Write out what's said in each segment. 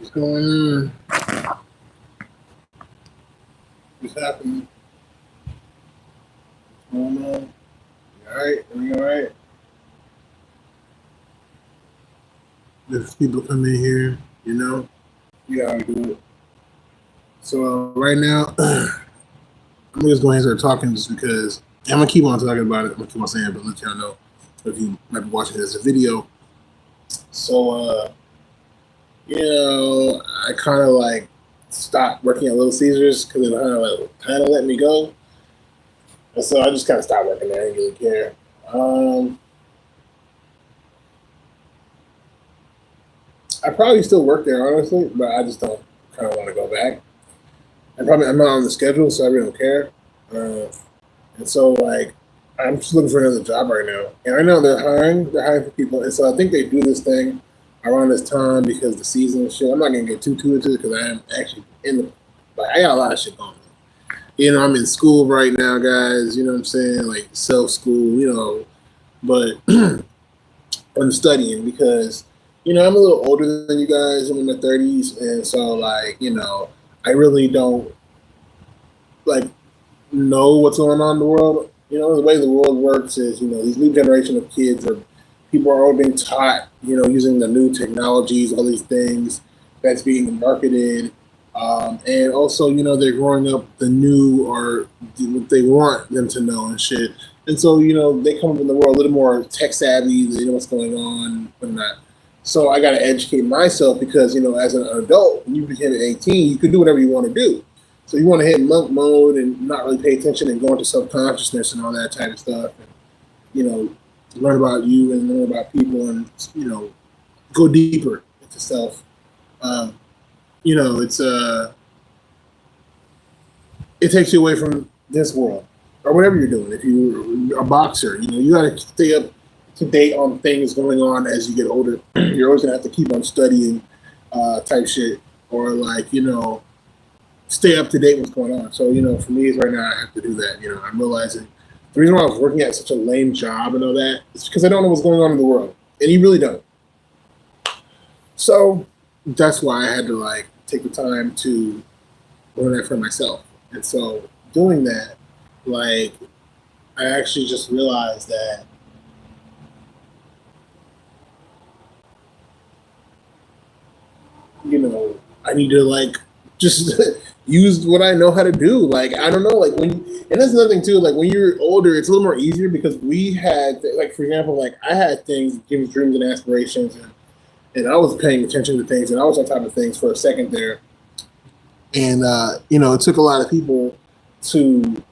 What's going on? What's happening? What's going on? You alright? Everything alright? There's people come in here, you know? You know how to do it. So right now, I'm just going to start talking just because I'm going to keep on talking about it. I'm going to keep on saying it, but let y'all know if you might be watching this video. So, I kind of like stopped working at Little Caesars because it kind of let me go. And so I just kind of stopped working there. I didn't really care. I probably still work there, honestly, but I just don't kind of want to go back. I'm not on the schedule, so I really don't care. And so like I'm just looking for another job right now. And I know they're hiring for people, and so I think they do this thing around this time because the season and shit. I'm not gonna get too into it because I am actually in the I got a lot of shit going on. I'm in school right now, guys. You know what I'm saying? Like self school, but I'm studying because I'm a little older than you guys. I'm in my 30s, and so I really don't like know what's going on in the world. The way the world works is these new generation of kids are people are all being taught using the new technologies, all these things that's being marketed, and also they're growing up the new or what they want them to know and shit. And so they come up in the world a little more tech savvy. They know what's going on and not. So I got to educate myself because as an adult, when you become 18, you can do whatever you want to do. So you want to hit monk mode and not really pay attention and go into subconsciousness and all that type of stuff. And, learn about you and learn about people and, go deeper into self. It's it takes you away from this world or whatever you're doing. If you're a boxer, you got to stay up to date on things going on as you get older. You're always gonna have to keep on studying type shit or stay up to date with what's going on. So for me right now I have to do that. I'm realizing the reason why I was working at such a lame job and all that is because I don't know what's going on in the world, and you really don't. So that's why I had to take the time to learn that for myself. And so doing that, I actually just realized that I need to just use what I know how to do. I don't know, and that's another thing too. When you're older, it's a little more easier because we had, for example, I had things, dreams and aspirations, and I was paying attention to things, and I was on top of things for a second there. And it took a lot of people to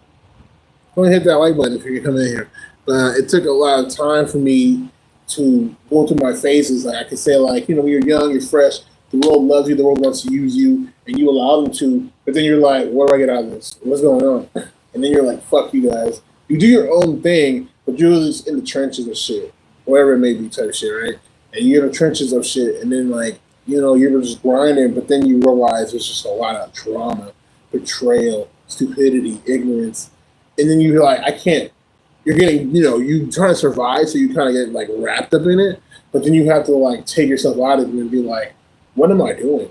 go and hit that like button if you come in here. But it took a lot of time for me to go through my phases. I could say when you're young, you're fresh. The world loves you. The world wants to use you, and you allow them to. But then you're like, what do I get out of this? What's going on? And then you're like, fuck you guys. You do your own thing, but you're just in the trenches of shit, whatever it may be, type of shit, right? And you're in the trenches of shit, and then you're just grinding. But then you realize there's just a lot of trauma, betrayal, stupidity, ignorance, and then you're like, I can't. You're getting, you trying to survive, so you kind of get wrapped up in it. But then you have to take yourself out of it and be like, what am I doing?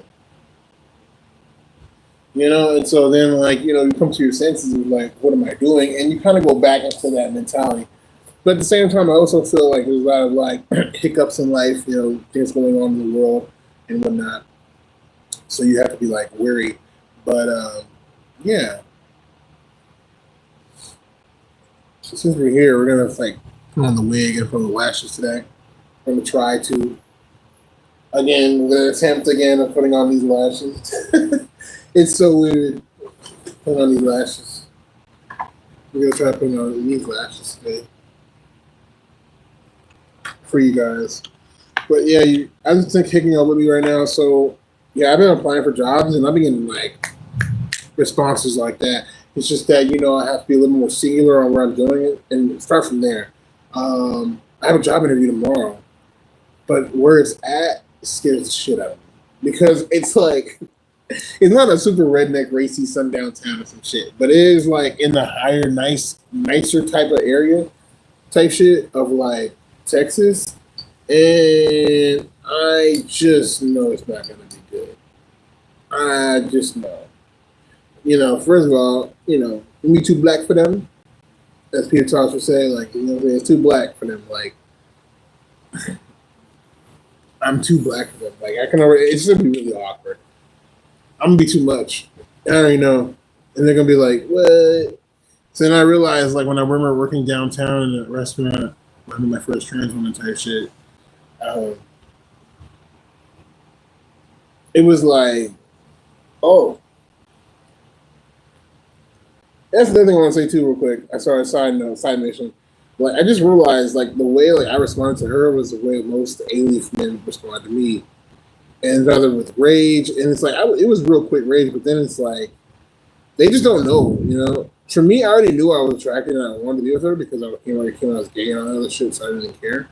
And so then you come to your senses of what am I doing? And you kind of go back into that mentality. But at the same time, I also feel there's a lot of hiccups in life, things going on in the world and whatnot. So you have to be wary. But yeah. So since we're here, we're gonna put on the wig and put on the lashes today. We're gonna try to. Again, we're gonna attempt again of putting on these lashes. It's so weird. Putting on these lashes. We're gonna try putting on these lashes today for you guys. But yeah, I just think kicking up with me right now. So yeah, I've been applying for jobs and I've been getting responses like that. It's just that I have to be a little more singular on where I'm doing it and start from there. I have a job interview tomorrow, but where it's at scares the shit out of me because it's it's not a super redneck racy sundown town or some shit, but it is in the higher nicer type of area type shit of Texas, and I just know it's not gonna be good. I just know. First of all, me too black for them. As Peter Tosh would say, like, it's too black for them. Like, I'm too black for them. Like, I can already, it's gonna be really awkward. I'm gonna be too much. I already know. And they're gonna be like, what? So then I realized, like, when I remember working downtown in a restaurant, running my first trans woman type shit, um, it was like, oh, that's the other thing I want to say too, real quick. I saw a side note, side mission. Like, I just realized, like, the way like I responded to her was the way most alien men respond to me, and rather with rage. And it's like it was real quick rage, but then it's like they just don't know. For me, I already knew I was attracted and I wanted to be with her because already came out as gay and all that other shit, so I didn't care.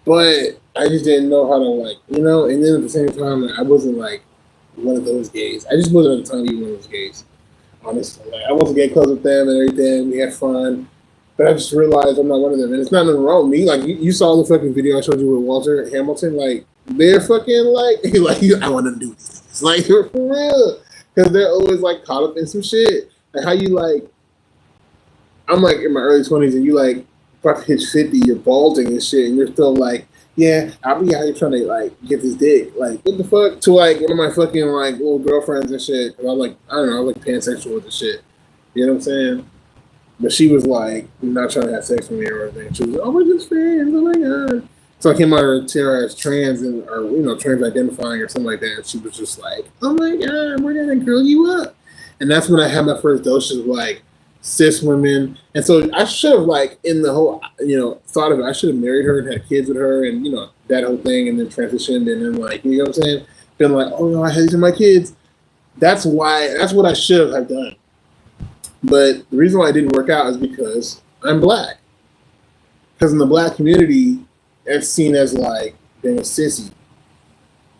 But I just didn't know how to And then at the same time, I wasn't like one of those gays. I just wasn't at the time to be one of those gays. Honestly, like, I wasn't getting close with them and everything. We had fun, but I just realized I'm not one of them, and it's not nothing wrong with me. Like you saw the fucking video I showed you with Walter Hamilton. Like they're fucking like I want to do these, like for real, because they're always like caught up in some shit. Like how you like, I'm like in my early 20s, and you like about to hit 50, you're balding and shit, and you're still like, yeah, I'll be out here trying to like get this dick. Like, what the fuck? To like one of my fucking like little girlfriends and shit. Cause I was like, I don't know, I was like pansexual with the shit. You know what I'm saying? But she was like not trying to have sex with me or anything. She was like, oh, we're just friends. Oh my god. So I came out of her as trans or trans identifying or something like that. And she was just like, oh my god, we're gonna girl you up. And that's when I had my first dose of like cis women. And so I should have like in the whole thought of it, I should have married her and had kids with her and that whole thing and then transitioned and then like what I'm saying? Been like, oh no, I had these are my kids. That's what I should have done. But the reason why it didn't work out is because I'm black. Because in the black community, it's seen as like being a sissy.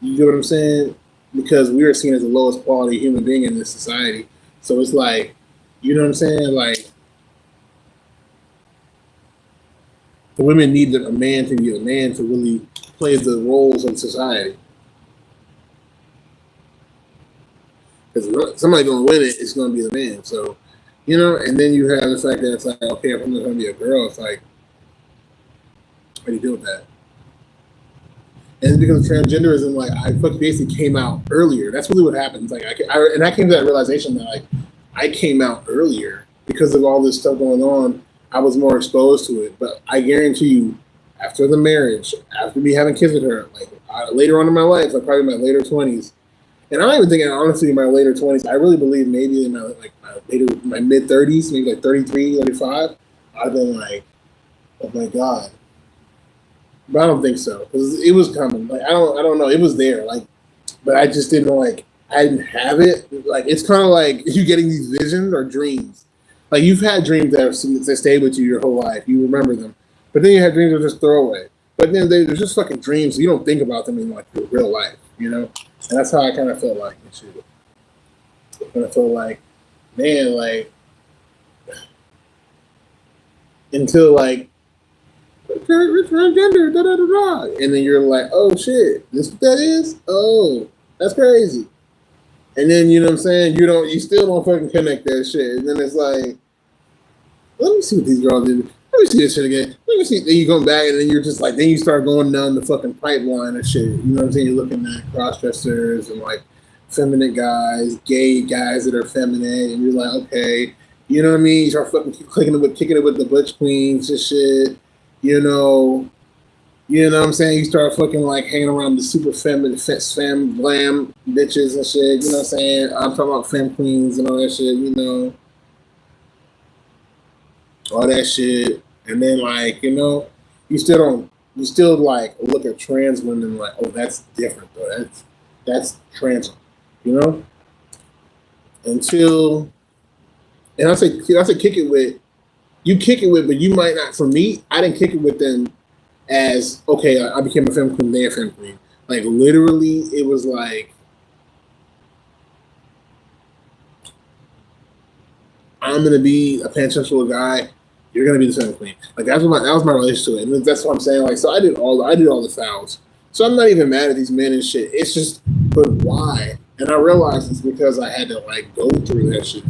You get what I'm saying? Because we are seen as the lowest quality human being in this society. So it's like, you know what I'm saying? Like, the women need a man to be a man to really play the roles of society. Because somebody going to win it, it's going to be the man. So, and then you have the fact that it's like, okay, if I'm going to be a girl, it's like, how do you deal with that? And it's because transgenderism, like, I basically came out earlier. That's really what happens. Like, I came to that realization that, like, I came out earlier because of all this stuff going on. I was more exposed to it. But I guarantee you, after the marriage, after me having kids with her, like, later on in my life, like, probably my later 20s, and I'm not even thinking, honestly, in my later 20s, I really believe maybe in my mid 30s, maybe like 33, 35, I'd been like, oh my God. But I don't think so, because it was coming. Like, I don't know. It was there. Like, but I just didn't I didn't have it. Like, it's kind of like you getting these visions or dreams. Like, you've had dreams that stay with you your whole life. You remember them. But then you have dreams that just throwaway. But then they're just fucking dreams. So you don't think about them in like real life, And that's how I kind of felt like and shit. I kind of felt like, man, like, until like, transgender, da da da da. And then you're like, oh shit, this what that is? Oh, that's crazy. And then you know what I'm saying? You still don't fucking connect that shit. And then it's like, let me see what these girls did. Let me see this shit again. Let me see. Then you come back and then you're just like, then you start going down the fucking pipeline and shit. You know what I'm saying? You're looking at cross dressers and like feminine guys, gay guys that are feminine, and you're like, okay, you know what I mean? You start fucking kicking it with the butch queens and shit. You know what I'm saying? You start fucking like hanging around the super feminine, femme glam bitches and shit. You know what I'm saying? I'm talking about femme queens and all that shit. All that shit. And then like, you still like look at trans women like, oh, that's different though. That's trans, Until, and I say kick it with, but you might not. For me, I didn't kick it with them as, okay, I became a femme queen, they're a femme queen. Like, literally, it was like, I'm going to be a pansexual guy, you're going to be the femme queen. Like, that was my relationship to it. And that's what I'm saying. Like, so I did all the fouls. So I'm not even mad at these men and shit. It's just, but why? And I realized it's because I had to like go through that shit.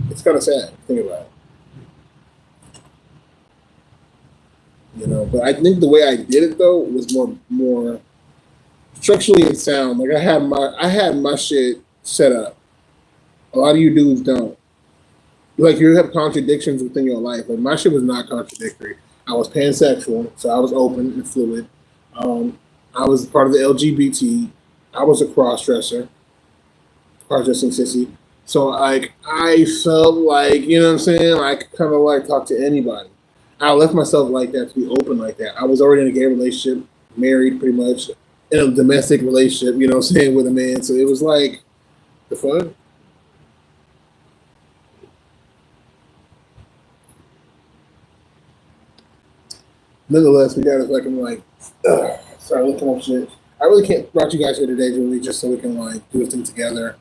It's kind of sad. Think about it. But I think the way I did it though was more structurally and sound. Like I had my shit set up. A lot of you dudes don't. Like you have contradictions within your life. Like my shit was not contradictory. I was pansexual, so I was open and fluid. Um, I was part of the LGBT. I was a cross dressing sissy. So like I felt like what I'm saying. I could kind of like talk to anybody. I left myself like that to be open like that. I was already in a gay relationship, married pretty much, in a domestic relationship. You know what I'm saying, with a man. So it was like the fun. Nonetheless, we gotta fucking like start looking up shit. I really can't brought you guys here today, Julie, just so we can like do this thing together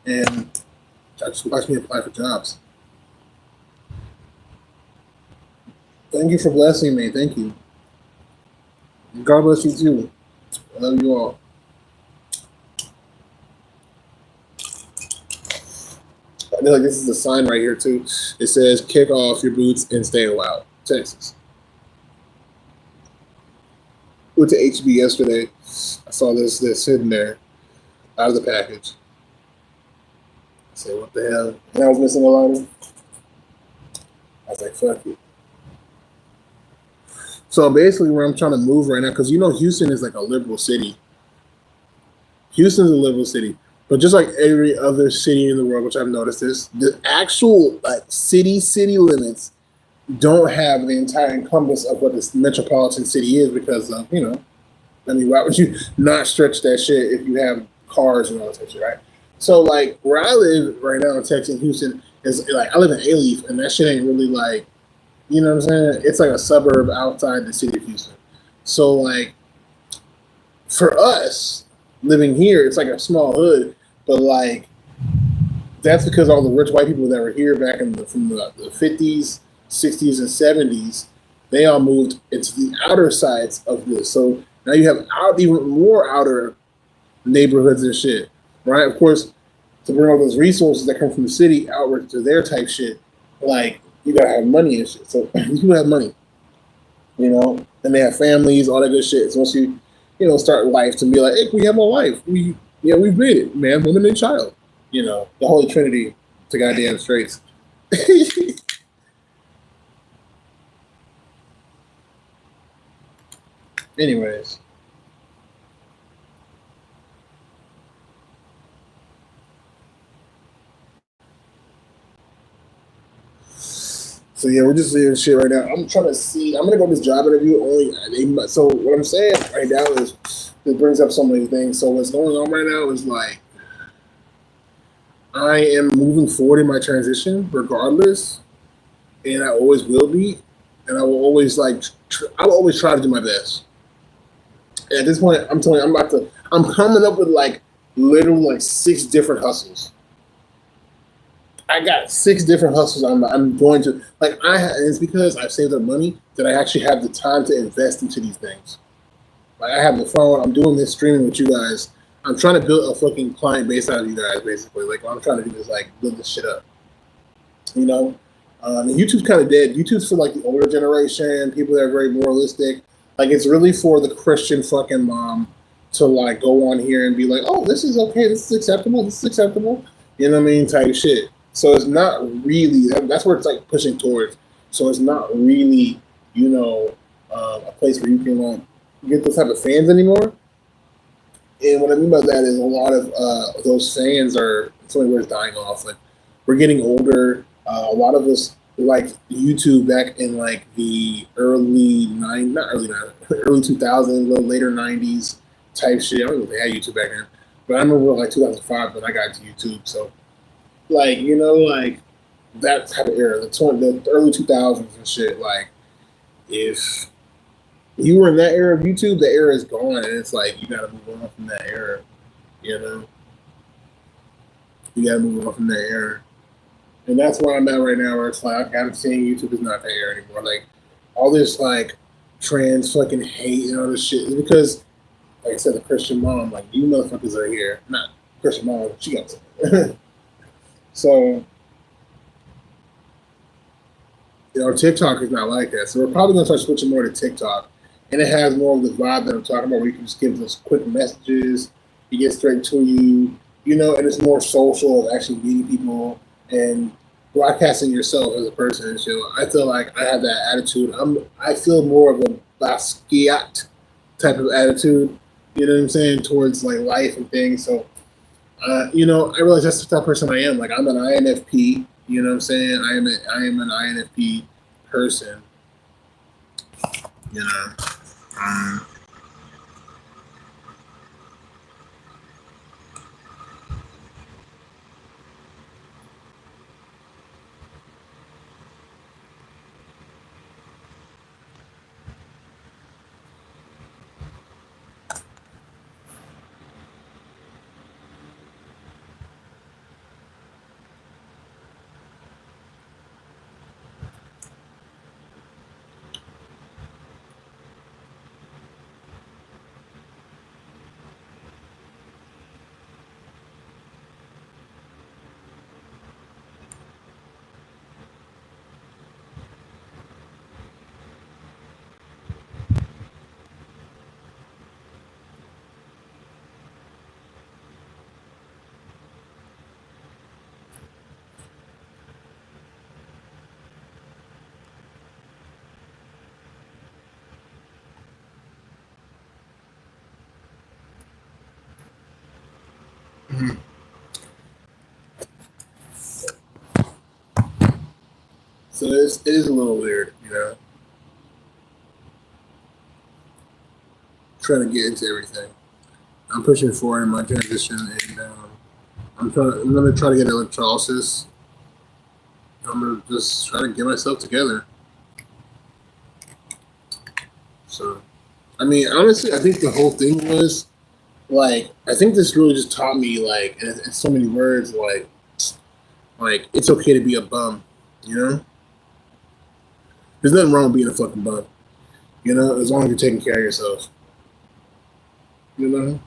and just watch me apply for jobs. Thank you for blessing me. Thank you. God bless you too. I love you all. I feel like this is a sign right here too. It says kick off your boots and stay a while. Texas. Went to HB yesterday. I saw this sitting there out of the package. I said, what the hell? And I was missing a lighter. I was like, fuck it. So basically, where I'm trying to move right now, because Houston is like a liberal city. Houston's a liberal city, but just like every other city in the world, which I've noticed this, the actual like city limits don't have the entire encompass of what this metropolitan city is because of I mean, why would you not stretch that shit if you have cars and all that shit, right? So like where I live right now in Texas, Houston is like I live in Alief, and that shit ain't really like what I'm saying. It's like a suburb outside the city of Houston. So like for us living here, it's like a small hood, but like that's because all the rich white people that were here back from the 50s, 60s, and 70s, they all moved into the outer sides of this. So now you have even more outer neighborhoods and shit, right? Of course, to bring all those resources that come from the city outward to their type shit, like you gotta have money and shit. So these people have money, and they have families, all that good shit. So once start life to be like, hey, we have a life. We've made it, man, woman and child. The Holy Trinity to goddamn straights. Anyways, so yeah, we're just doing shit right now. I'm trying to see. I'm gonna go to this job interview only. So what I'm saying right now is it brings up so many things. So what's going on right now is like I am moving forward in my transition, regardless, and I always will be, and I will always I will always try to do my best. And at this point, I'm telling you, I'm coming up with like literally like six different hustles. I got six different hustles. I'm going to like it's because I've saved up money that I actually have the time to invest into these things. Like I have the phone. I'm doing this streaming with you guys. I'm trying to build a fucking client base out of you guys, basically. Like what I'm trying to do is like build this shit up. You know, and YouTube's kind of dead. YouTube's for like the older generation, people that are very moralistic. Like it's really for the Christian fucking mom to like go on here and be like, oh, this is okay, this is acceptable, this is acceptable. You know what I mean? Type shit. So it's not really that's where it's like pushing towards. So it's not really, a place where you can get those type of fans anymore. And what I mean by that is a lot of those fans are somewhere dying off. Like we're getting older. A lot of us like YouTube back in like the not early nine, early 2000s, little later 90s type shit. I don't know if they had YouTube back then, but I remember like 2005 when I got into YouTube. So like like that type of era, the early 2000s and shit. Like if you were in that era of YouTube, the era is gone, and it's like you got to move on from that era. You know, you got to move on from that era. And that's where I'm at right now, where it's like I'm seeing YouTube is not there anymore. Like all this like trans hate and all this shit is because, like I said, the Christian mom, like you motherfuckers are here. Not Christian mom, she got something. So, TikTok is not like that. So we're probably gonna start switching more to TikTok, and it has more of the vibe that I'm talking about, where you can just give those quick messages, you get straight to you, and it's more social of actually meeting people and broadcasting yourself as a person. So I feel like I have that attitude. I feel more of a Basquiat type of attitude. You know what I'm saying, towards like life and things. So I realize that's the type of person I am. Like I'm an INFP. You know what I'm saying? I am an INFP person. You know. Um, so it is a little weird, trying to get into everything. I'm pushing forward in my transition, and I'm gonna try to get electrolysis. I'm gonna just try to get myself together. So, I mean, honestly, I think the whole thing was like, I think this really just taught me, like, in so many words, like it's okay to be a bum. You know, there's nothing wrong with being a fucking bum. As long as you're taking care of yourself. You know,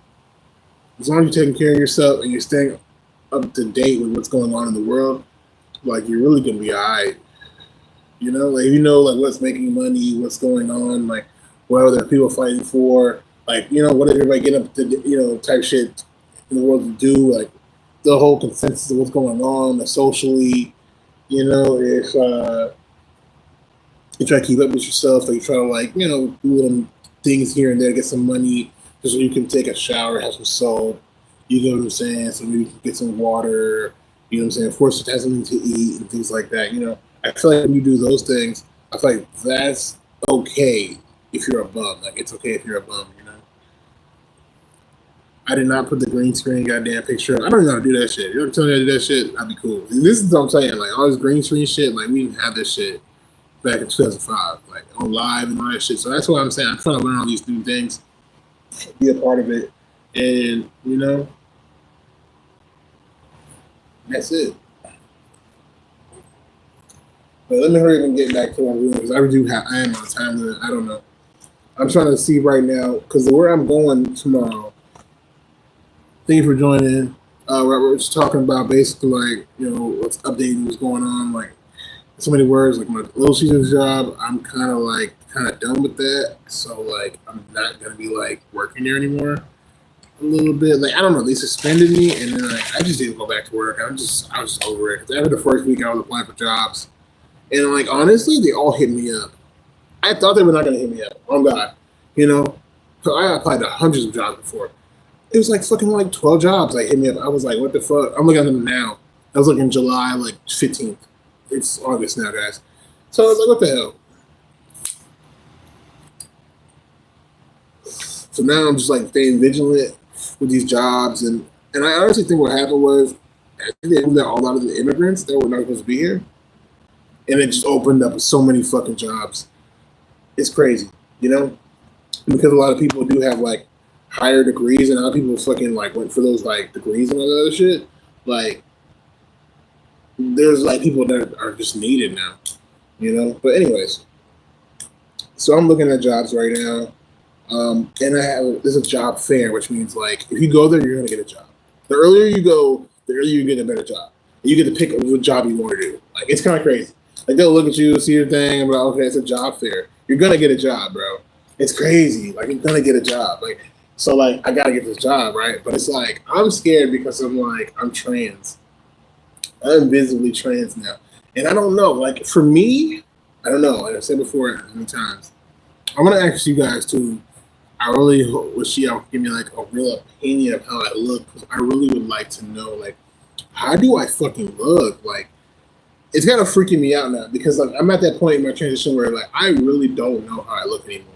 as long as you're taking care of yourself and you're staying up to date with what's going on in the world, like you're really gonna be alright. Like like what's making money, what's going on, like what other people fighting for, like what did everybody get up to, type shit in the world to do, like the whole consensus of what's going on, socially. If you try to keep up with yourself, like you try to do little things here and there, get some money, just so you can take a shower, have some soap. You know what I'm saying? So maybe you can get some water. You know what I'm saying? Force it to have something to eat and things like that. I feel like when you do those things, I feel like that's okay if you're a bum. Like it's okay if you're a bum. I did not put the green screen goddamn picture up. I don't even know how to do that shit. You ever tell me how to do that shit? I'd be cool. And this is what I'm saying. Like all this green screen shit, like we didn't have this shit back in 2005, like on live and all that shit. So that's what I'm saying. I'm trying to learn all these new things, be a part of it, and that's it. But let me hurry up and get back to what I'm doing because I am on time limit. I don't know. I'm trying to see right now because where I'm going tomorrow. Thank you for joining. We're just talking about basically like what's updating, what's going on, like so many words. Like my little season's job, I'm kind of done with that. So like I'm not gonna be like working there anymore. A little bit, like I don't know, they suspended me, and then like I just didn't go back to work. I was just over it. 'Cause after the first week, I was applying for jobs, and like honestly, they all hit me up. I thought they were not gonna hit me up. Oh God, you know, so I applied to hundreds of jobs before. It was like fucking like 12 jobs like hit me up. I was like, what the fuck? I'm looking at them now. I was looking July like 15th. It's August now, guys. So I was like, what the hell? So now I'm just like staying vigilant with these jobs, and I honestly think what happened was I think they moved out a lot of the immigrants that were not supposed to be here, and it just opened up so many fucking jobs. It's crazy, because a lot of people do have like higher degrees, and a lot of people fucking like went for those like degrees and all that other shit. Like there's like people that are just needed now. But anyways, so I'm looking at jobs right now. And there's a job fair, which means like if you go there, you're gonna get a job. The earlier you go, the earlier you get a better job. You get to pick what job you want to do. Like it's kind of crazy. Like they'll look at you, see your thing, and be like, okay, it's a job fair. You're gonna get a job, bro. It's crazy. Like you're gonna get a job. Like so, like I gotta get this job, right? But it's like I'm scared because I'm trans. I'm visibly trans now, and I don't know. Like for me, I don't know. Like I said before many times, I want to ask you guys too. I really wish y'all give me like a real opinion of how I look because I really would like to know like how do I fucking look? Like it's kind of freaking me out now because like I'm at that point in my transition where like I really don't know how I look anymore.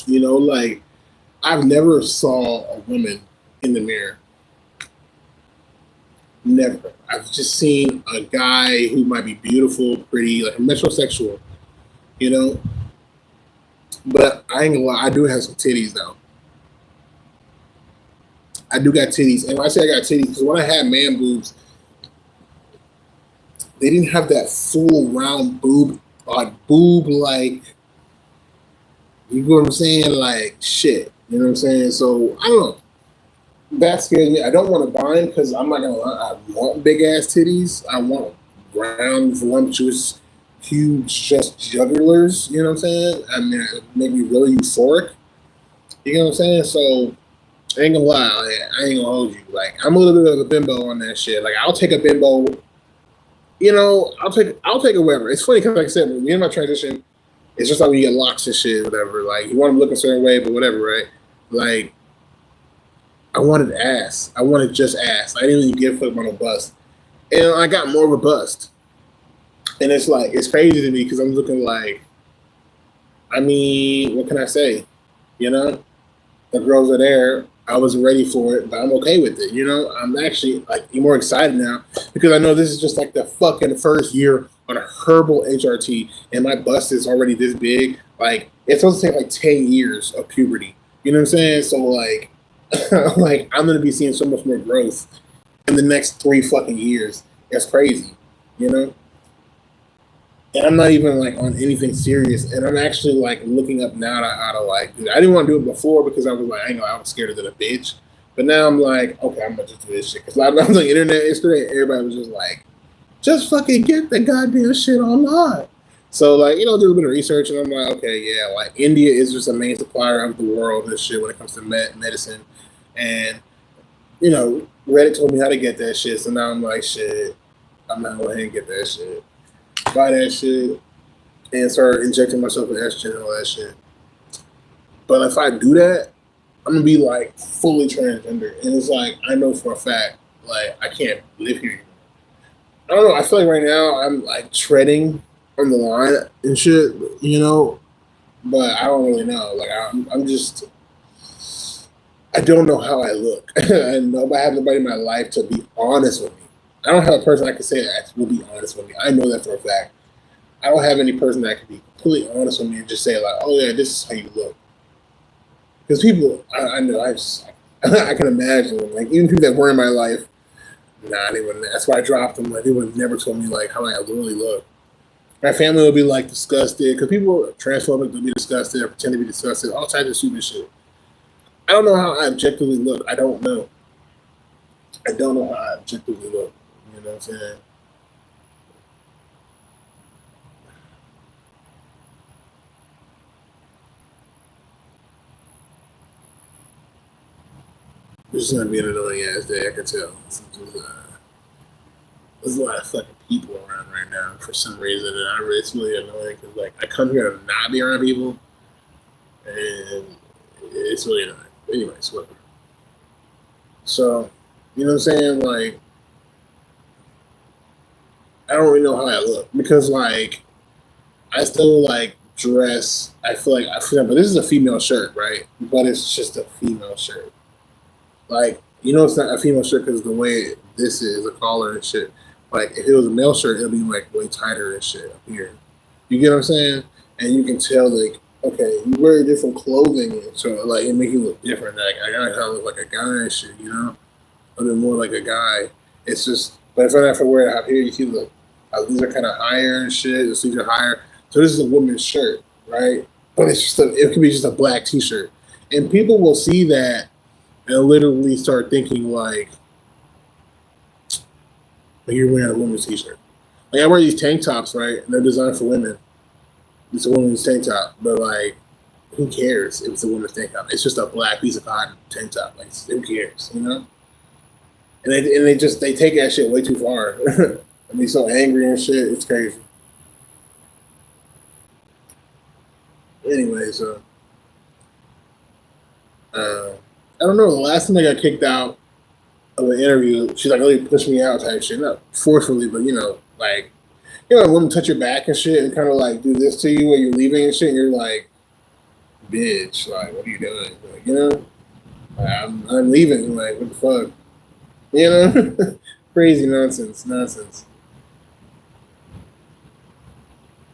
You know, like I've never saw a woman in the mirror. Never. I've just seen a guy who might be beautiful, pretty, like a metrosexual, you know. But I ain't gonna lie, I do have some titties though. I do got titties, and when I say I got titties, because when I had man boobs, they didn't have that full round boob, boob like you know what I'm saying, like shit. You know what I'm saying? So I don't know. That scares me. I don't want to bind because I'm not gonna lie. I want big ass titties. I want round, voluptuous, huge, just jugulars. You know what I'm saying? I mean, it make me really euphoric. You know what I'm saying? So I ain't gonna lie. I ain't gonna hold you. Like I'm a little bit of a bimbo on that shit. Like I'll take a bimbo. You know, I'll take a whatever. It's funny because like I said, when me and my transition, it's just like when you get locks and shit, whatever. Like you want to look a certain way, but whatever, right? Like I wanted ass. I wanted just ass. I didn't even give a fuck about no bust. And I got more of a bust. And it's like, it's crazy to me because I'm looking like, I mean, what can I say? You know, the girls are there. I wasn't ready for it, but I'm okay with it. You know, I'm actually like more excited now because I know this is just like the fucking first year on a herbal HRT and my bust is already this big. Like, it's supposed to take like 10 years of puberty. You know what I'm saying? So, like, like I'm gonna be seeing so much more growth in the next 3 fucking years. That's crazy, you know. And I'm not even like on anything serious, and I'm actually like looking up now to how to like. I didn't want to do it before because I was like, I know I was scared of a bitch, but now I'm like, okay, I'm gonna just do this shit. Because I was on the internet yesterday, and everybody was just like, just fucking get the goddamn shit online. So like, you know, do a bit of research, and I'm like, okay, yeah, like India is just a main supplier of the world and shit when it comes to medicine. And, you know, Reddit told me how to get that shit. So now I'm like, shit, I'm not going to go ahead and get that shit. Buy that shit and start injecting myself with estrogen and all that shit. But if I do that, I'm going to be like fully transgender. And it's like, I know for a fact, like, I can't live here anymore. I don't know. I feel like right now I'm like treading on the line and shit, you know, but I don't really know. Like, I'm just. I don't know how I look. And I have nobody in my life to be honest with me. I don't have a person I can say that will be honest with me. I know that for a fact. I don't have any person that can be completely honest with me and just say like, "Oh yeah, this is how you look." Because people, I know, I can imagine like even people that were in my life, nah, they wouldn't. That's why I dropped them. Like they would have never told me like how I really look. My family would be like disgusted because people are transphobic to be disgusted or pretend to be disgusted, all types of stupid shit. I don't know how I objectively look. I don't know. I don't know how I objectively look. You know what I'm saying? This is gonna be an annoying ass day. I can tell. There's a lot of fucking people around right now for some reason, and it's really annoying because like I come here to not be around people, and it's really annoying. Anyways, whatever. So, you know what I'm saying? Like, I don't really know how I look because like I still like dress. But this is a female shirt, right? But it's just a female shirt. Like, you know, it's not a female shirt because the way this is a collar and shit. Like, if it was a male shirt, it'll be like way tighter and shit up here. You get what I'm saying? And you can tell like, okay, you wear different clothing, so like it make you look different. Like I gotta kind of look like a guy and shit, you know, a bit more like a guy. It's just, but if I wear it up here, you see the these are kind of higher and shit. The sleeves are higher. So this is a woman's shirt, right? But it could be just a black T-shirt, and people will see that and literally start thinking like you're wearing a woman's t-shirt. Like I wear these tank tops, right? And they're designed for women. It's a woman's tank top, but like, who cares if it's a woman's tank top? It's just a black piece of cotton tank top. Like, who cares, you know? And they take that shit way too far. And they so angry and shit. It's crazy. Anyway, so uh, I don't know. The last time I got kicked out of an interview, she like really pushed me out type shit, not forcefully, but like a woman touch your back and shit, and kind of like do this to you when you're leaving and shit. And you're like, bitch, like, what are you doing? Like, I'm leaving. Like, what the fuck? Crazy nonsense.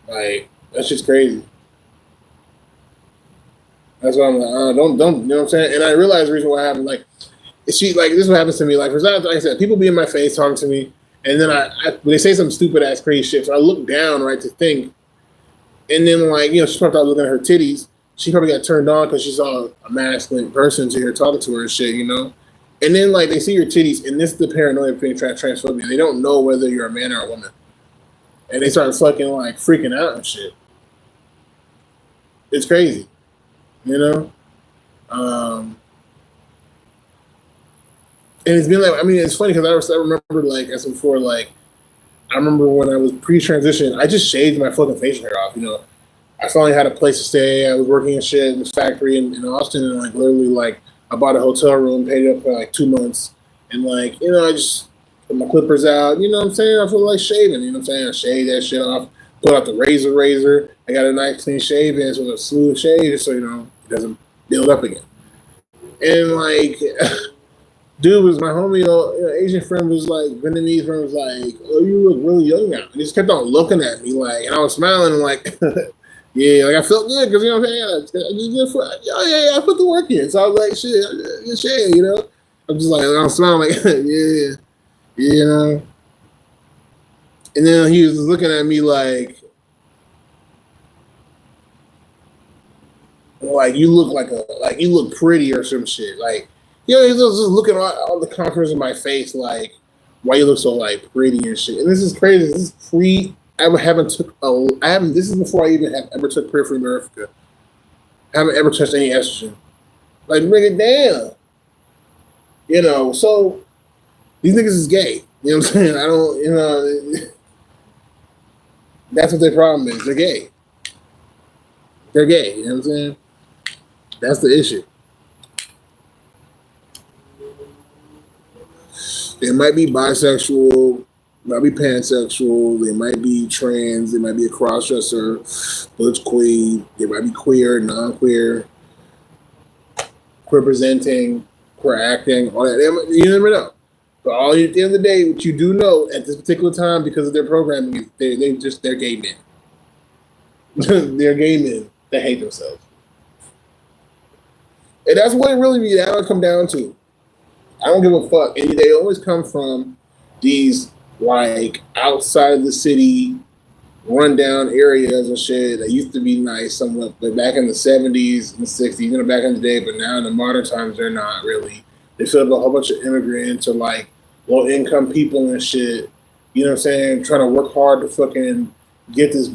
Like, that's just crazy. That's why I'm like, don't, you know what I'm saying? And I realized the reason why happened, like, she, like, this is what happens to me. Like, for example, like I said, people be in my face talking to me, and then when they say some stupid ass crazy shit, so I look down, right, to think, and then, like, she probably looking at her titties. She probably got turned on because she saw a masculine person to her talking to her and shit. And then, like, they see your titties, and this is the paranoia of being transphobia. They don't know whether you're a man or a woman. And they start fucking, like, freaking out and shit. It's crazy, you know? And it's been like, I mean, it's funny because I remember, like, as before, like, I remember when I was pre-transition, I just shaved my fucking facial hair off, I finally had a place to stay. I was working and shit in this factory in Austin, and like literally, like, I bought a hotel room, paid it up for like 2 months, and like, I just put my clippers out. You know what I'm saying? I feel like shaving. You know what I'm saying? I shaved that shit off, put out the razor. I got a nice clean shave, and so a smooth shave, so it doesn't build up again. And like, dude was my homie, Asian friend was like, Vietnamese friend was like, oh, you look really young now. And he just kept on looking at me like, and I was smiling and like. Yeah, like I felt good because I'm saying, I put the work in. So I was like, shit, I'm just like, I'm smiling like, yeah. And then he was looking at me like you look like you look pretty or some shit. Like, he was just looking at all the contours of my face, like, why you look so like pretty and shit. And this is crazy. This is this is before I even have ever took peripheral Nordica. I haven't ever touched any estrogen. Like, bring it down. So these niggas is gay. You know what I'm saying? I don't, that's what their problem is. They're gay. They're gay. You know what I'm saying? That's the issue. They might be bisexual, might be pansexual, they might be trans, they might be a crossdresser, butch queen, they might be queer, non-queer, queer presenting, queer acting, all that. You never know. But at the end of the day, what you do know at this particular time, because of their programming, they're gay men. They're gay men that hate themselves. And that's what it really be. That would come down to. I don't give a fuck. And they always come from these, like, outside of the city, rundown areas and shit that used to be nice somewhat, but back in the 70s and 60s, back in the day, but now in the modern times, they're not really. They filled up a whole bunch of immigrants or, like, low-income people and shit, you know what I'm saying, trying to work hard to fucking get this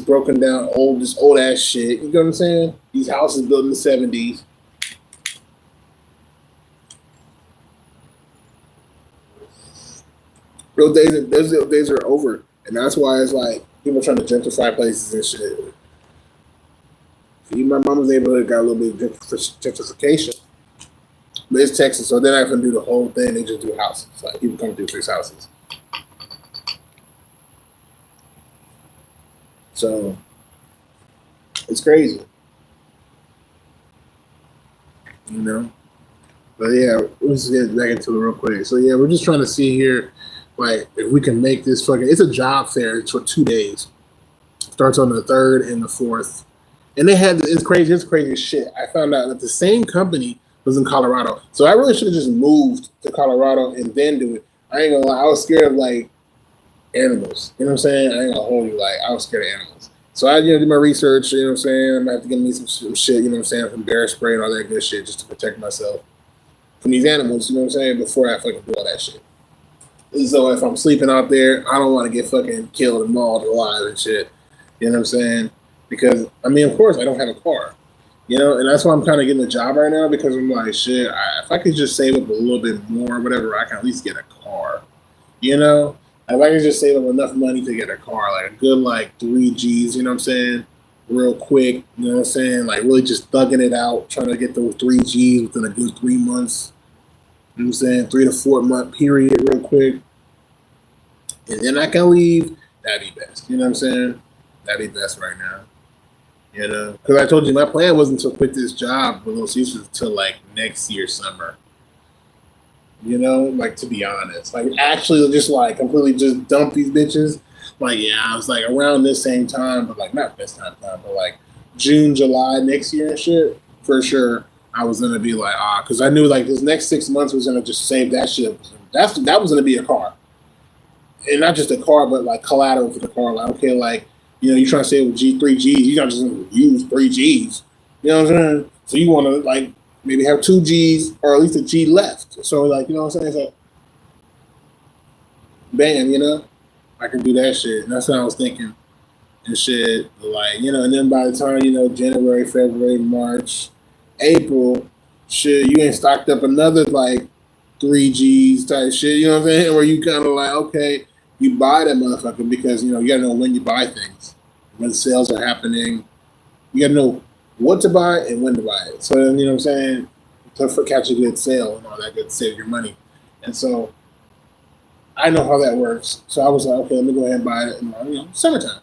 broken down old ass shit, you know what I'm saying? These houses built in the 70s. Those days are over, and that's why it's like people trying to gentrify places and shit. Even my mama's neighborhood got a little bit of gentrification, but it's Texas, so they're not gonna do the whole thing. They just do houses. Like, people come through 6 houses. So it's crazy, But yeah, let's get back into it real quick. So yeah, we're just trying to see here. Like, if we can make this fucking, it's a job fair. It's for 2 days. Starts on the 3rd and the 4th. And it's crazy as shit. I found out that the same company was in Colorado. So I really should have just moved to Colorado and then do it. I ain't gonna lie, I was scared of, like, animals. You know what I'm saying? I ain't gonna hold you, like, I was scared of animals. So I did my research, you know what I'm saying? I'm gonna have to get me some shit, you know what I'm saying, from bear spray and all that good shit just to protect myself. from these animals. You know what I'm saying? Before I fucking do all that shit. So if I'm sleeping out there, I don't want to get fucking killed and mauled alive and shit. You know what I'm saying? Because I mean, of course, I don't have a car. You know, and that's why I'm kind of getting a job right now because I'm like, shit. If I could just save up a little bit more, whatever, I can at least get a car. You know, if I can just save up enough money to get a car, like a good like 3 Gs. You know what I'm saying? Real quick. You know what I'm saying? Like really just thugging it out, trying to get those 3 Gs within a good 3 months. You know what I'm saying? 3 to 4 month period, real quick, and then I can leave. That'd be best. You know what I'm saying? That'd be best right now. You know, because I told you my plan wasn't to quit this job with Little Caesars until like next year summer. You know, like to be honest, like actually just like completely just dump these bitches. Like yeah, I was like around this same time, but like not this time, but like June, July next year and shit for sure. I was gonna be like because I knew like this next 6 months was gonna just save that shit. That was gonna be a car, and not just a car, but like collateral for the car. Like okay, like you trying to save with 3 Gs, you got to just use 3 Gs. You know what I'm saying? So you want to like maybe have 2 Gs or at least a G left. So like you know what I'm saying? So bam, I can do that shit. And that's what I was thinking and shit. Like and then by the time January, February, March, April, shit, you ain't stocked up another like 3 Gs type shit. You know what I'm saying? Where you kind of like okay. You buy that motherfucker because you gotta know when you buy things, when sales are happening. You gotta know what to buy and when to buy it. So then you know what I'm saying to catch a good sale and all that good save your money. And so I know how that works. So I was like, okay, let me go ahead and buy it in summertime.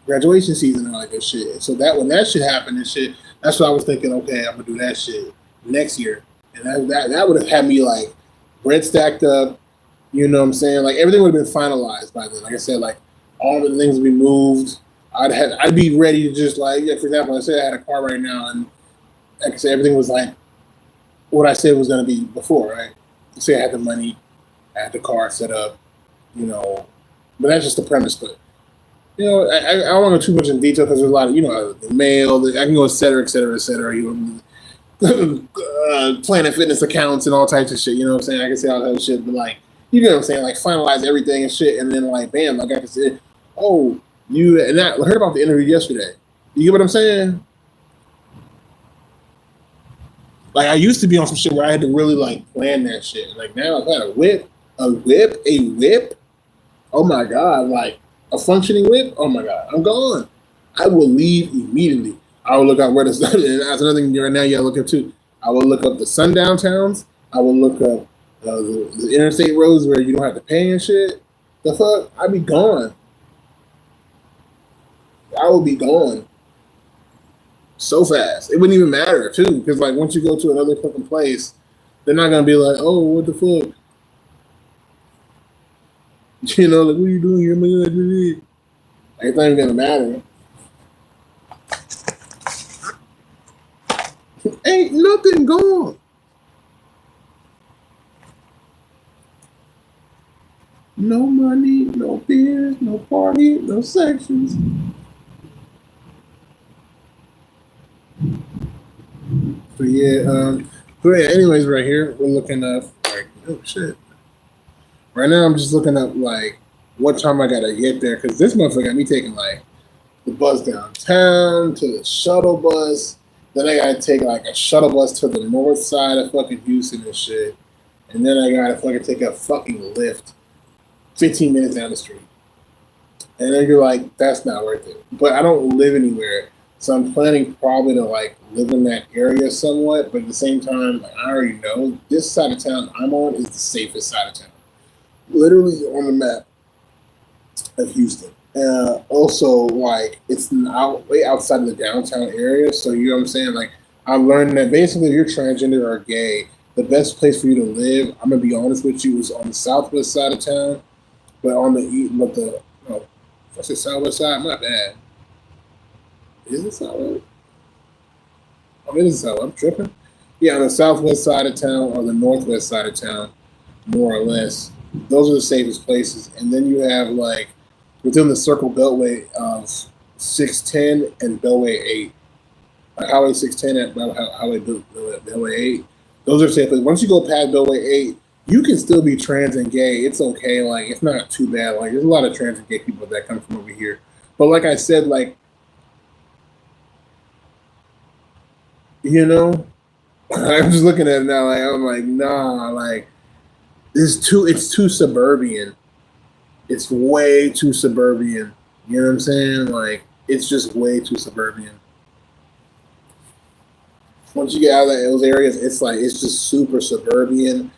Graduation season and all that good shit. And so that when that shit happened and shit, that's what I was thinking. Okay, I'm gonna do that shit next year, and that would have had me like bread stacked up. You know what I'm saying? Like everything would have been finalized by then. Like I said, like all the things would be moved. I'd be ready to just like for example, I said I had a car right now and like I said, everything was like what I said was gonna be before, right? Say I had the money, I had the car set up, but that's just the premise. But I don't want to go too much in detail because there's a lot of the mail. I can go et cetera, et cetera, et cetera. Planet Fitness accounts and all types of shit. You know what I'm saying? I can say all that shit, but like. You know what I'm saying? Like finalize everything and shit, and then like bam, like I can say, oh, and I heard about the interview yesterday. You get what I'm saying? Like I used to be on some shit where I had to really like plan that shit. Like now I've got a whip. Oh my god, like a functioning whip. Oh my god, I'm gone. I will leave immediately. I will look out where the sun. And that's another thing right now you gotta look up too. I will look up the sundown towns. I will look up the interstate roads where you don't have to pay and shit. The fuck? I'd be gone. I would be gone so fast. It wouldn't even matter too, because like once you go to another fucking place, they're not gonna be like, oh, what the fuck? Like what are you doing here? It's not even gonna matter. Ain't nothing gone. No money, no beers, no party, no sections. So anyways, right here we're looking up like oh shit. Right now I'm just looking up like what time I gotta get there because this motherfucker got me taking like the bus downtown to the shuttle bus. Then I gotta take like a shuttle bus to the north side of fucking Houston and shit. And then I gotta fucking take a fucking lift 15 minutes down the street. And then you're like, that's not worth it. But I don't live anywhere. So I'm planning probably to like live in that area somewhat. But at the same time, like, I already know this side of town I'm on is the safest side of town. Literally on the map of Houston. Also, like, it's way outside of the downtown area. So, you know what I'm saying? Like, I've learned that basically if you're transgender or gay, the best place for you to live, I'm going to be honest with you, is on the southwest side of town. But on the east, if I say southwest side, my bad. Is it southwest? Oh, it is southwest. I'm tripping. Yeah, on the southwest side of town or the northwest side of town, more or less. Those are the safest places. And then you have, like, within the Circle Beltway of 610 and Beltway 8. Highway 610 and Highway Beltway 8. Those are safe. But once you go past Beltway 8, you can still be trans and gay. It's okay. Like, it's not too bad. Like, there's a lot of trans and gay people that come from over here. But like I said, like, you know, I'm just looking at it now. Like, I'm like, nah. Like, it's too suburban. It's way too suburban. You know what I'm saying? Like, it's just way too suburban. Once you get out of those areas, it's like it's just super suburban, and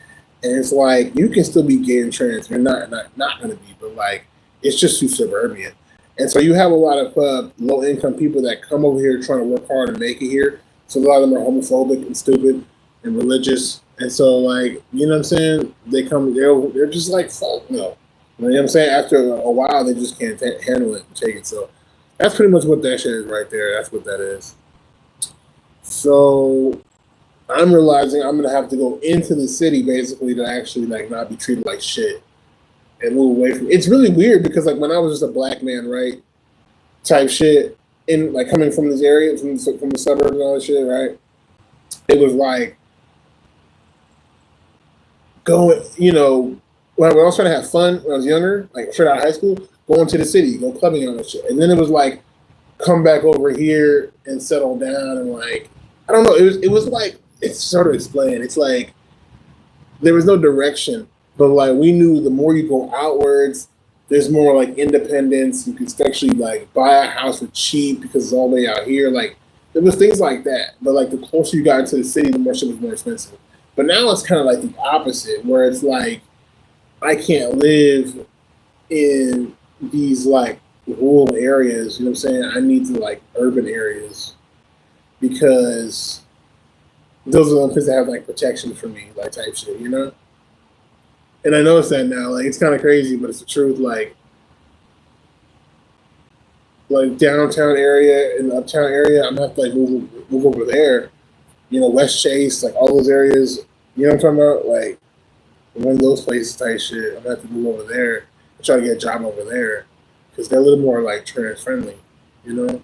it's like you can still be gay and trans. You're not gonna be, but like it's just too suburban. And so you have a lot of low income people that come over here trying to work hard and make it here. So a lot of them are homophobic and stupid and religious. And so like you know what I'm saying? They come, they're just like fuck no. You know what I'm saying? After a while, they just can't handle it and take it. So that's pretty much what that shit is right there. That's what that is. So I'm realizing I'm gonna have to go into the city basically to actually like not be treated like shit and move away from. It's really weird because like when I was just a black man, right, type shit, in like coming from this area from the suburbs and all that shit, right. It was like going, you know, when I was trying to have fun when I was younger, like straight out of high school, going to the city, go clubbing and all that shit, and then it was like come back over here and settle down and like I don't know. It was like it's sort of explained. It's like there was no direction, but like we knew the more you go outwards, there's more like independence. You can actually like buy a house for cheap because it's all the way out here. Like there was things like that. But like the closer you got into the city, the more shit was more expensive. But now it's kind of like the opposite, where it's like I can't live in these like rural areas. You know what I'm saying? I need to like urban areas because those are the ones that have like protection for me, like type shit, you know? And I notice that now, like it's kind of crazy, but it's the truth. Like downtown area and uptown area, I'm gonna have to like move over there. You know, West Chase, like all those areas. You know what I'm talking about? Like one of those places type shit. I'm gonna have to move over there and try to get a job over there because they're a little more like trans friendly. You know,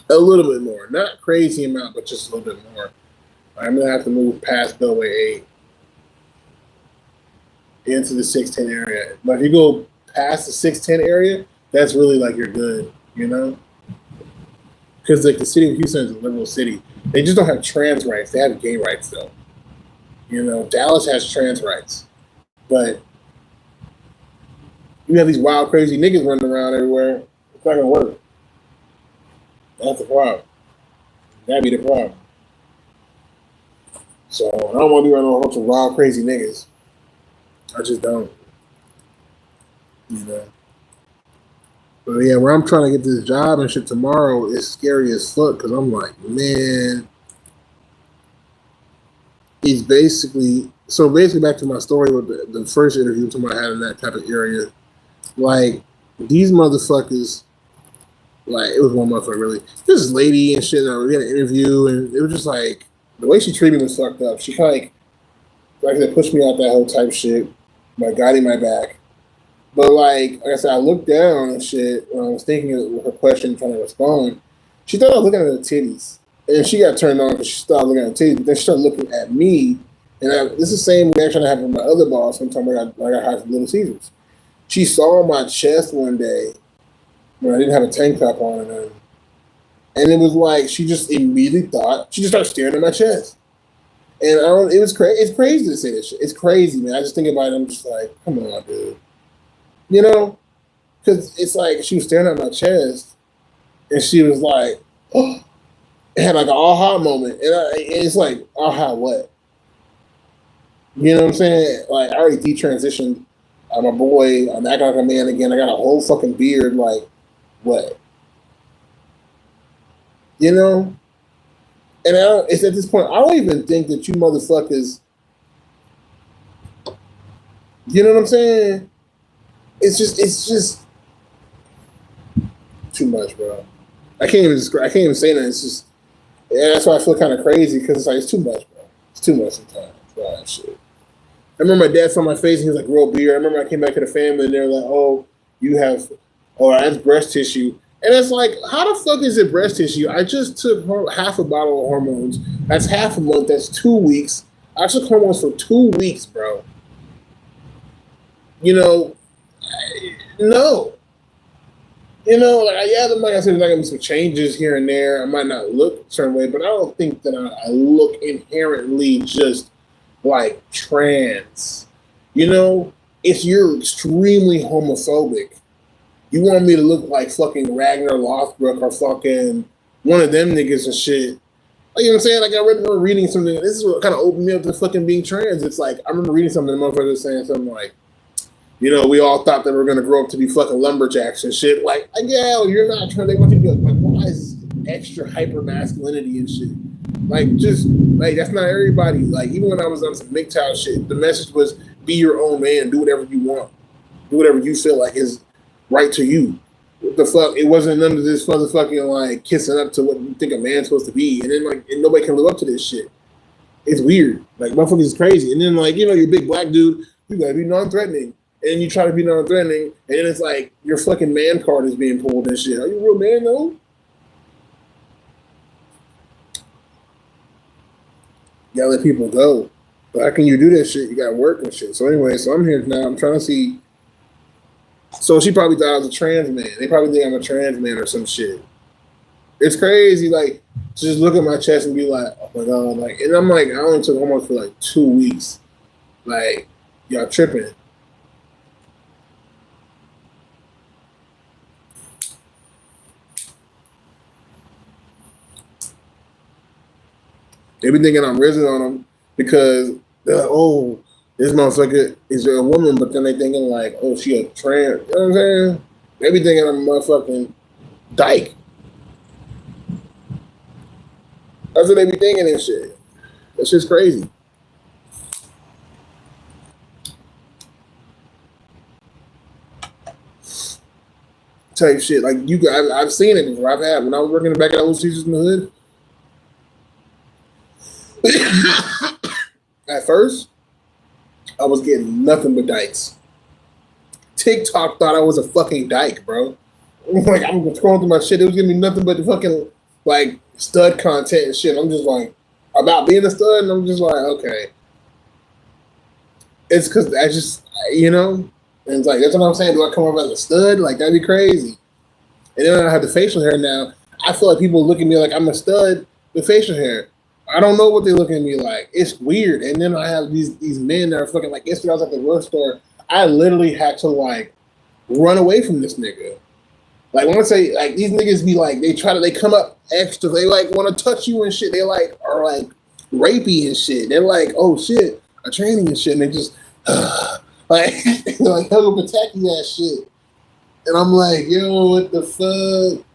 a little bit more, not crazy amount, but just a little bit more. I'm gonna have to move past Beltway 8 into the 610 area. But if you go past the 610 area, that's really like you're good, you know? Because like the city of Houston is a liberal city. They just don't have trans rights. They have gay rights though. You know, Dallas has trans rights. But you have these wild, crazy niggas running around everywhere. It's not gonna work. That's the problem. That'd be the problem. So I don't want to be around a bunch of wild, crazy niggas. I just don't. You know. But yeah, where I'm trying to get this job and shit tomorrow is scary as fuck because I'm like, man, it's basically back to my story with the first interview I had in that type of area. Like these motherfuckers, like it was one motherfucker really. This lady and shit. We had an interview and it was just like the way she treated me was fucked up. She kind of like they pushed me out that whole type shit, by guiding my back. But like I said, I looked down and shit when I was thinking of her question, trying to respond. She thought I was looking at her titties, and she got turned on because she started looking at her titties. But then she started looking at me, and this is the same reaction I had with my other boss one time I got hired from Little Caesars. She saw my chest one day when I didn't have a tank top on, and it was like she just immediately thought she just started staring at my chest. And I don't. It was crazy. It's crazy to say this shit. It's crazy, man. I just think about it. I'm just like, come on, dude. You know, because it's like she was staring at my chest, and she was like, "Oh," it had like an aha moment, and it's like, aha, what? You know what I'm saying? Like I already detransitioned. I'm a boy. I'm acting like a man again. I got a whole fucking beard. Like, what? You know? And it's at this point, I don't even think that you motherfuckers, you know what I'm saying? It's just too much, bro. I can't even say that. It's just, yeah, that's why I feel kind of crazy because it's like, it's too much, bro. It's too much sometimes. All that shit. I remember my dad saw my face and he was like, grow a beard. I remember I came back to the family and they were like, oh, that's breast tissue. And it's like, how the fuck is it breast tissue? I just took half a bottle of hormones, That's half a month. That's 2 weeks. I took hormones for 2 weeks, bro. You know, no. Like yeah, like I said, there's not gonna be some changes here and there. I might not look a certain way, but I don't think that I look inherently just like trans. If you're extremely homophobic, you want me to look like fucking Ragnar Lothbrok or fucking one of them niggas and shit. Like, you know what I'm saying? Like, I remember reading something. This is what kind of opened me up to fucking being trans. It's like, I remember reading something, the motherfucker was saying something like, we all thought that we were going to grow up to be fucking lumberjacks and shit. Like yeah, you're not trying. They want you to be like, why is extra hyper masculinity and shit? Like, just, like, that's not everybody. Like, even when I was on some MGTOW shit, the message was be your own man, do whatever you want, do whatever you feel like is right to you. What the fuck? It wasn't none of this motherfucking like kissing up to what you think a man's supposed to be, and then like and nobody can live up to this shit. It's weird. Like, motherfuckers is crazy. And then like you're a big black dude, you gotta be non-threatening, and then you try to be non-threatening, and then it's like your fucking man card is being pulled and shit. Are you a real man though? You gotta let people go. But how can you do that shit? You gotta work and shit. So anyway, I'm here now. I'm trying to see. So she probably thought I was a trans man. They probably think I'm a trans man or some shit. It's crazy, like, to just look at my chest and be like, oh my god, like, and I'm like, I only took hormones for like 2 weeks. Like, y'all tripping. They be thinking I'm risen on them because, this motherfucker is a woman, but then they thinking like, oh, she a trans. You know what I'm saying? They be thinking I'm a motherfucking dyke. That's what they be thinking and shit. That shit's crazy. Type shit. Like, I've seen it before. I've had when I was working back at those teachers in the hood. At first, I was getting nothing but dykes. TikTok thought I was a fucking dyke, bro. Like, I'm scrolling through my shit. It was giving me nothing but the fucking like stud content and shit. I'm just like about being a stud, and I'm just like, okay. It's because I just, and it's like that's what I'm saying. Do I come off as a stud? Like, that'd be crazy. And then I have the facial hair now. I feel like people look at me like I'm a stud with facial hair. I don't know what they look at me like. It's weird. And then I have these men that are fucking like yesterday I was at the grocery store. I literally had to like run away from this nigga. Like, when I say like these niggas be like they come up extra. They like want to touch you and shit. They like are like rapey and shit. They're like, oh shit, a training and shit. And they just like like hell protect you that shit. And I'm like, yo, what the fuck?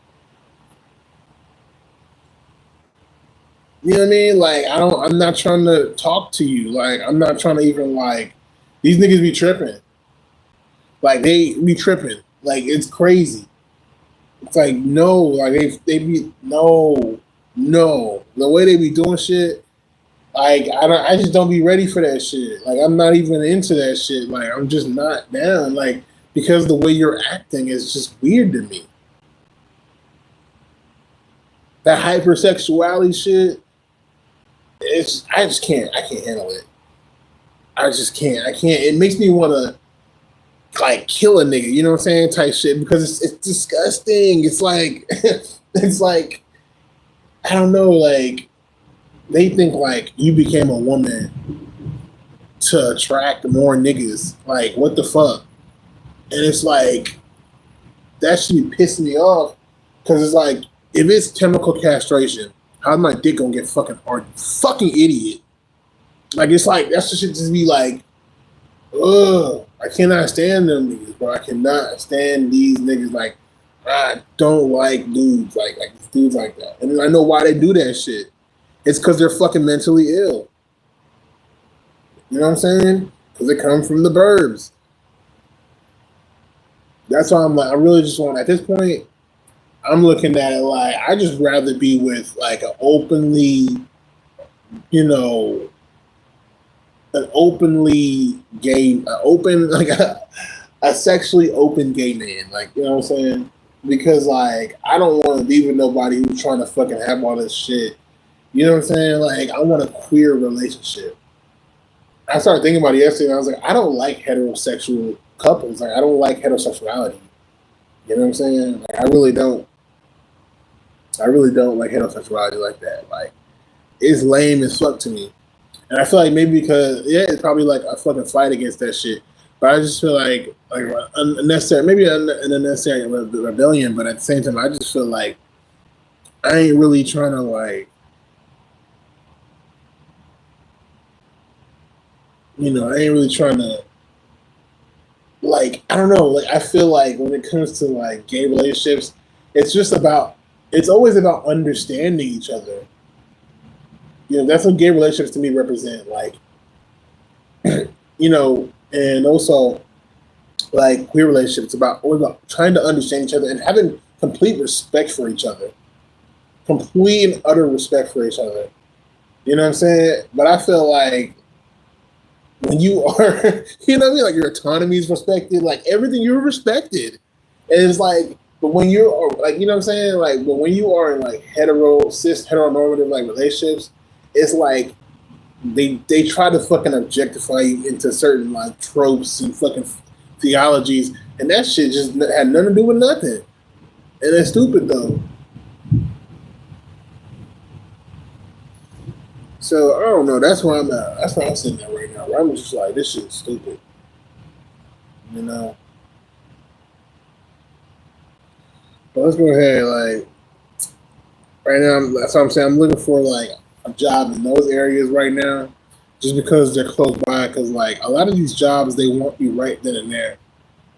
You know what I mean? Like, I'm not trying to talk to you. Like, I'm not trying to even like these niggas be tripping. Like, they be tripping. Like, it's crazy. It's like, no, like they be no. The way they be doing shit, like I just don't be ready for that shit. Like, I'm not even into that shit. Like, I'm just not down. Like, because the way you're acting is just weird to me. That hypersexuality shit, I can't handle it. I just can't. I can't. It makes me want to like kill a nigga, you know what I'm saying? Type shit, because it's disgusting. It's like it's like I don't know, like they think like you became a woman to attract more niggas. Like, what the fuck? And it's like that should be pissing me off, because it's like, if it's chemical castration, how's my dick gonna get fucking hard? You fucking idiot. Like, it's like, that shit just be like, ugh. I cannot stand them niggas, bro. I cannot stand these niggas. Like, I don't like dudes like dudes like that. And I know why they do that shit. It's because they're fucking mentally ill. You know what I'm saying? Because they come from the burbs. That's why I'm like, I really just want, at this point, I'm looking at it like, I just rather be with like an openly, an openly gay, a sexually open gay man. Like, you know what I'm saying? Because like, I don't want to be with nobody who's trying to fucking have all this shit You know what I'm saying? Like, I want a queer relationship. I started thinking about it yesterday, and I was like, I don't like heterosexual couples. Like, I don't like heterosexuality. You know what I'm saying? Like, I really don't. I really don't like heterosexuality like that. Like, it's lame as fuck to me. And I feel like maybe because it's probably like a fucking fight against that shit. But I just feel like unnecessary, maybe an unnecessary rebellion. But at the same time, I just feel like I ain't really trying to like, I ain't really trying to like, I don't know. Like, I feel like when it comes to like gay relationships, it's just about, it's always about understanding each other. That's what gay relationships to me represent. Like, and also like queer relationships about always about trying to understand each other and having complete respect for each other, complete and utter respect for each other. You know what I'm saying? But I feel like when you are, you know what I mean, like your autonomy is respected, like everything you're respected, and it's like, but when you're like, you know what I'm saying, like, but when you are in like cis heteronormative like relationships, it's like they try to fucking objectify you into certain like tropes and fucking theologies, and that shit just had nothing to do with nothing. And it's stupid though. So I don't know. That's where I'm at. That's where I'm sitting at right now. Where I'm just like, this shit's stupid. You know. But let's go ahead. Like right now, that's what I'm saying. I'm looking for like a job in those areas right now, just because they're close by. Because like a lot of these jobs, they want you right then and there.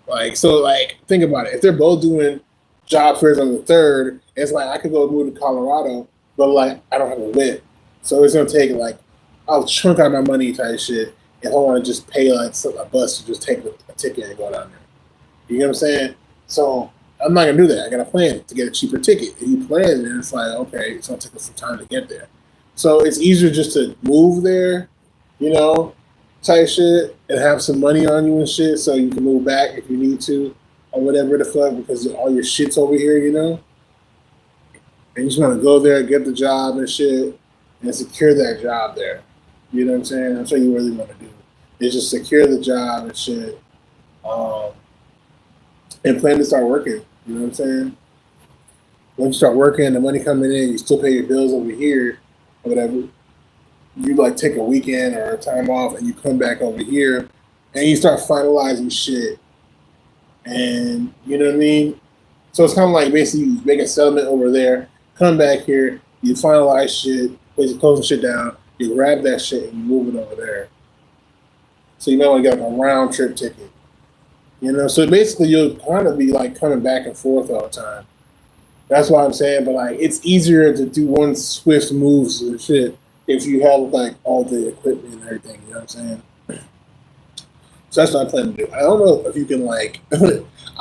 Like, so, like, think about it. If they're both doing job fairs on the third, it's like I could go move to Colorado, but like I don't have a lit, so it's gonna take like I'll chunk out my money type shit, and I want to just pay like a bus to just take a ticket and go down there. You know what I'm saying? So I'm not gonna do that. I got to plan to get a cheaper ticket. And you plan, and it's like okay, it's gonna take us some time to get there. So it's easier just to move there, you know, type shit, and have some money on you and shit, so you can move back if you need to, or whatever the fuck, because all your shit's over here, and you just want to go there, get the job and shit, and secure that job there. You know what I'm saying? That's what you really want to do. Is just secure the job and shit, um, and plan to start working. You know what I'm saying? Once you start working, the money coming in, you still pay your bills over here, or whatever. You like take a weekend or a time off, and you come back over here, and you start finalizing shit, and you know what I mean. So it's kind of like basically you make a settlement over there, come back here, you finalize shit, basically closing shit down, you grab that shit and you move it over there. So you might want to get like a round trip ticket. So basically you'll kind of be like coming back and forth all the time. That's what I'm saying. But like it's easier to do one swift moves and shit if you have like all the equipment and everything. You know what I'm saying? So that's what I plan to do. I don't know if you can like. I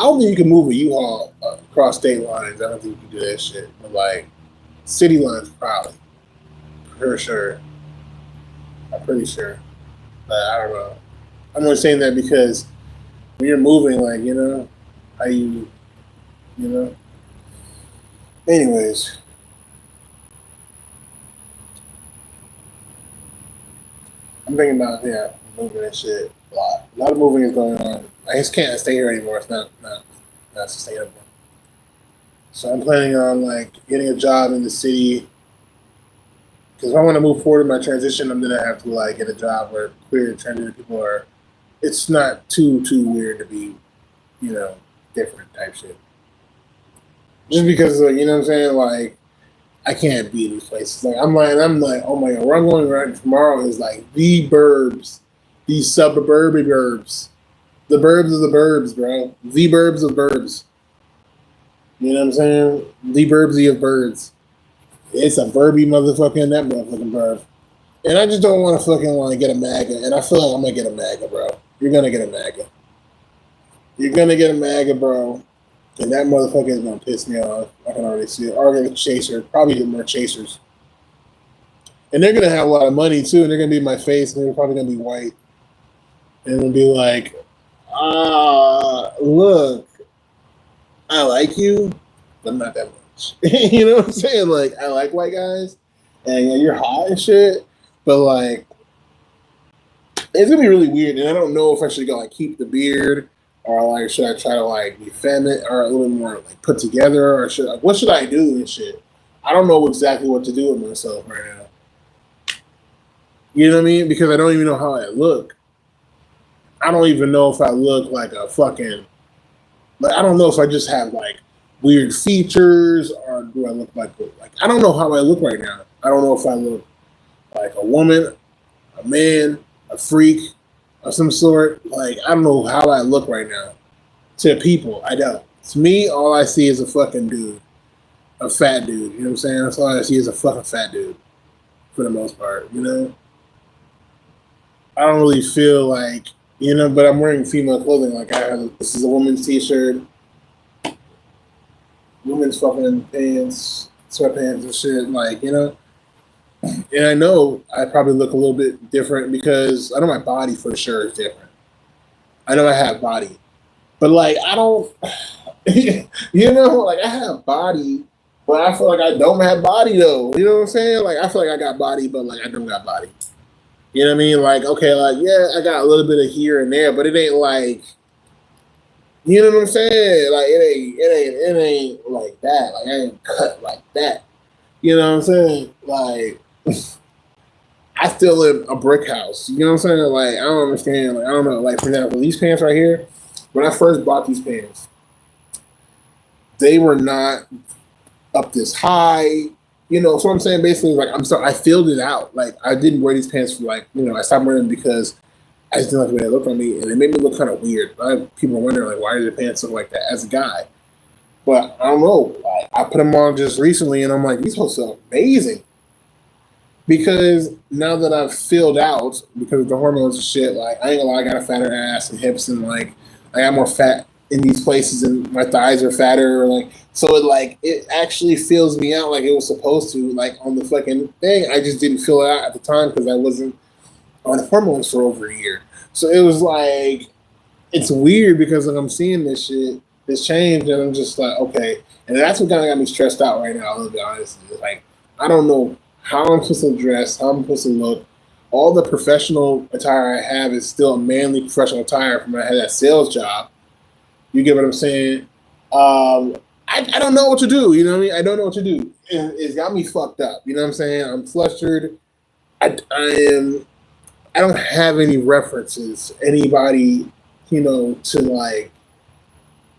don't think you can move a U-Haul across state lines. I don't think you can do that shit. But like city lines, probably for sure. I'm pretty sure. But I don't know. I'm only saying that because when you're moving, like how you know. Anyways, I'm thinking about moving and shit a lot. A lot of moving is going on. I just can't stay here anymore. It's not sustainable. So I'm planning on like getting a job in the city because if I want to move forward in my transition, I'm gonna have to like get a job where queer and transgender people are. It's not too weird to be, you know, different type shit. Just because like, you know what I'm saying, like I can't be in these places. I'm like, oh my god, where I'm going right tomorrow is like the burbs, these suburban burbs, the burbs of the burbs, bro, the burbs of burbs. You know what I'm saying? The burbsy of birds. It's a burby motherfucker in that motherfucking burb. And I just don't want to fucking want to get a MAGA. And I feel like I'm gonna get a MAGA, bro. You're gonna get a MAGA. You're gonna get a MAGA, bro. And that motherfucker is gonna piss me off. I can already see it. Or gonna chaser. Probably get more chasers. And they're gonna have a lot of money too. And they're gonna be in my face. And they're probably gonna be white. And they'll be like, look, I like you, but not that much. You know what I'm saying? Like I like white guys, and you're hot and shit. But like, it's gonna be really weird, and I don't know if I should go like keep the beard or like should I try to like be feminine or a little more like put together or should what should I do and shit. I don't know exactly what to do with myself right now. You know what I mean? Because I don't even know how I look. I don't even know if I look like a fucking like I don't know if I just have like weird features or do I look like I don't know how I look right now. I don't know if I look like a woman, a man, a freak of some sort. Like I don't know how I look right now to people. I don't. To me, all I see is a fucking dude, a fat dude. You know what I'm saying? That's all I see is a fucking fat dude for the most part. You know, I don't really feel like but I'm wearing female clothing. Like I have this is a woman's t-shirt, women's fucking pants, sweatpants and shit. Like and I know I probably look a little bit different because I know my body for sure is different. I know I have body, but like I don't, like I have body, but I feel like I don't have body though. You know what I'm saying? Like I feel like I got body, but like I don't got body. You know what I mean? Like okay, like yeah, I got a little bit of here and there, but it ain't like, you know what I'm saying? Like it ain't like that. Like I ain't cut like that. You know what I'm saying? Like I still live a brick house. You know what I'm saying? Like I don't understand. Like I don't know. Like for example, these pants right here. When I first bought these pants, they were not up this high. So I'm saying basically like I'm sorry, I filled it out. Like I didn't wear these pants for like I stopped wearing them because I just didn't like the way they looked on me, and it made me look kind of weird. People are wondering like why do the pants look like that as a guy? But I don't know. Like, I put them on just recently, and I'm like these clothes are amazing. Because now that I've filled out because of the hormones and shit, like I ain't gonna lie, I got a fatter ass and hips and like I got more fat in these places and my thighs are fatter, like so it actually fills me out like it was supposed to, like on the fucking thing. I just didn't fill it out at the time because I wasn't on hormones for over a year. So it was like it's weird because like I'm seeing this shit, this change, and I'm just like, okay. And that's what kind of got me stressed out right now, I'll be honest. Like I don't know how I'm supposed to dress, how I'm supposed to look. All the professional attire I have is still a manly professional attire from when I had that sales job. You get what I'm saying? I don't know what to do. You know what I mean? I don't know what to do. And it's got me fucked up. You know what I'm saying? I'm flustered. I don't have any references, anybody, to like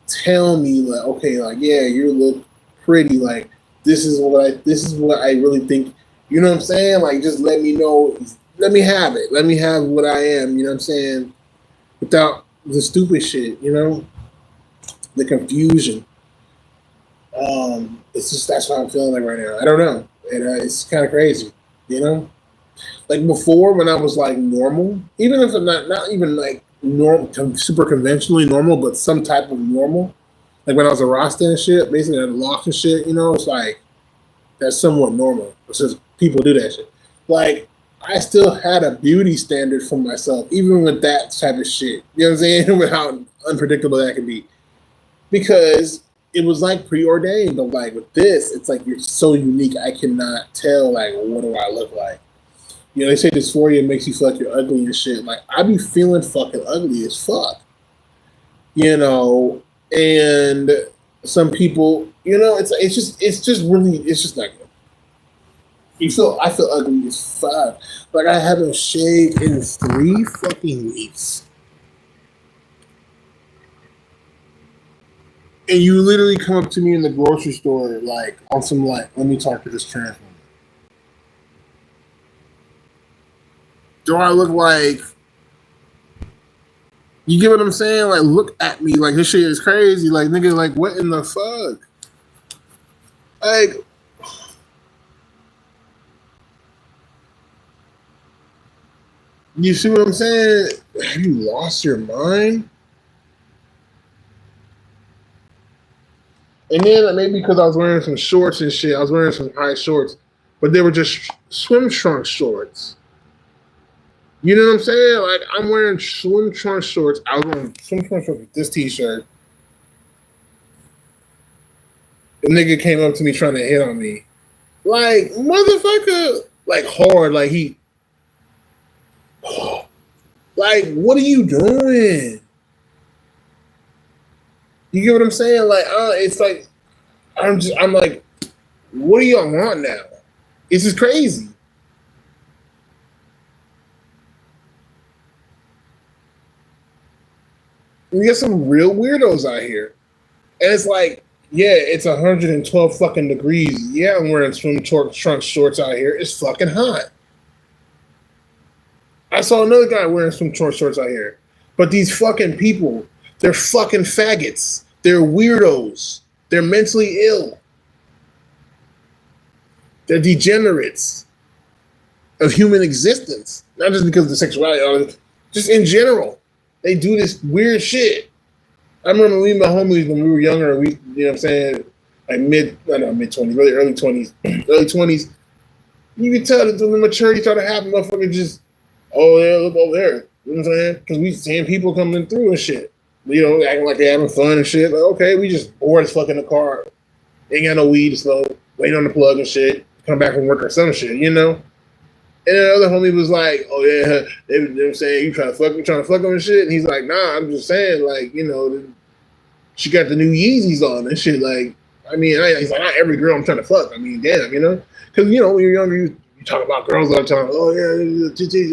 tell me like, okay, like yeah, you look pretty. Like this is what I really think. You know what I'm saying? Like just let me know. Let me have it. Let me have what I am. You know what I'm saying? Without the stupid shit. The confusion. It's just that's what I'm feeling like right now. I don't know, and it's kind of crazy. Like before when I was like normal, even if I'm not even like normal, super conventionally normal, but some type of normal. Like when I was a Rasta and shit, basically at a loft and shit, it's like that's somewhat normal. It's just people do that shit. Like I still had a beauty standard for myself, even with that type of shit. You know what I'm saying? With how unpredictable that can be. Because it was like preordained, but like with this, it's like you're so unique. I cannot tell like what do I look like. They say dysphoria makes you feel like you're ugly and shit. Like I be feeling fucking ugly as fuck. And some people, it's just like I feel ugly as fuck. Like I haven't shaved in 3 fucking weeks. And you literally come up to me in the grocery store, like on some like, let me talk to this trans woman. Do I look like? You get what I'm saying? Like, look at me. Like this shit is crazy. Like nigga, like what in the fuck? Like, you see what I'm saying? Have you lost your mind? And then maybe because I was wearing some shorts and shit, I was wearing some high shorts, but they were just swim trunk shorts. You know what I'm saying? Like I'm wearing swim trunk shorts. I was wearing swim trunk shorts with this t-shirt. The nigga came up to me trying to hit on me. Like motherfucker, like hard, like he, like what are you doing? You get what I'm saying? Like, it's like I'm like, what do y'all want now? It's just crazy. We got some real weirdos out here, and it's like, yeah, it's 112 fucking degrees. Yeah, I'm wearing swim trunk shorts out here. It's fucking hot. I saw another guy wearing swim shorts out here. But these fucking people, they're fucking faggots. They're weirdos. They're mentally ill. They're degenerates of human existence. Not just because of the sexuality, just in general. They do this weird shit. I remember we my homies when we were younger, we you know what I'm saying, like mid 20s, really early 20s, early 20s. You could tell that the maturity started happening, motherfucker just, oh yeah, look over there. You know what I'm saying? Because we seeing people coming through and shit. You know, acting like they having fun and shit. Like, okay, we just bored as fuck in the car. Ain't got no weed to smoke, waiting on the plug and shit. Come back from work or some shit, you know? And then the other homie was like, "Oh yeah, they were saying you trying to fuck him and shit." And he's like, "Nah, I'm just saying, like, you know, she got the new Yeezys on and shit. Like, I mean, he's like, not every girl I'm trying to fuck. I mean, damn, you know, because you know when you're younger, you talk about girls all the time. Oh yeah, titties,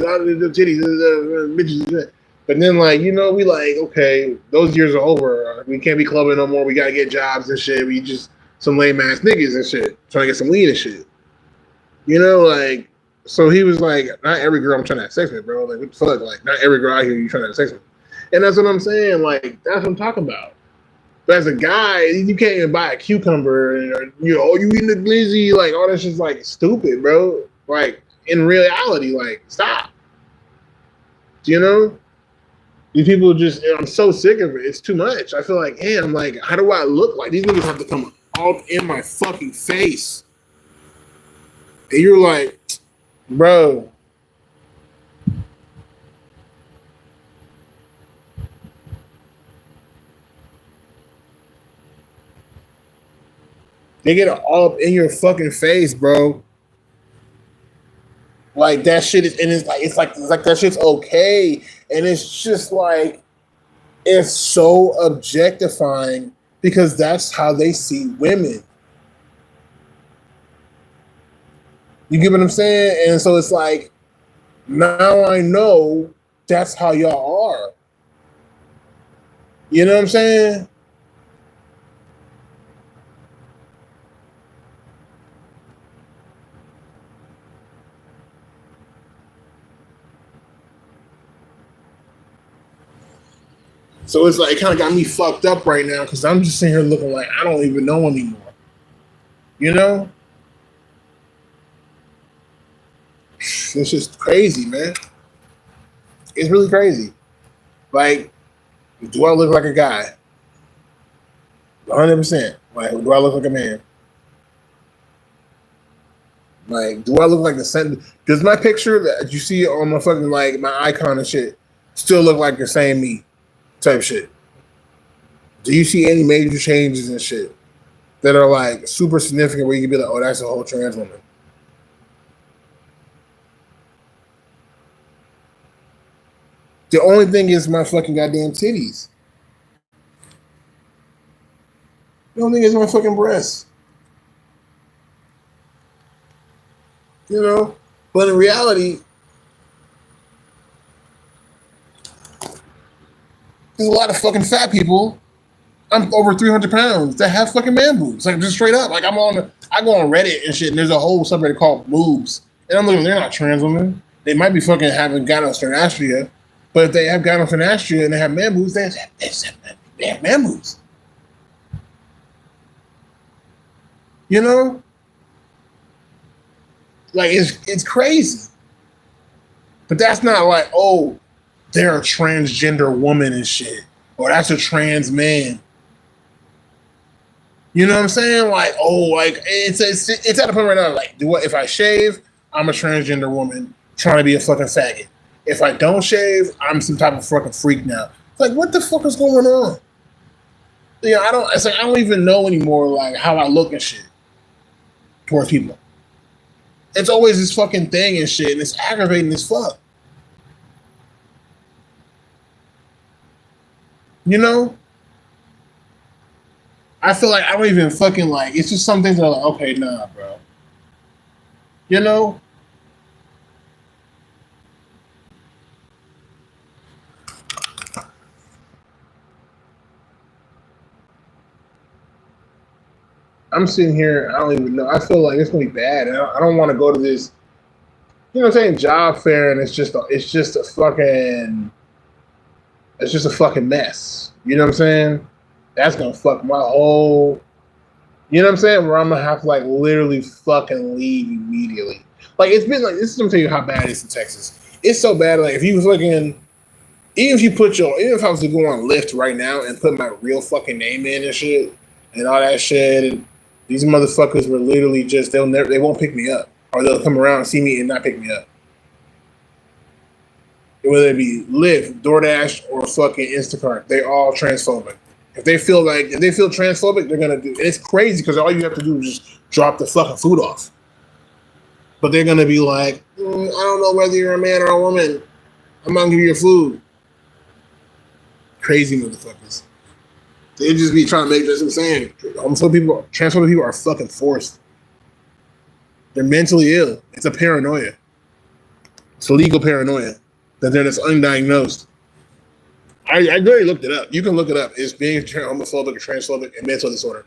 bitches. But then like, you know, we like, okay, those years are over. We can't be clubbing no more. We gotta get jobs and shit. We just some lame ass niggas and shit trying to get some weed and shit. You know, like." So he was like, not every girl I'm trying to have sex with, bro. Like, what the fuck? Like, not every girl out here you trying to have sex with. And that's what I'm saying. Like, that's what I'm talking about. But as a guy, you can't even buy a cucumber or, you know, oh, you eating a glizzy. Like, all that shit's like stupid, bro. Like, in reality, like, stop. You know? These people just, I'm so sick of it. It's too much. I feel like, damn, like, how do I look like? These niggas have to come all in my fucking face. And you're like, bro. They get it all up in your fucking face, bro. Like that shit is, and it's like that shit's okay, and it's just like it's so objectifying because that's how they see women. You get what I'm saying? And so it's like now I know that's how y'all are. You know what I'm saying? So it's like it kind of got me fucked up right now because I'm just sitting here looking like I don't even know anymore. You know? It's just crazy, man. It's really crazy. Like, do I look like a guy? 100%. Like, do I look like a man? Like, do I look like the same? Does my picture that you see on my fucking like my icon and shit still look like the same me type shit? Do you see any major changes and shit that are like super significant where you can be like, oh, that's a whole trans woman? The only thing is my fucking goddamn titties. The only thing is my fucking breasts. You know? But in reality, there's a lot of fucking fat people. I'm over 300 pounds that have fucking man boobs. Like, just straight up. Like, I go on Reddit and shit, and there's a whole subreddit called boobs. And I'm looking, they're not trans women. They might be fucking having gynecomastia, but if they have gynecomastia and they have man boobs, they have man boobs. You know? Like, it's crazy. But that's not like, oh, they're a transgender woman and shit. Or that's a trans man. You know what I'm saying? Like, oh, like it's at a point right now. Like, do what if I shave? I'm a transgender woman trying to be a fucking faggot. If I don't shave, I'm some type of fucking freak now. It's like, what the fuck is going on? You know, I don't. It's like I don't even know anymore, like how I look and shit towards people. It's always this fucking thing and shit, and it's aggravating as fuck. You know? I feel like I don't even fucking like. It's just some things that are like, okay, nah, bro. You know? I'm sitting here. I don't even know. I feel like it's gonna be bad. I don't want to go to this. You know what I'm saying? Job fair, and it's just a fucking mess. You know what I'm saying? That's gonna fuck my whole. You know what I'm saying? Where I'm gonna have to like literally fucking leave immediately. Like it's been like this is gonna tell you how bad it is in Texas. It's so bad. Like if you fucking even if I was to go on Lyft right now and put my real fucking name in and shit and all that shit, and these motherfuckers were literally just they won't pick me up or they'll come around and see me and not pick me up. Whether it be Lyft, DoorDash, or fucking Instacart, they all transphobic. If they feel transphobic, they're gonna do. And it's crazy because all you have to do is just drop the fucking food off. But they're gonna be like, I don't know whether you're a man or a woman. I'm gonna give you your food. Crazy motherfuckers. They just be trying to make this insane. Transphobic people are fucking forced. They're mentally ill. It's a paranoia. It's a legal paranoia that they're just undiagnosed. I really looked it up. You can look it up. It's being homophobic, transphobic, and mental disorder.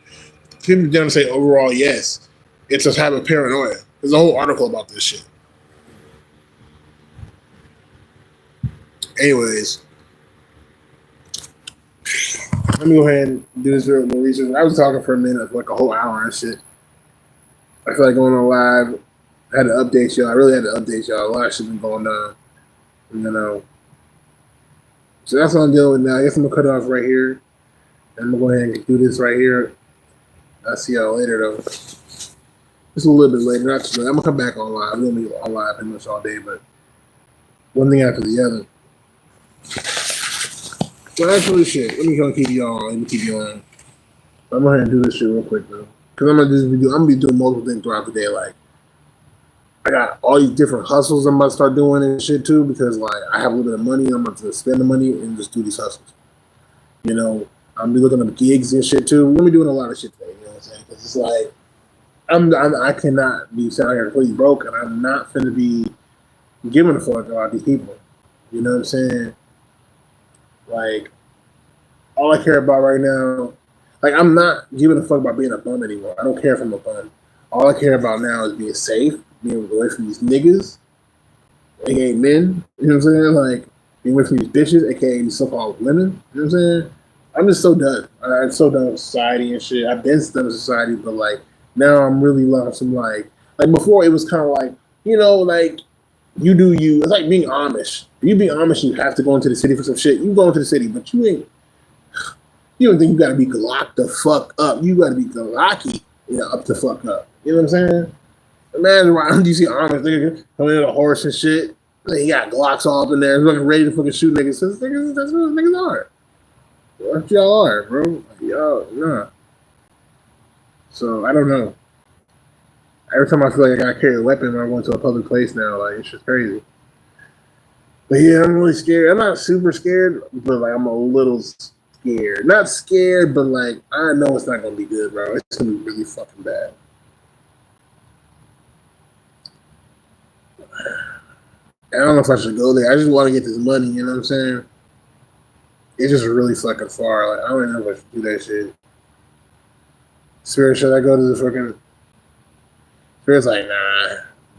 People don't say overall yes. It's a type of paranoia. There's a whole article about this shit. Anyways, let me go ahead and do this real research. I was talking for a minute, like a whole hour and shit. I feel like going on live. I had to update y'all. I really had to update y'all. A lot of shit been going on. You know. So that's what I'm dealing with now. I guess I'm gonna cut it off right here. And I'm gonna go ahead and do this right here. I'll see y'all later though. Just a little bit later, not too late. I'm gonna come back on live. I'm gonna be on live pretty much all day, but one thing after the other. So actually, shit. Let me go keep you on. Let me keep you on. I'm gonna do this shit real quick though, because I'm gonna be doing multiple things throughout the day. Like I got all these different hustles I'm about to start doing and shit too, because like I have a little bit of money. I'm about to spend the money and just do these hustles. You know, I'm be looking up gigs and shit too. We're gonna be doing a lot of shit today. You know what I'm saying? Because it's like I cannot be sitting here completely broke, and I'm not finna be giving a fuck about these people. You know what I'm saying? Like, all I care about right now, like, I'm not giving a fuck about being a bum anymore. I don't care if I'm a bum. All I care about now is being safe, being away from these niggas, aka men. You know what I'm saying? Like, being away from these bitches, aka these so-called women. You know what I'm saying? I'm just so done. I'm so done with society and shit. I've been done with society, but like now I'm really loving some like before it was kind of like, you know, like you do you. It's like being Amish. If you be Amish, you have to go into the city for some shit. You go into the city, but you ain't. You don't think you gotta be glocked the fuck up. You gotta be glocky, up the fuck up. You know what I'm saying? Imagine around you see Amish nigga coming in a horse and shit. He got Glocks all up in there, fucking ready to fucking shoot niggas. That's what niggas are. What y'all are, bro? Like, y'all, nah. So I don't know. Every time I feel like I gotta carry a weapon when I go into a public place now, like it's just crazy. But yeah, I'm really scared. I'm not super scared, but like I'm a little scared. Not scared, but like I know it's not gonna be good, bro. It's gonna be really fucking bad. I don't know if I should go there. I just want to get this money. You know what I'm saying? It's just really fucking far. Like I don't even know if I should do that shit. Spirit, should I go to the fucking? Spirit's like,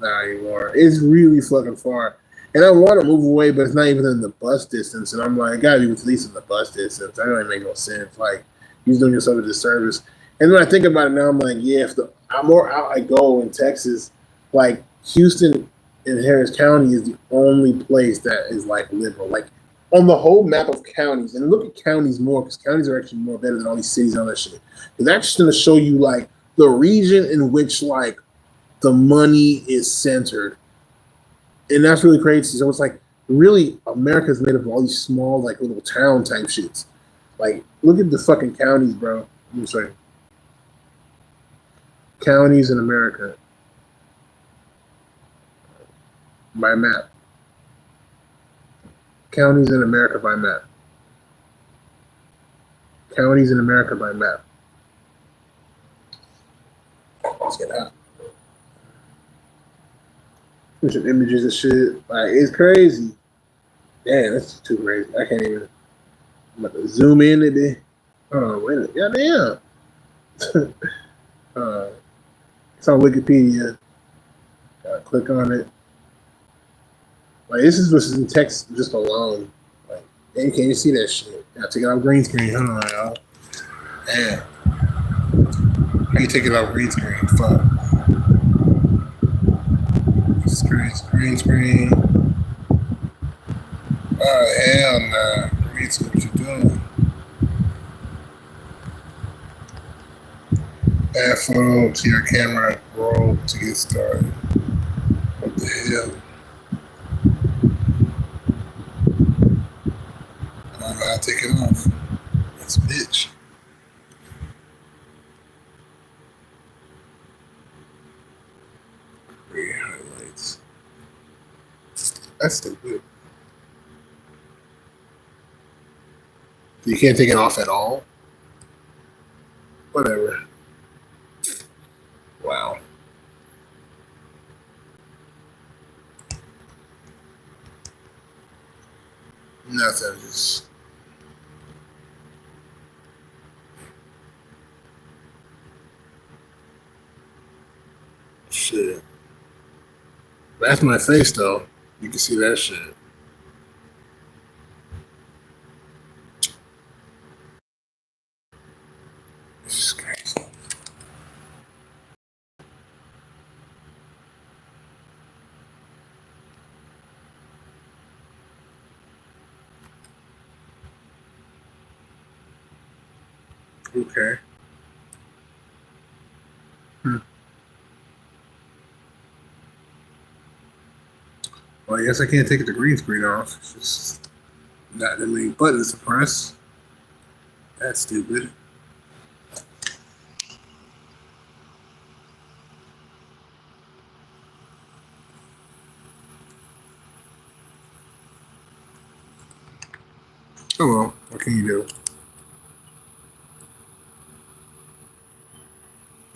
nah anymore. It's really fucking far, and I want to move away, but it's not even in the bus distance. And I'm like, I gotta be at least in the bus distance. That don't make no sense. Like, you're doing yourself a disservice. And then I think about it now, I'm like, yeah, if the more out I go in Texas, like Houston and Harris County is the only place that is like liberal. Like on the whole map of counties, and look at counties more because counties are actually more better than all these cities and all that shit. It's actually going to show you like the region in which like the money is centered, and that's really crazy. So it's like really America is made up of all these small like little town type shits. Like look at the fucking counties, bro. I'm sorry, counties in America. by map. Counties in America by map. Counties in America by map. Let's get out. There's some images and shit. Like, it's crazy. Damn, that's too crazy. I can't even. I'm about to zoom in a bit. Oh, wait a minute. Goddamn. It's on Wikipedia. Gotta click on it. Like, this is what's in text just alone. Like, you can't even see that shit. Gotta take it off green screen. Hold on, y'all. Damn. How you take it off green screen? Fuck. Green screen. Oh, hell nah. Green screen, what you doing? Add photo to your camera roll to get started. What the hell? I don't know how to take it off. That's a bitch. Create highlights. That's stupid. You can't take it off at all? Whatever. Wow. Nothing. Just shit. That's my face, though. You can see that shit. This is crazy. Okay. Well, I guess I can't take the green screen off. It's just not that many buttons to press. That's stupid. Oh well, what can you do?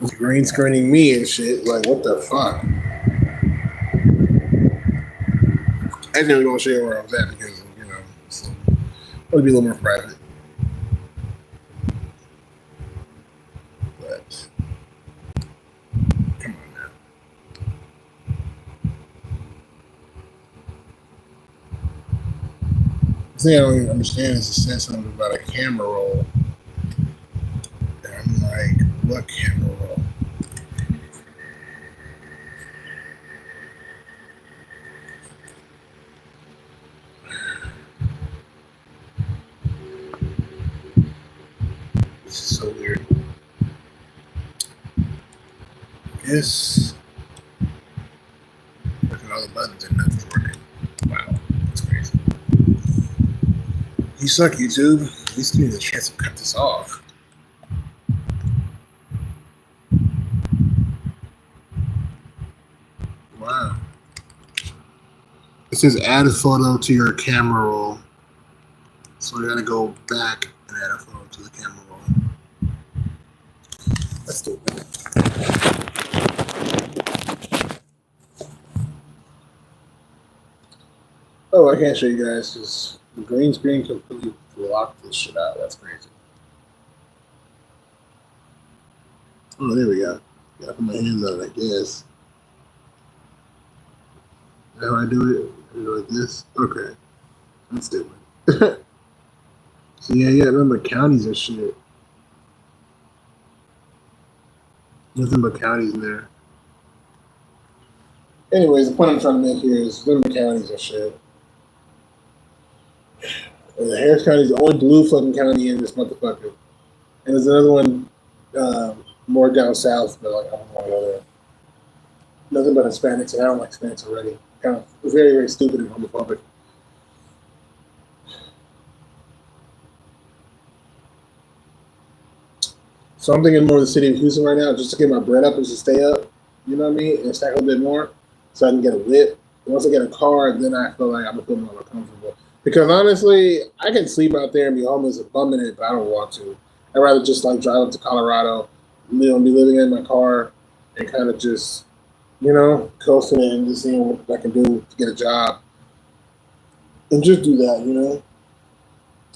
It's green screening me and shit. Like, what the fuck? I didn't even want to show you where I was at because, so I want to be a little more private. But, come on now. The thing I don't even understand is it says something about a camera roll. And I'm like, what camera roll? This is so weird. Yes. Look at all the buttons and nothing's working. Wow, that's crazy. You suck, YouTube. At least give me the chance to cut this off. Wow. It says add a photo to your camera roll. So I gotta go back and add a photo to the camera roll. That's stupid. Oh, I can't show you guys because the green screen completely blocked this shit out. That's crazy. Oh, there we go. Gotta put my hands on it, I guess. How I do it? I do it like this? Okay. That's stupid. So yeah, remember counties and shit. Nothing but counties in there. Anyways, the point I'm trying to make here is remember counties and shit. And Harris County is the only blue fucking county in this motherfucker. And there's another one more down south, but like I don't want to go there. Nothing but Hispanics, and I don't like Hispanics already. Kind of very, very stupid and homophobic. So I'm thinking more of the city of Houston right now, just to get my bread up and to stay up. You know what I mean? And stack a little bit more, so I can get a whip Once I get a car, then I feel like I'm gonna feel more comfortable. Because honestly, I can sleep out there and be homeless and bumming it, but I don't want to. I'd rather just like drive up to Colorado, be living in my car and kind of just, coasting it and just seeing what I can do to get a job and just do that,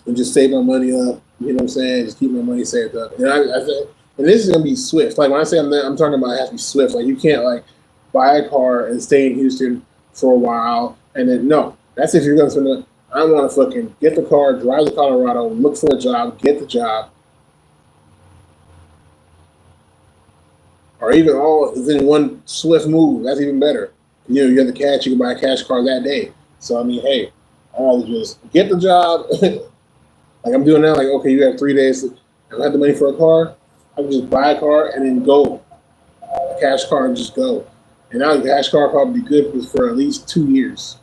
and just save my money up. You know what I'm saying? Just keep my money saved up. And I think, and this is gonna be swift. Like when I say I'm talking about it has to be swift. Like you can't like buy a car and stay in Houston for a while and then no. That's if you're gonna spend it. I want to fucking get the car, drive to Colorado, look for a job, get the job, or even all within one swift move. That's even better. You have the cash. You can buy a cash car that day. So I mean, hey, I want to just get the job. Like I'm doing now. Like okay, you have 3 days. If I have the money for a car, I can just buy a car and then go a cash car and just go. And now the cash car probably be good for at least 2 years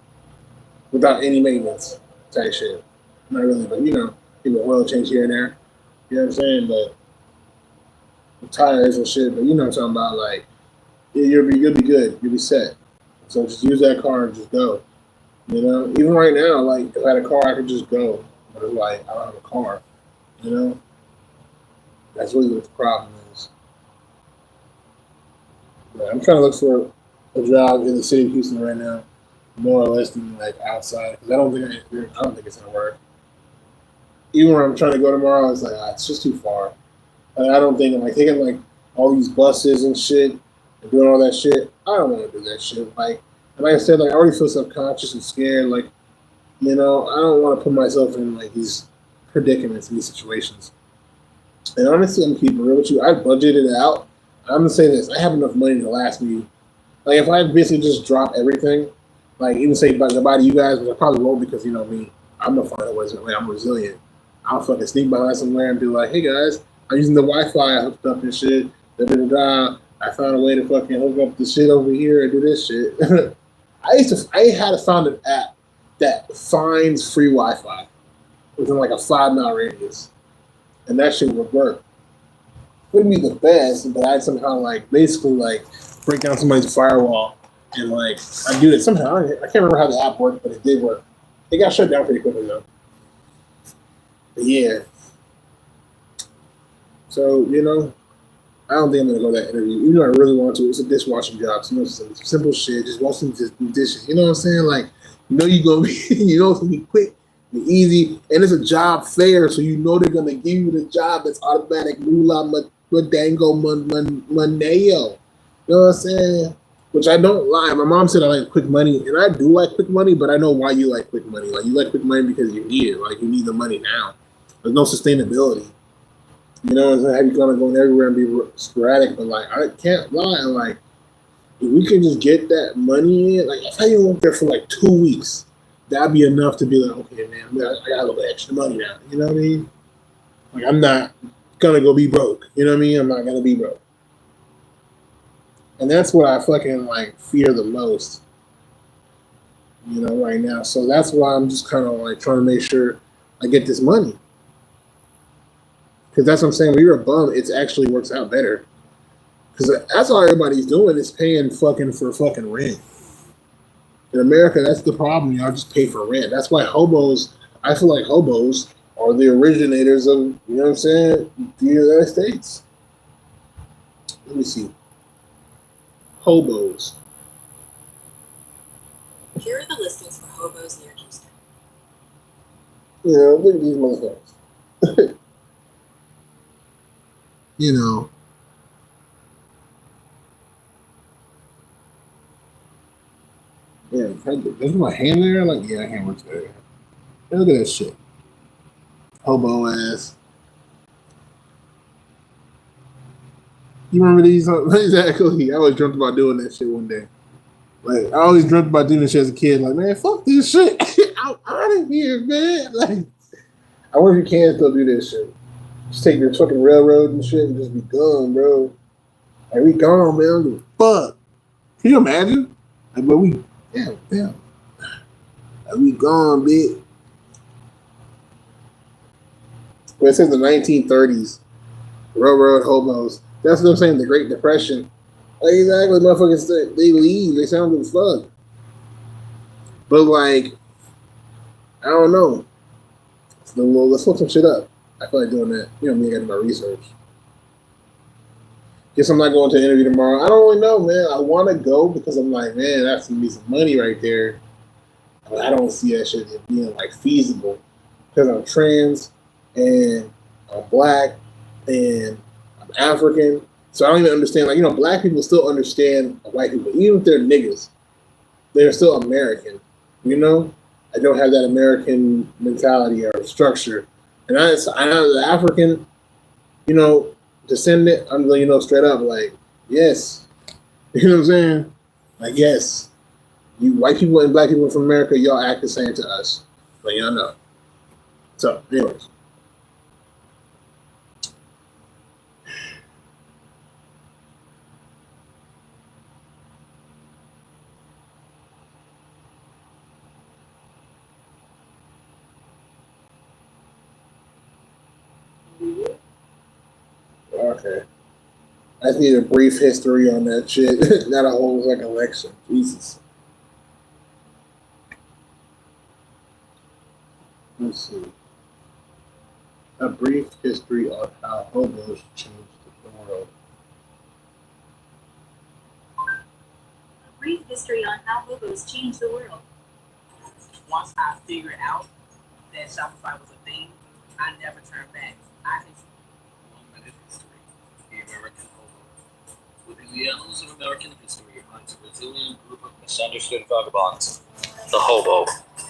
without any maintenance type shit. Not really, but people oil change here and there. You know what I'm saying? But tires and shit. But you know what I'm talking about. Like you'll be good. You'll be set. So just use that car and just go. Even right now, like if I had a car, I could just go. But it's like I don't have a car. You know, that's really what the problem is. But I'm trying to look for a job in the city of Houston right now, more or less than like outside. Because I don't think it's gonna work. Even when I'm trying to go tomorrow, it's like it's just too far. Like, I don't think like taking like all these buses and shit and doing all that shit. I don't want to do that shit. Like I said, like I already feel subconscious and scared. Like I don't want to put myself in like these predicaments and these situations. And honestly, I'm keeping it real with you. I budgeted it out. I'm gonna say this: I have enough money to last me. Like if I basically just drop everything, like even say goodbye to you guys, which I probably won't because me, I'm gonna find a way. I'm resilient. I'll fucking sneak behind somewhere and be like, "Hey guys, I'm using the Wi-Fi I hooked up and shit. Da da da. I found a way to fucking hook up the shit over here and do this shit." I had found an app that finds free Wi-Fi within like a 5 mile radius, and that shit would work. Wouldn't be the best, but I'd somehow like basically like break down somebody's firewall and like I do it somehow. I can't remember how the app worked, but it did work. It got shut down pretty quickly though. But yeah. So I don't think I'm gonna go to that interview. Even though I really want to. It's a dishwashing job. So, some simple shit. Just washing dishes. You know what I'm saying? Like you gonna be it's gonna be quick and easy, and it's a job fair, so they're gonna give you the job that's automatic. Mula Madango Maneo. You know what I'm saying? Which I don't lie. My mom said I like quick money, and I do like quick money, but I know why you like quick money. Like you like quick money because you need it. Like you need the money now. There's no sustainability. It's have you gonna go everywhere and be sporadic, but like I can't lie. Like if we can just get that money in, like if I even work there for like 2 weeks, that'd be enough to be like, okay, man, I got a little extra money now. You know what I mean? Like I'm not gonna go be broke. You know what I mean? I'm not gonna be broke. And that's what I fucking like fear the most, right now. So that's why I'm just kind of like trying to make sure I get this money. Because that's what I'm saying. When you're a bum, it actually works out better. Because that's all everybody's doing is paying fucking for fucking rent. In America, that's the problem. Y'all just pay for rent. That's why I feel like hobos are the originators of, what I'm saying, the United States. Let me see. Hobos. Here are the listings for hobos near Houston. Look at these motherfuckers. Yeah, there's my hand there. Like, yeah, hand works there. Hey, look at that shit. Hobo ass. You remember these? Exactly. I always dreamt about doing that shit one day. Like, I always dreamt about doing this shit as a kid. Like, man, fuck this shit. I'm out of here, man. Like, I wonder if you can still do this shit. Just take your fucking railroad and shit and just be gone, bro. Like, we gone, man. Fuck. Can you imagine? Like, but we, damn. Like, we gone, bitch. But it says the 1930s. Railroad hobos. That's what I'm saying, the Great Depression. Like, exactly, motherfuckers, they leave. They sound like fuck. But like, I don't know. Let's look some shit up. I feel like doing that. You know me, getting my research. Guess I'm not going to an interview tomorrow. I don't really know, man. I want to go because I'm like, man, that's gonna be some money right there. But I don't see that shit being like feasible because I'm trans and I'm black and I'm African. So I don't even understand. Like, black people still understand white people, even if they're niggas. They're still American. I don't have that American mentality or structure. And I'm the African, descendant. I'm straight up like, yes. You know what I'm saying? Like, yes. You white people and black people from America, y'all act the same to us. But y'all know. So, anyways. Okay. I just need a brief history on that shit. Not a whole recollection. Jesus. Let's see. A brief history on how hobos changed the world. A brief history on how hobos changed the world. Once I figured out that Shopify was a thing, I never turned back. I just one-minute history. The American hobo. Within the annals of American history finds a resilient group of misunderstood vagabonds. The hobo.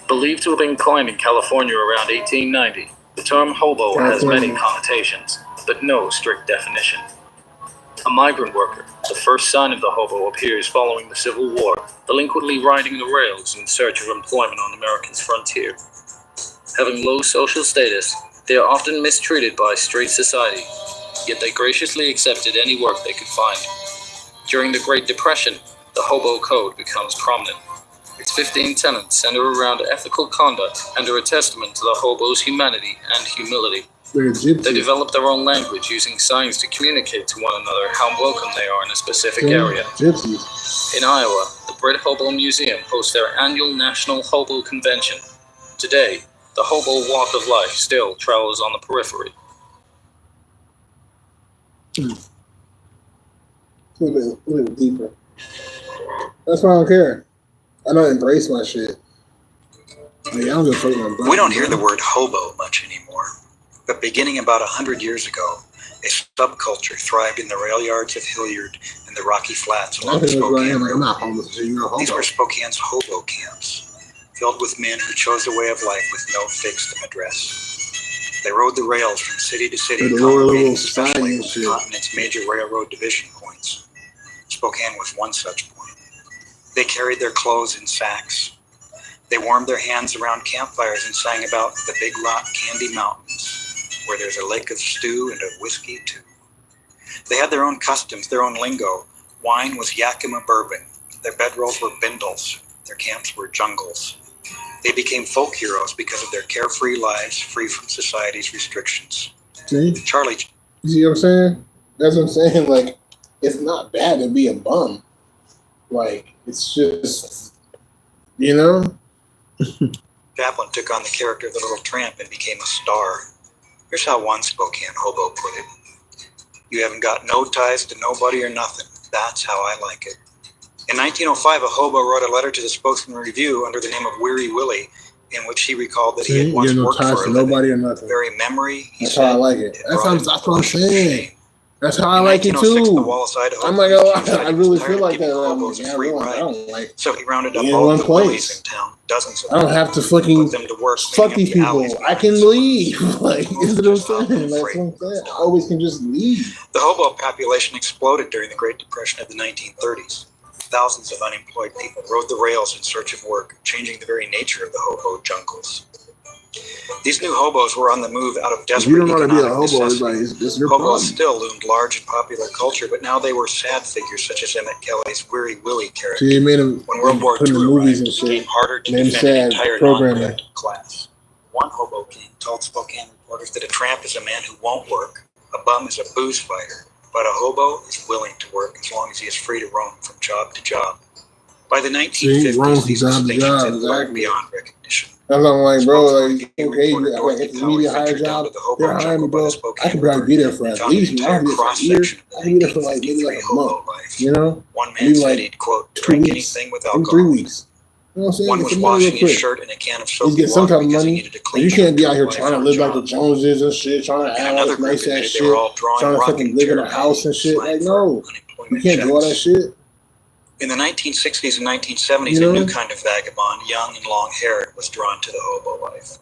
Believed to have been coined in California around 1890, the term hobo has many connotations, but no strict definition. A migrant worker, the first sign of the hobo appears following the Civil War, delinquently riding the rails in search of employment on America's frontier. Having low social status, they are often mistreated by straight society, yet they graciously accepted any work they could find. During the Great Depression, the hobo code becomes prominent. Its 15 tenets center around ethical conduct and are a testament to the hobo's humanity and humility. They develop their own language using signs to communicate to one another how welcome they are in a specific area. In Iowa, the Brit Hobo Museum hosts their annual National Hobo Convention. Today, the hobo walk of life still travels on the periphery. A little bit deeper. That's why I don't care. I don't embrace my shit. I don't give a fuck about we don't hear the word hobo much anymore. But beginning about 100 years ago, a subculture thrived in the rail yards of Hilliard and the Rocky Flats along the Spokane River. I'm not homeless. You're a hobo. These were Spokane's hobo camps, filled with men who chose a way of life with no fixed address. They rode the rails from city to city, congregating especially at the continent's major railroad division points. Spokane was one such point. They carried their clothes in sacks. They warmed their hands around campfires and sang about the Big Rock Candy Mountains, where there's a lake of stew and of whiskey too. They had their own customs, their own lingo. Wine was Yakima bourbon. Their bedrolls were bindles. Their camps were jungles. They became folk heroes because of their carefree lives, free from society's restrictions. See? Charlie. You see what I'm saying? That's what I'm saying. Like, it's not bad to be a bum. Like, it's just, Chaplin took on the character of the little tramp and became a star. Here's how one Spokane hobo put it. You haven't got no ties to nobody or nothing. That's how I like it. In 1905, a hobo wrote a letter to the Spokesman Review under the name of Weary Willie, in which he recalled that he had once worked for a nobody or nothing. The very memory. That's how I like it. That's what I'm saying. That's how I like it too. I'm like, I really feel like that. I don't like. So he rounded up all the bullies in town, dozens of them. I don't have to fucking fuck these people. I can leave. Like, is what I'm saying? That's what I'm saying. I always can just leave. The hobo population exploded during the Great Depression of the 1930s. Thousands of unemployed people rode the rails in search of work, changing the very nature of the hobo jungles. These new hobos were on the move out of desperate economic necessity. Hobos still loomed large in popular culture, but now they were sad figures such as Emmett Kelly's Weary Willie character. See, made him when World War II arrived, it became harder to defend an entire non-productive class. One hobo king told Spokane reporters that a tramp is a man who won't work, a bum is a booze fighter, but a hobo is willing to work as long as he is free to roam from job to job. By the See, wrong 1950s, from these job to distinctions job, had blurred exactly. beyond recognition. That's what I'm like, bro, Spokeswoman like, Gay okay, reporter like, Dorothy it's a Power media hire ventured down job, to the hobo they're hiring me, jungle by bro. the I Spokane can probably River be there for and at found an least, I entire can be there for a cross year. section of the I can be there for like maybe 1953 like a month, hobo life. you know? One man Maybe said like he'd, quote, 2 drink weeks, anything with maybe 3 alcohol. weeks. You know what I'm saying? One Get was some money real washing his quick. shirt in a can of Just soapy get some water type of because he money. needed a Like, clean you shirt can't be to out here apply trying for to a live like the job. Joneses and shit, trying to And have all another this group nice ass admitted they shit, were all drawing trying to fucking rocking live in chair a house and shit. slang Like, for no, you unemployment can't do all that checks. shit. In the 1960s and 1970s, You a new know? kind of vagabond, young and long-haired, was drawn to the hobo life.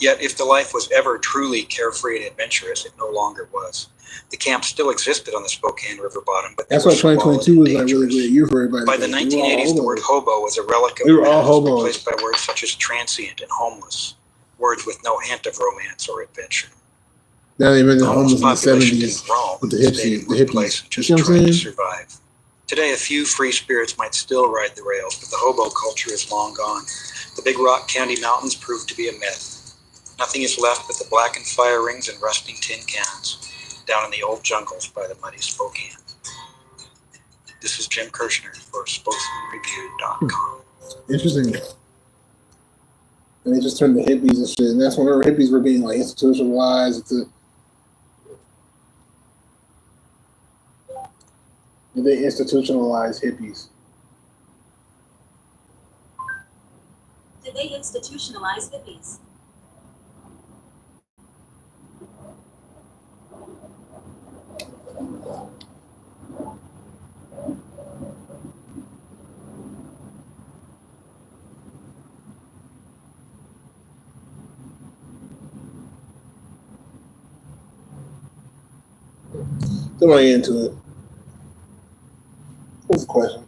Yet, if the life was ever truly carefree and adventurous, it no longer was. The camp still existed on the Spokane River bottom, but they That's were why squalid 2022 and was like really dangerous. great year for everybody. By the because we were all 1980s, the word hobos. hobo was a relic of We the were all past, hobos. replaced by words such as transient and homeless, words with no hint of romance or adventure. Now they mentioned The homeless homeless in the population didn't 70s roam, with the stayed in one place hippies. and You just see what I'm tried to saying? survive. Today, a few free spirits might still ride the rails, but the hobo culture is long gone. The Big Rock Candy Mountains proved to be a myth. Nothing is left but the blackened fire rings and rusting tin cans down in the old jungles by the muddy Spokane. This is Jim Kirshner for SpokesmanReview.com. Interesting. And they just turned to hippies and shit. And that's when hippies were being like institutionalized. Did they institutionalize hippies? Did they institutionalize hippies? Somebody into it. What's the question?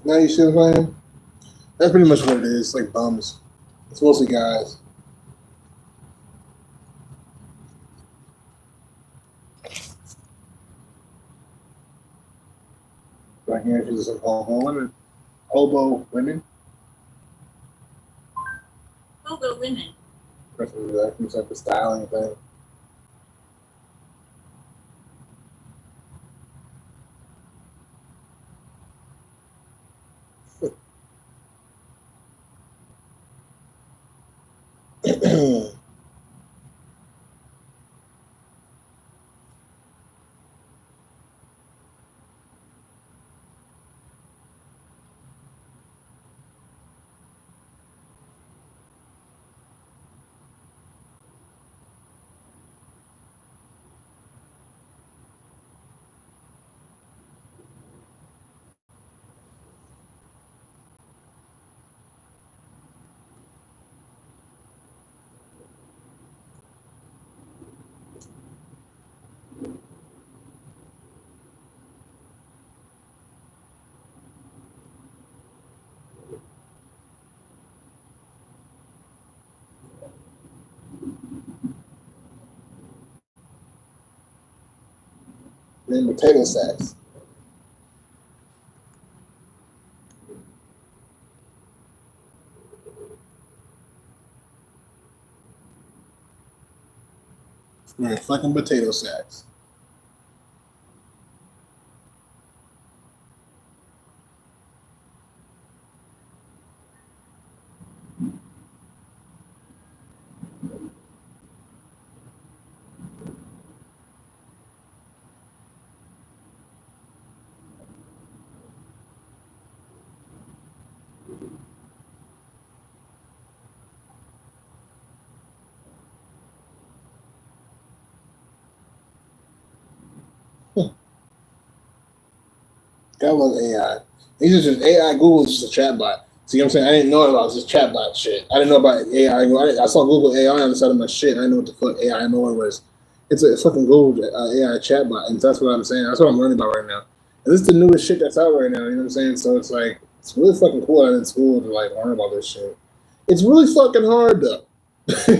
Now you see what I'm saying? That's pretty much what it is. It's like bums. It's mostly guys. Right here, she's some hobo women. Hobo women. Hobo women. Person do that, some type of styling thing. Then potato sacks. Wearing fucking potato sacks. God love AI. These are just AI. Google's just a chatbot. See what I'm saying? I didn't know about this chatbot shit. I didn't know about AI. I saw Google AI on the side of my shit. I didn't know what the fuck AI Noah was. It's a fucking Google AI chatbot, and that's what I'm saying. That's what I'm learning about right now. And this is the newest shit that's out right now. You know what I'm saying? So it's like it's really fucking cool. I'm in school to like learn about this shit. It's really fucking hard though,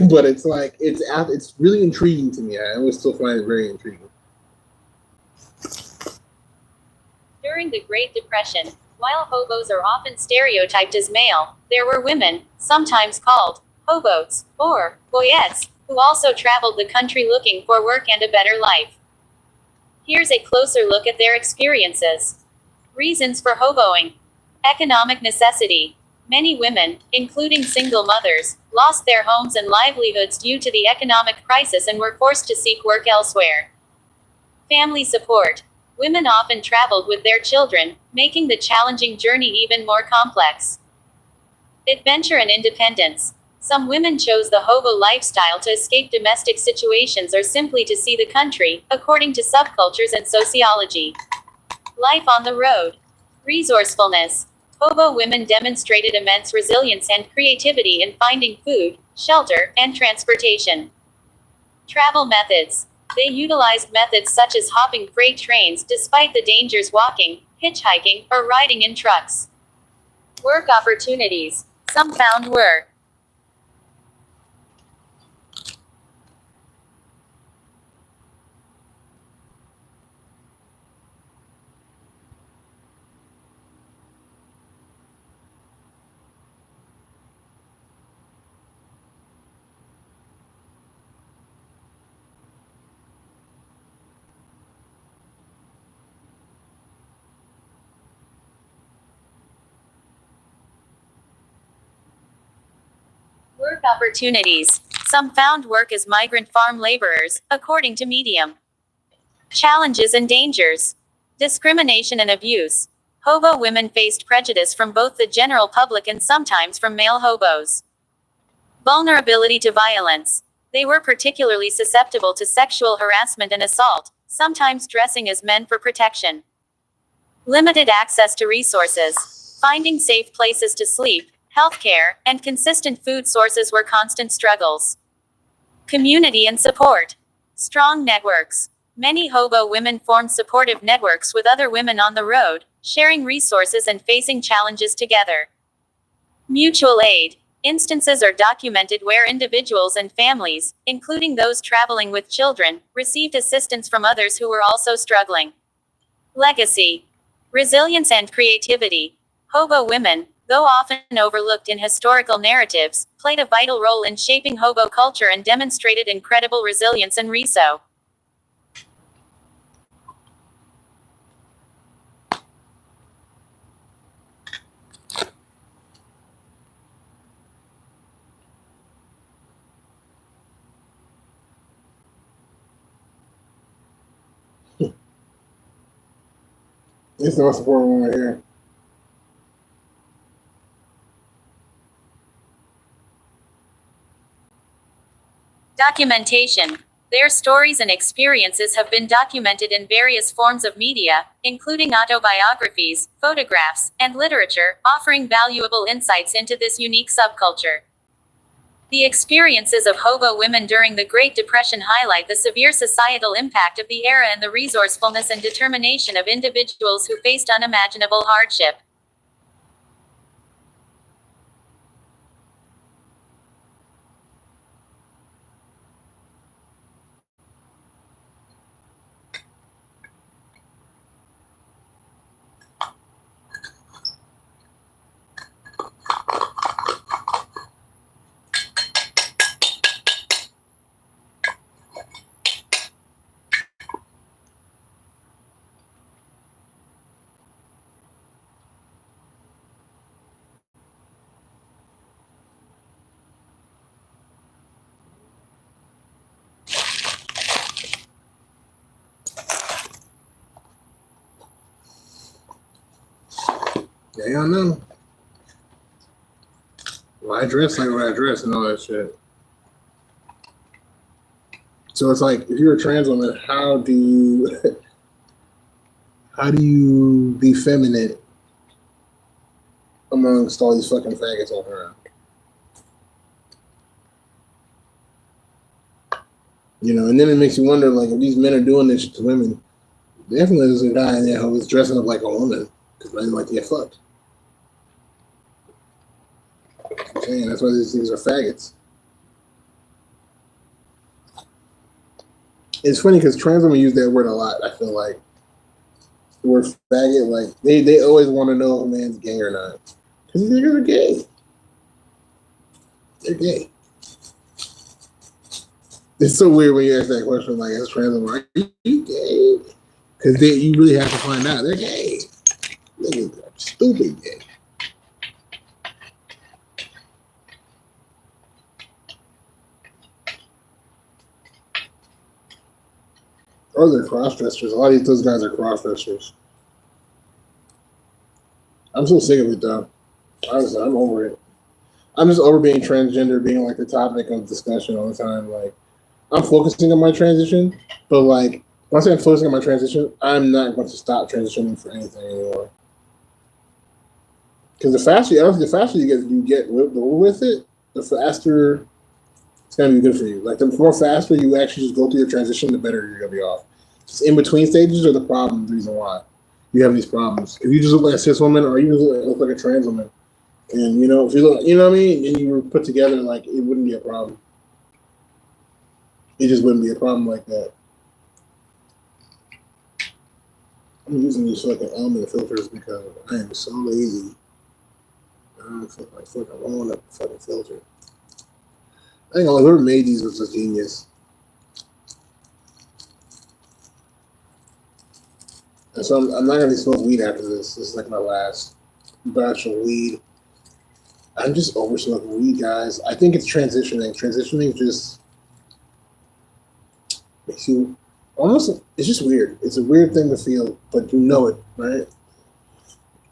but it's like it's really intriguing to me. I always still find it very intriguing. During the Great Depression, while hobos are often stereotyped as male, there were women, sometimes called hobos or boyettes, who also traveled the country looking for work and a better life. Here's a closer look at their experiences. Reasons for hoboing. Economic necessity. Many women, including single mothers, lost their homes and livelihoods due to the economic crisis and were forced to seek work elsewhere. Family support. Women often traveled with their children, making the challenging journey even more complex. Adventure and independence. Some women chose the hobo lifestyle to escape domestic situations or simply to see the country, according to subcultures and sociology. Life on the road. Resourcefulness. Hobo women demonstrated immense resilience and creativity in finding food, shelter, and transportation. Travel methods. They utilized methods such as hopping freight trains despite the dangers walking, hitchhiking, or riding in trucks. Work opportunities. Some found work. Work opportunities. Some found work as migrant farm laborers, according to Medium. Challenges and dangers. Discrimination and abuse. Hobo women faced prejudice from both the general public and sometimes from male hobos. Vulnerability to violence. They were particularly susceptible to sexual harassment and assault, sometimes dressing as men for protection. Limited access to resources. Finding safe places to sleep, healthcare, and consistent food sources were constant struggles. Community and support. Strong networks. Many hobo women formed supportive networks with other women on the road, sharing resources and facing challenges together. Mutual aid. Instances are documented where individuals and families, including those traveling with children, received assistance from others who were also struggling. Legacy. Resilience and creativity. Hobo women, though often overlooked in historical narratives, played a vital role in shaping hobo culture and demonstrated incredible resilience and reso. This is the most important one right here. Documentation. Their stories and experiences have been documented in various forms of media, including autobiographies, photographs, and literature, offering valuable insights into this unique subculture. The experiences of hobo women during the Great Depression highlight the severe societal impact of the era and the resourcefulness and determination of individuals who faced unimaginable hardship. Yeah, y'all know. Well, I dress like what I dress and all that shit. So it's like, if you're a trans woman, how do you be feminine amongst all these fucking faggots walking around? You know, and then it makes you wonder, like, if these men are doing this to women, definitely there's a guy in there who's dressing up like a woman because they like to get fucked. I'm saying that's why these things are faggots. It's funny because trans women use that word a lot. I feel like the word faggot, like they always want to know if a man's gay or not because these niggas are gay. They're gay. It's so weird when you ask that question, like, as trans women, are you gay? Because you really have to find out they're gay. Niggas are stupid gay. Or they're cross-dressers. A lot of those guys are cross-dressers. I'm so sick of it, though. Honestly, I'm over it. I'm just over being transgender, being like the topic of discussion all the time. Like, I'm focusing on my transition, but like, once I'm focusing on my transition, I'm not going to stop transitioning for anything anymore. Because the faster you get with it, the faster it's gonna be good for you. Like the more faster you actually just go through your transition, the better you're gonna be off. Just in between stages are the problem, the reason why you have these problems. If you just look like a cis woman or you look like a trans woman, and if you look, you know what I mean, and you were put together, like it wouldn't be a problem. It just wouldn't be a problem like that. I'm using these fucking element filters because I am so lazy. I don't feel like fucking rolling up a fucking filter. I think whoever made these was a genius. And so I'm not gonna smoke weed after this. This is like my last batch of weed. I'm just over smoking weed, guys. I think it's transitioning. Transitioning just makes you almost. It's just weird. It's a weird thing to feel, but you know it, right?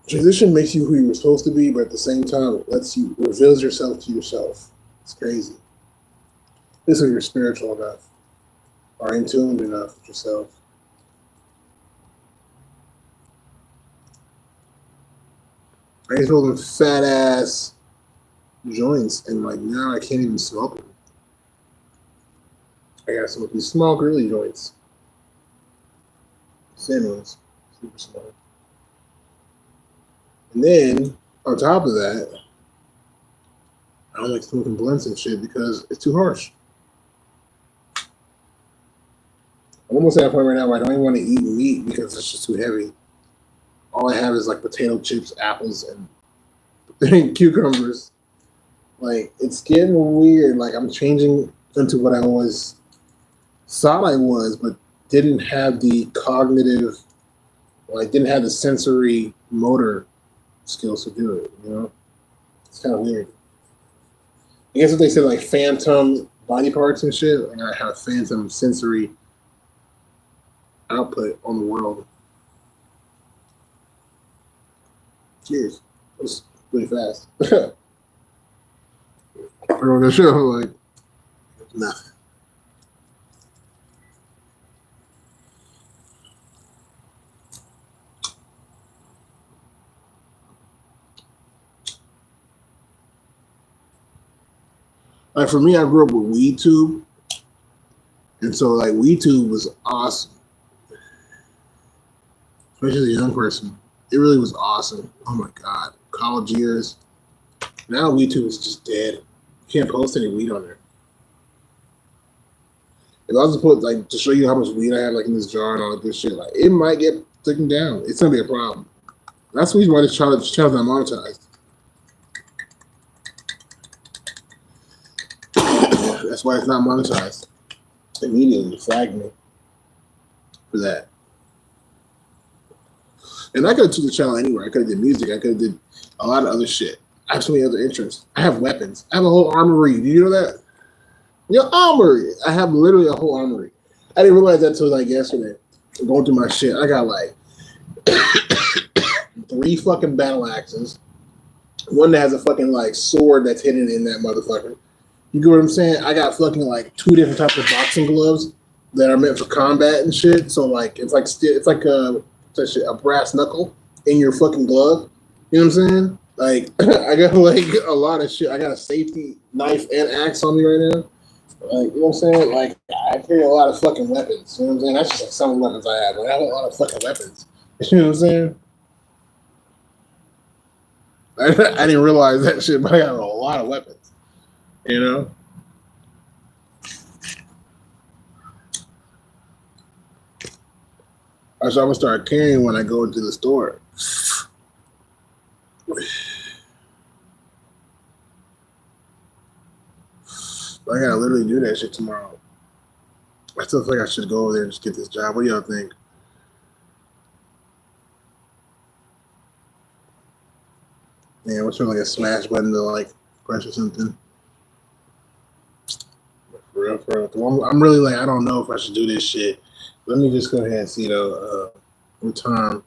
Transition makes you who you were supposed to be, but at the same time, it reveals yourself to yourself. It's crazy. This is you're spiritual enough, or in tune enough with yourself. I used to hold them fat ass joints, and like now I can't even smoke them. I gotta smoke these small girly joints, thin ones, super small. And then on top of that, I don't like smoking blunts and shit because it's too harsh. I'm almost at a point right now where I don't even want to eat meat because it's just too heavy. All I have is like potato chips, apples, and cucumbers. Like, it's getting weird. Like, I'm changing into what I always thought I was, but didn't have the cognitive, didn't have the sensory motor skills to do it, It's kind of weird. I guess what they say, like, phantom body parts and shit, and I have phantom sensory output on the world. Cheers. That was really fast. On the show, like, nothing. Like, for me, I grew up with WeedTube. And so, like, WeedTube was awesome. Especially as a young person. It really was awesome. Oh my God. College years. Now WeedTube is just dead. You can't post any weed on there. If I was to put, like, to show you how much weed I have, like, in this jar and all that good shit, like, it might get taken down. It's going to be a problem. That's the reason why this channel's not monetized. That's why it's not monetized. Immediately flagged me for that. And I could have took the channel anywhere. I could have did music. I could have did a lot of other shit. I have so many other interests. I have weapons. I have a whole armory. Do you know that? Your armory. I have literally a whole armory. I didn't realize that until like yesterday. I'm going through my shit. I got like 3 fucking battle axes. One that has a fucking like sword that's hidden in that motherfucker. You get what I'm saying? I got fucking like 2 different types of boxing gloves that are meant for combat and shit. So like it's like a brass knuckle in your fucking glove. You know what I'm saying? Like I got like a lot of shit. I got a safety knife and axe on me right now. Like, you know what I'm saying? Like I carry a lot of fucking weapons. You know what I'm saying? That's just like some of the weapons I have. Like, I have a lot of fucking weapons. You know what I'm saying? I didn't realize that shit, but I got a lot of weapons. You know? So I'm gonna start carrying when I go into the store. I gotta literally do that shit tomorrow. I still think I should go over there and just get this job. What do y'all think? Yeah, what's like a smash button to like press or something? For real, for real. I'm really like, I don't know if I should do this shit. Let me just go ahead and see though what time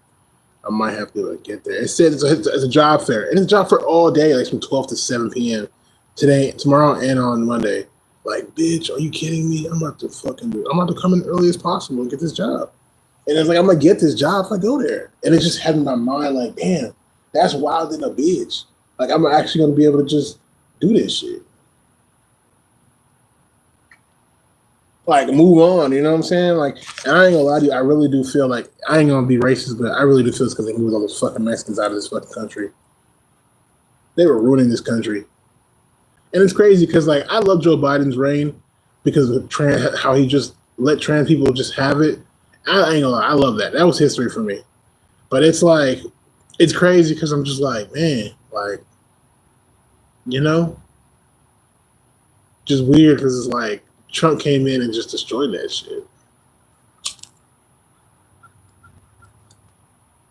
I might have to get there. It said it's a job fair, and it's a job fair all day, like from 12 to 7 p.m. today, tomorrow, and on Monday. Like, bitch, are you kidding me? I'm about to fucking do it. I'm about to come in early as possible and get this job. And it's like, I'm gonna get this job if I go there. And it just had in my mind, like, damn, that's wild than a bitch. Like, I'm actually gonna be able to just do this shit. Like, move on, you know what I'm saying? Like, and I ain't gonna lie to you, I really do feel like, I ain't gonna be racist, but I really do feel it's because they moved all those fucking Mexicans out of this fucking country. They were ruining this country. And it's crazy because, like, I love Joe Biden's reign because of how he just let trans people just have it. I ain't gonna lie, I love that. That was history for me. But it's like, it's crazy because I'm just like, man, like, you know? Just weird because it's like, Trump came in and just destroyed that shit.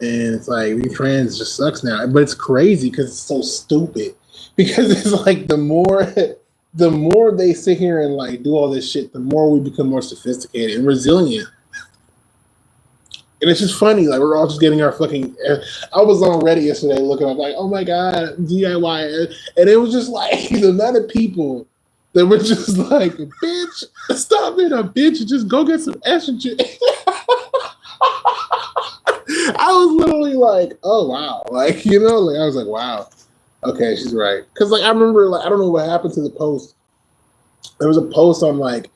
And it's like, being trans just sucks now. But it's crazy because it's so stupid. Because it's like the more they sit here and like do all this shit, the more we become more sophisticated and resilient. And it's just funny, like we're all just getting our fucking. I was on Reddit yesterday looking up like, oh my god, DIY, and it was just like the amount of people that were just like, bitch, stop being a bitch and just go get some estrogen. I was literally like, oh wow, like you know, like I was like, wow. Okay, she's right. Because, like, I remember, like, I don't know what happened to the post. There was a post on, like,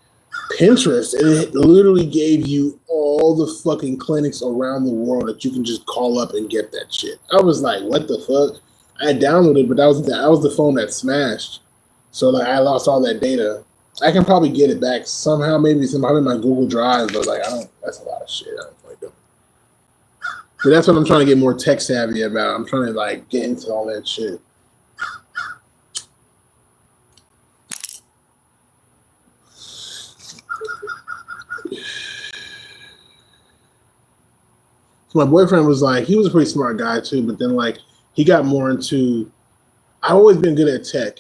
Pinterest, and it literally gave you all the fucking clinics around the world that you can just call up and get that shit. I was like, what the fuck? I downloaded it, but that was the phone that smashed. So, like, I lost all that data. I can probably get it back somehow, maybe somehow in my Google Drive, but, like, that's a lot of shit. I don't like them. But that's what I'm trying to get more tech savvy about. I'm trying to, like, get into all that shit. My boyfriend was like, he was a pretty smart guy too, but then like he got more into. I've always been good at tech,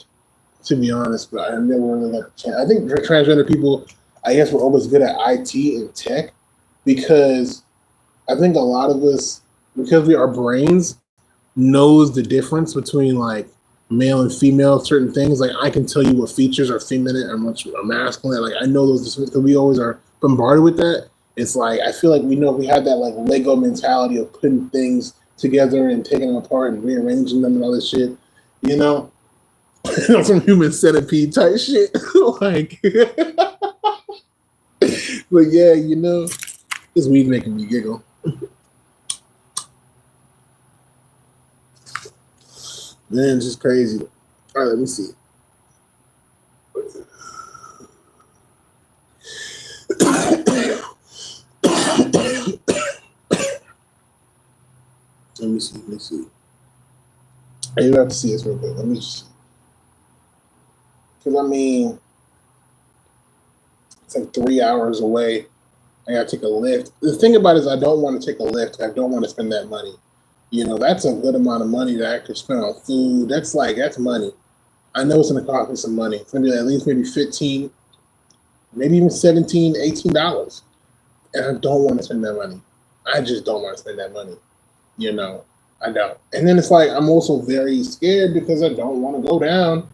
to be honest, but I never really got the chance. I think for transgender people, I guess we're always good at IT and tech because I think a lot of us, because our brains knows the difference between like male and female certain things. Like I can tell you what features are feminine and which are masculine. Like I know those differences because we always are bombarded with that. It's like I feel like we have that like Lego mentality of putting things together and taking them apart and rearranging them and all this shit, you know, some human centipede type shit. Like, but yeah, you know, this weed making me giggle. Man, it's just crazy. All right, let me see. Let me see. I even have to see this real quick. Let me just see. Because, I mean, it's like 3 hours away. I got to take a lift. The thing about it is I don't want to take a lift. I don't want to spend that money. You know, that's a good amount of money that I could spend on food. That's money. I know it's going to cost me some money. It's going to be at least maybe $15, maybe even $17, $18. And I don't want to spend that money. I just don't want to spend that money. You know, I don't. And then it's like, I'm also very scared because I don't want to go down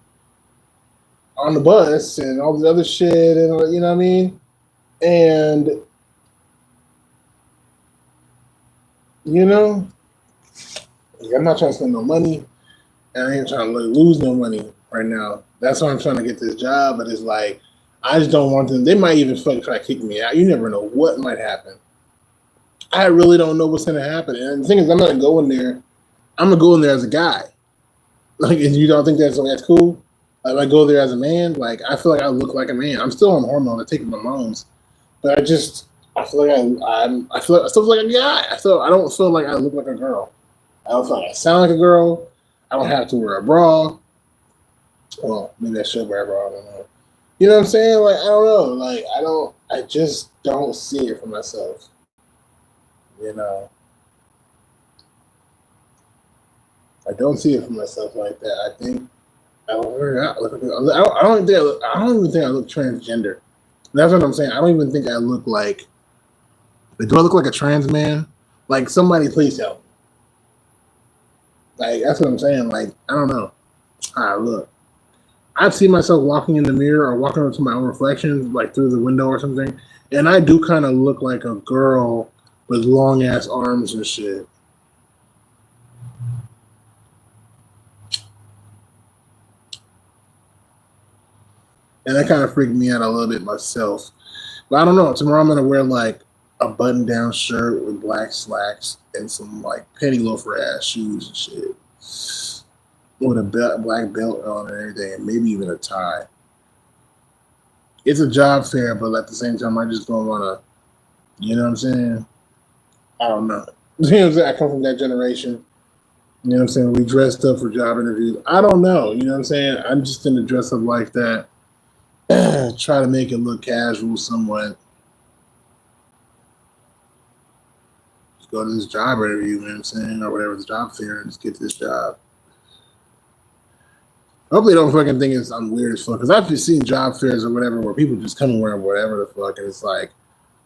on the bus and all this other shit. And, you know what I mean? And, you know, I'm not trying to spend no money. And I ain't trying to lose no money right now. That's why I'm trying to get this job. But it's like, I just don't want them. They might even fucking try to kick me out. You never know what might happen. I really don't know what's going to happen. And the thing is, I'm not going to go in there. I'm going to go in there as a guy. Like, and you don't think that's cool? Like, if I go there as a man, like, I feel like I look like a man. I'm still on hormones. I take my hormones. But I feel like I still feel like a guy. I don't feel like I look like a girl. I don't feel like I sound like a girl. I don't have to wear a bra. Well, maybe I should wear a bra. I don't know. You know what I'm saying? Like, I don't know. Like, I just don't see it for myself. You know, I don't see it for myself like that. I think I don't even think I look transgender. That's what I'm saying. I don't even think I look like. Do I look like a trans man? Like somebody, please help me. Like that's what I'm saying. Like I don't know. I look. I see myself walking in the mirror or walking up to my own reflection, like through the window or something, and I do kind of look like a girl with long ass arms and shit. And that kind of freaked me out a little bit myself. But I don't know. Tomorrow I'm gonna wear like a button down shirt with black slacks and some like penny loafer ass shoes and shit. With a black belt on and everything, and maybe even a tie. It's a job fair, but at the same time, I just don't want to, you know what I'm saying? I don't know. You know what I'm saying? I come from that generation. You know what I'm saying? We dressed up for job interviews. I don't know. You know what I'm saying? I'm just in the dress up like that. Try to make it look casual somewhat. Just go to this job interview, you know what I'm saying? Or whatever, the job fair, and just get this job. Hopefully, they don't fucking think I'm weird as fuck. Because I've just seen job fairs or whatever where people just come and wear whatever the fuck. And it's like,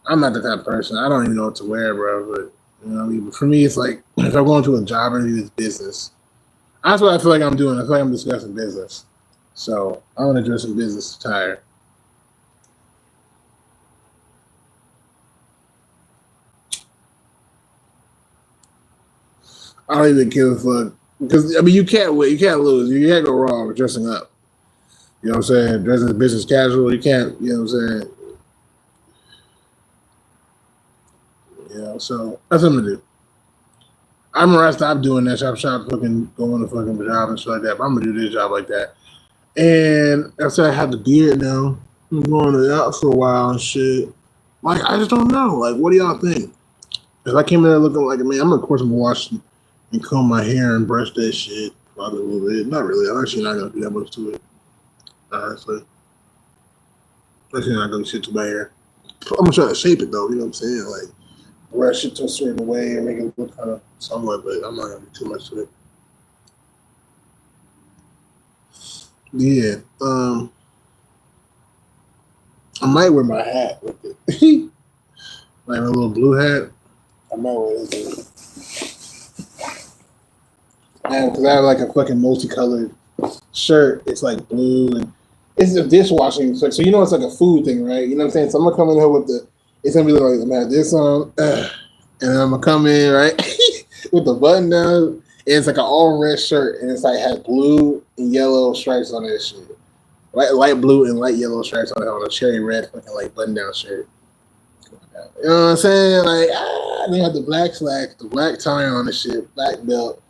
I'm not the type of person. I don't even know what to wear, bro. But, you know what I mean? But for me, it's like, if I'm going to a job interview, it's business. That's what I feel like I'm doing. I feel like I'm discussing business. So, I want to dress in business attire. I don't even give a fuck. Because, I mean, you can't lose. You can't go wrong with dressing up. You know what I'm saying? Dressing business casual, you can't, you know what I'm saying? You know, so that's what I'm gonna do. I'm gonna stop doing that shop fucking going to fucking job and shit like that. But I'm gonna do this job like that. And after I have the beard now, I'm going out for a while and shit. Like, I just don't know. Like, what do y'all think? If I came in there looking like a man, I'm of course gonna wash and comb my hair and brush that shit probably a little bit. Not really. I'm actually not gonna do that much to it. Honestly. Actually not gonna shit to my hair. I'm gonna try to shape it though, you know what I'm saying? Like brush it to a certain way and make it look kind of somewhat, but I'm not gonna do too much to it. Yeah. I might wear my hat with it. Like a little blue hat. I might wear it. Man, because I have like a fucking multicolored shirt. It's like blue and it's a dishwashing. So you know it's like a food thing, right? You know what I'm saying? So I'm gonna come in here with it's gonna be like, I'm gonna have this on, and then I'm gonna come in, right? With the button down. And it's like an all red shirt, and it's like has blue and yellow stripes on that shit. Light blue and light yellow stripes on it on a cherry red fucking like button down shirt. You know what I'm saying? Like, then you have the black slacks, the black tie on the shit, black belt.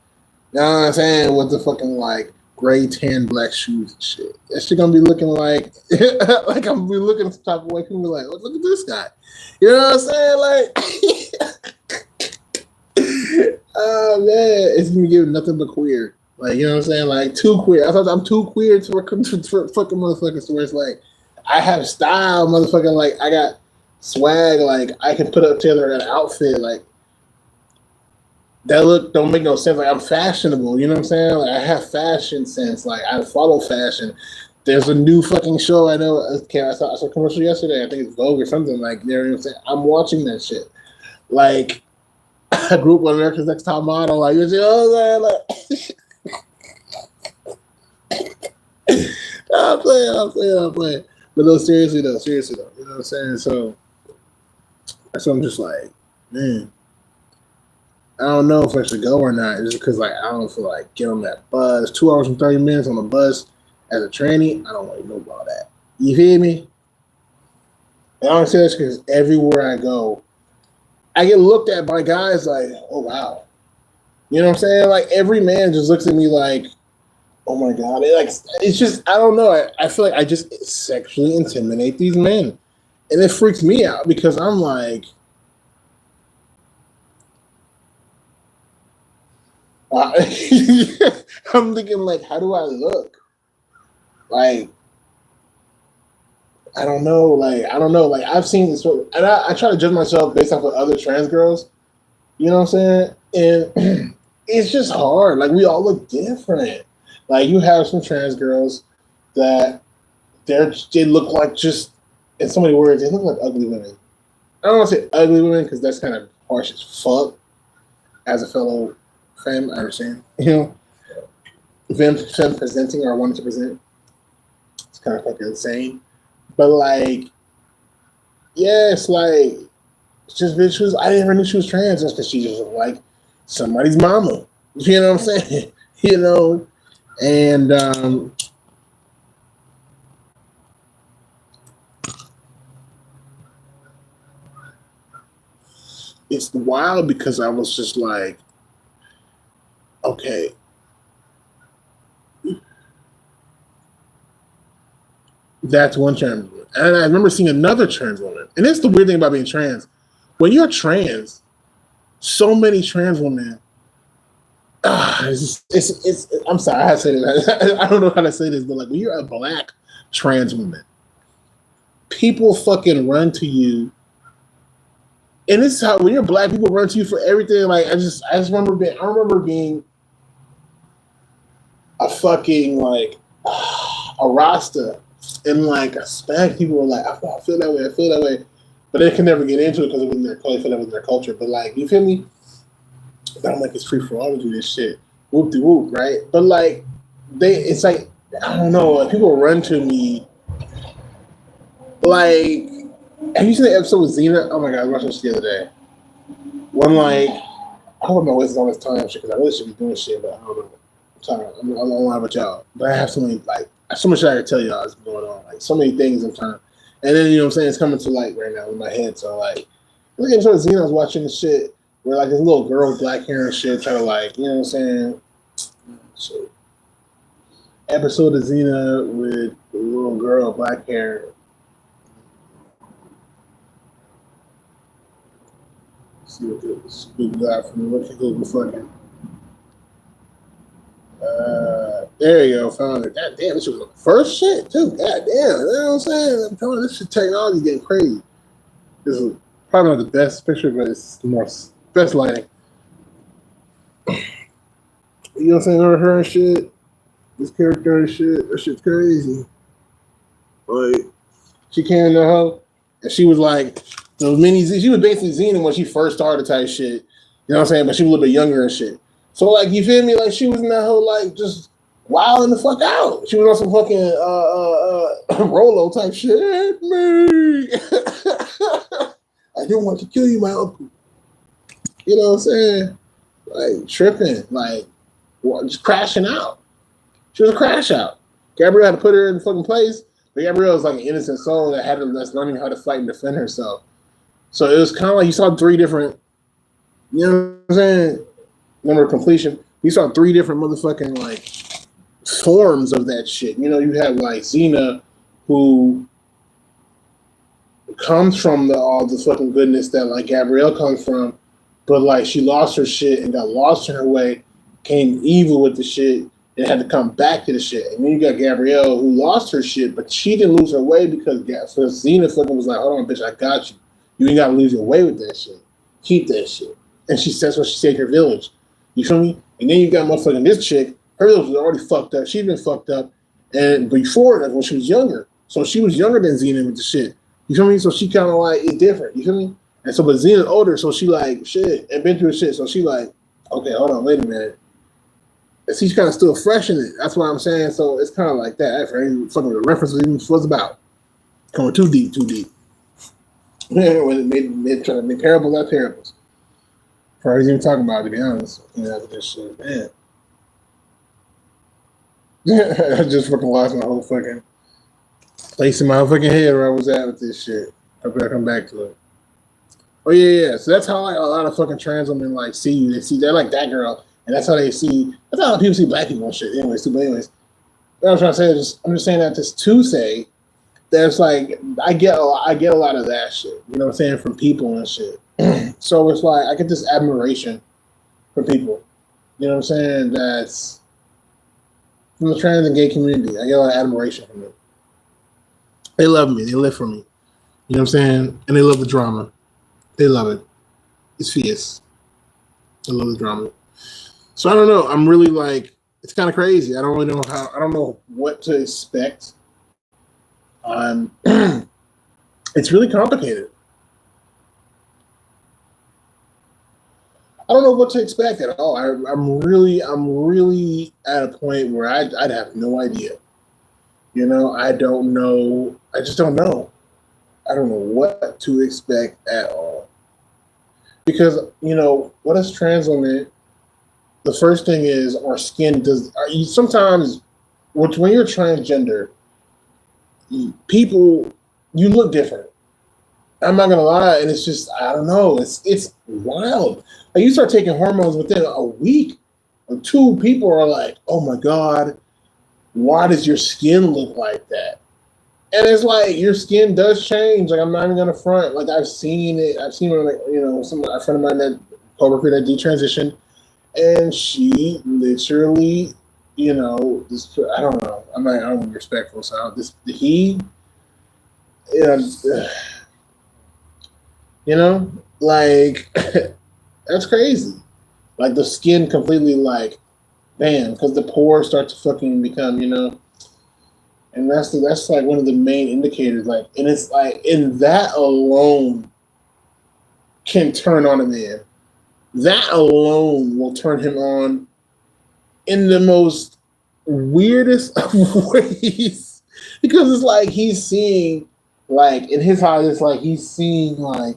You know what I'm saying? With the fucking like gray tan black shoes and shit. That shit gonna be looking like like I'm gonna be looking some type of way. People be like, look at this guy. You know what I'm saying? Like oh man, it's gonna give nothing but queer. Like, you know what I'm saying? Like too queer. I thought I'm too queer for fucking motherfuckers to where it's like I have style, motherfucker, like I got swag, like I can put up together an outfit, like that look don't make no sense. Like I'm fashionable, you know what I'm saying? Like I have fashion sense. Like I follow fashion. There's a new fucking show I know. I saw a commercial yesterday. I think it's Vogue or something. Like, you know what I'm saying? I'm watching that shit. Like a group of America's Next Top Model. Like you see, oh man, like I'm playing. But no, seriously though, you know what I'm saying? So I'm just like, man. I don't know if I should go or not. It's just because like I don't feel like getting on that bus. 2 hours and 30 minutes on the bus as a trainee. I don't want to know about that. You feel me? And I don't say this because everywhere I go, I get looked at by guys like, oh wow. You know what I'm saying? Like every man just looks at me like, oh my god. It's just I don't know. I feel like I just sexually intimidate these men. And it freaks me out because I'm like, I'm thinking like, how do I look? Like, I don't know. Like I don't know. Like I've seen this, and I try to judge myself based off of other trans girls. You know what I'm saying? And it's just hard. Like we all look different. Like you have some trans girls that they look like just in so many words they look like ugly women. I don't want to say ugly women because that's kind of harsh as fuck. As a fellow femme, I understand. You know, femme presenting or wanting to present. It's kind of fucking insane. But like, yeah, it's like it's just bitch was I never knew she was trans just because she just looked like somebody's mama. You know what I'm saying? You know, and it's wild because I was just like, okay. That's one trans woman. And I remember seeing another trans woman. And that's the weird thing about being trans. When you're trans, so many trans women. It's I'm sorry, I have to say this. I don't know how to say this, but like when you're a black trans woman, people fucking run to you. And this is how when you're black, people run to you for everything. Like I just remember being a fucking like a Rasta. And like Hispanic people were like, I feel that way, but they can never get into it because it was their culture. Feel that was their culture. But like, you feel me? But I'm like, it's free for all to do this shit, whoop de whoop, right? But like, it's like I don't know. Like, people run to me. Like, have you seen the episode with Xena? Oh my god, I watched this the other day. When like, I don't know wasting all this time shit because I really should be doing shit, but I don't know. I'm sorry, I'm lying with y'all, but I have so many like. So much I can tell y'all is going on. Like so many things I'm trying, and then you know what I'm saying it's coming to light right now in my head. So like, look at Xena. I was watching this shit where like this little girl with black hair and shit trying to like, you know what I'm saying? So episode of Xena with the little girl with black hair. Let's see what this big guy from what you Google fucking. There you go, found it. God damn, this was the first shit too. God damn, you know what I'm saying? I'm telling you, this shit technology getting crazy. This is probably not the best picture, but it's the most best lighting. You know what I'm saying? Her and shit, this character and shit, that shit's crazy. Like, she came to her, and she was like, she was basically Xena when she first started type shit. You know what I'm saying? But she was a little bit younger and shit. So like, you feel me? Like she was in that whole like just wilding the fuck out. She was on some fucking Rolo type shit. Me, I didn't want to kill you, my uncle. You know what I'm saying? Like tripping, like just crashing out. She was a crash out. Gabrielle had to put her in the fucking place, but Gabrielle was like an innocent soul that's learning how to fight and defend herself. So it was kind of like you saw three different. You know what I'm saying? Number of completion, we saw three different motherfucking like forms of that shit. You know, you have like Xena, who comes from all the fucking goodness that like Gabrielle comes from, but like she lost her shit and got lost in her way, came evil with the shit, and had to come back to the shit. And then you got Gabrielle who lost her shit, but she didn't lose her way because Xena fucking was like, hold on, bitch, I got you. You ain't gotta lose your way with that shit. Keep that shit. And that's what she saved her village. You feel me? And then you got motherfucking this chick. Her village was already fucked up. She'd been fucked up. And before that, when she was younger. So she was younger than Xena with the shit. You feel me? So she kind of like, it's different. You feel me? And so, but Xena's older, so she like, shit, and been through shit. So she like, okay, hold on, wait a minute. And she's kind of still fresh in it. That's what I'm saying. So it's kind of like that. That's very fucking the reference was about. Going too deep. Yeah, when they trying to make parables out parables. I was even talking about it, to be honest. You know, this shit, man. I just fucking lost my whole fucking place in my fucking head where I was at with this shit. Hopefully I come back to it. Oh yeah. So that's how like a lot of fucking trans women like see you. They're like that girl, and that's how they see. That's how people see black people and shit. Anyways, what I'm trying to say is, I'm just saying that just to say there's like I get a lot of that shit. You know what I'm saying, from people and shit. So it's like I get this admiration from people. You know what I'm saying? That's from the trans and gay community. I get a lot of admiration from them. They love me. They live for me. You know what I'm saying? And they love the drama. They love it. It's fierce. I love the drama. So I don't know. I'm really like, it's kind of crazy. I don't really know I don't know what to expect. It's really complicated. I don't know what to expect at all. I'm really at a point where I'd have no idea. You know, I don't know. I just don't know. I don't know what to expect at all. Because, you know, what is trans women? The first thing is our skin does. Sometimes, when you're transgender, people, you look different. I'm not gonna lie, and it's just, I don't know. It's wild. Like, you start taking hormones within a week or two, people are like, "Oh my god, why does your skin look like that?" And it's like, your skin does change. Like, I'm not even gonna front. Like, I've seen it. I've seen, like, you know, a friend of mine that coworker that detransitioned, and she literally, you know, this, I don't know. I don't be respectful. So you know, like, that's crazy. Like, the skin completely, like, bam, because the pores start to fucking become, you know. And that's like one of the main indicators, like, and it's like, and that alone can turn on a man. That alone will turn him on in the most weirdest of ways, because it's like he's seeing, like, in his eyes, it's like he's seeing, like,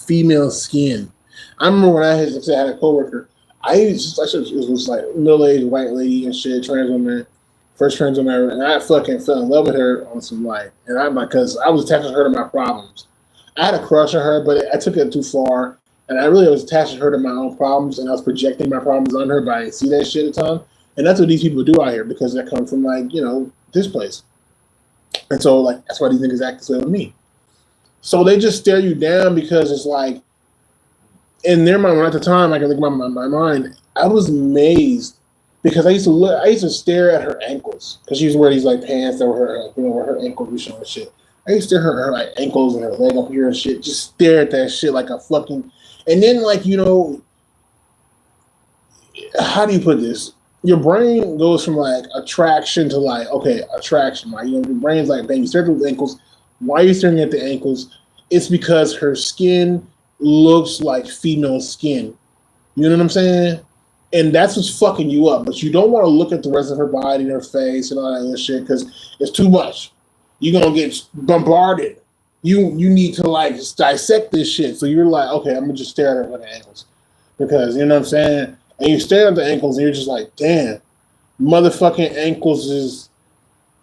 female skin. I remember when I had a coworker, it was like middle-aged white lady and shit, trans woman. First trans woman ever, and I fucking fell in love with her on some, like, and I'm like, because I was attaching her to my problems. I had a crush on her, but I took it too far, and I really was attaching her to my own problems, and I was projecting my problems on her, but I didn't see that shit at the time. And that's what these people do out here, because they come from, like, you know, this place. And so, like, that's why these niggas act this way with me. So they just stare you down, because it's like, in their mind, at the time, I can think about my mind, I was amazed. Because I used to stare at her ankles, because she was wearing these, like, pants that were her, you know, where her ankles were showing shit. I used to stare at her, like, ankles and her leg up here and shit. Just stare at that shit like a fucking. And then, like, you know, how do you put this? Your brain goes from, like, attraction to, like, okay, attraction. Like, you know, your brain's like, man, you stare at the ankles. Why are you staring at the ankles? It's because her skin looks like female skin. You know what I'm saying? And that's what's fucking you up. But you don't want to look at the rest of her body and her face and all that other shit, because it's too much. You're going to get bombarded. You need to, like, dissect this shit. So you're like, okay, I'm going to just stare at her ankles. Because, you know what I'm saying? And you stare at the ankles and you're just like, damn, motherfucking ankles is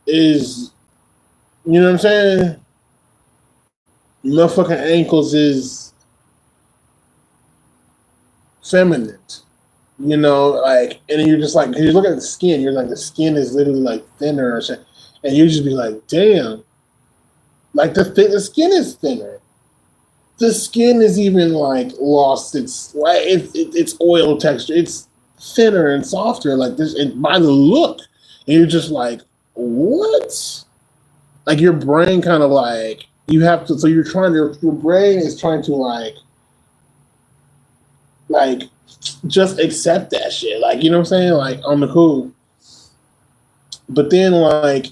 you know what I'm saying? Motherfucking ankles is feminine. You know, like, and you're just like, you look at the skin, you're like, the skin is literally, like, thinner or shit, and you just be like, damn, like, the skin is thinner. The skin is even, like, lost its, like, it's oil texture. It's thinner and softer, like this, and by the look, and you're just like, what? Like, your brain kind of, like, you have to, so you're trying to, your brain is trying to, like just accept that shit. Like, you know what I'm saying? Like, on the cool. But then, like,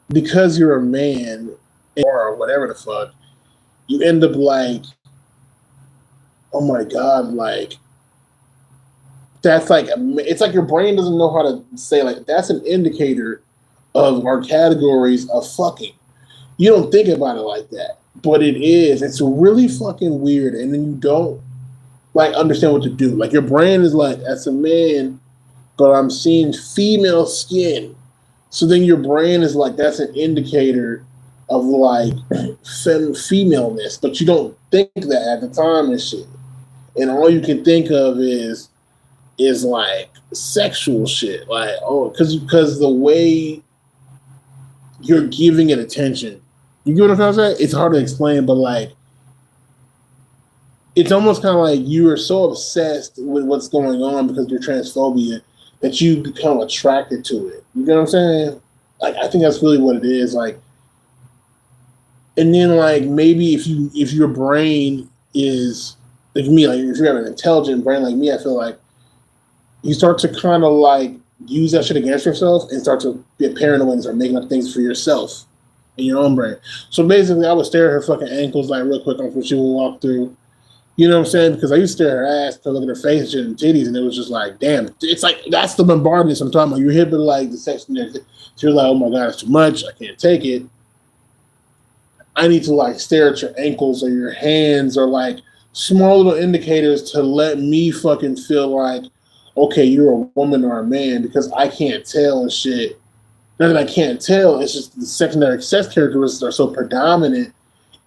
because you're a man or whatever the fuck, you end up like, oh my God, like, that's like, it's like your brain doesn't know how to say, like, that's an indicator of our categories of fucking. You don't think about it like that, but it is. It's really fucking weird. And then you don't, like, understand what to do. Like, your brain is like, as a man, but I'm seeing female skin. So then your brain is like, that's an indicator of, like, femaleness, but you don't think that at the time and shit. And all you can think of is like sexual shit. Like, oh, because the way you're giving it attention. You get what I'm trying to say? It's hard to explain, but, like, it's almost kind of like you are so obsessed with what's going on because of your transphobia that you become attracted to it. You know what I'm saying? Like, I think that's really what it is. Like, And then like maybe if your brain is like me, like if you have an intelligent brain like me, I feel like you start to kind of like use that shit against yourself and start to get paranoid and start making up things for yourself in your own brain. So basically, I would stare at her fucking ankles like real quick when she would walk through. You know what I'm saying? Because I used to stare at her ass to look at her face and shit and titties, and it was just like, damn. It's like that's the bombardment I'm talking about. You're hit with like the section there. So you're like, oh my god, it's too much. I can't take it. I need to like stare at your ankles or your hands or like small little indicators to let me fucking feel like, okay, you're a woman or a man, because I can't tell and shit. Not that I can't tell, it's just the secondary sex characteristics are so predominant.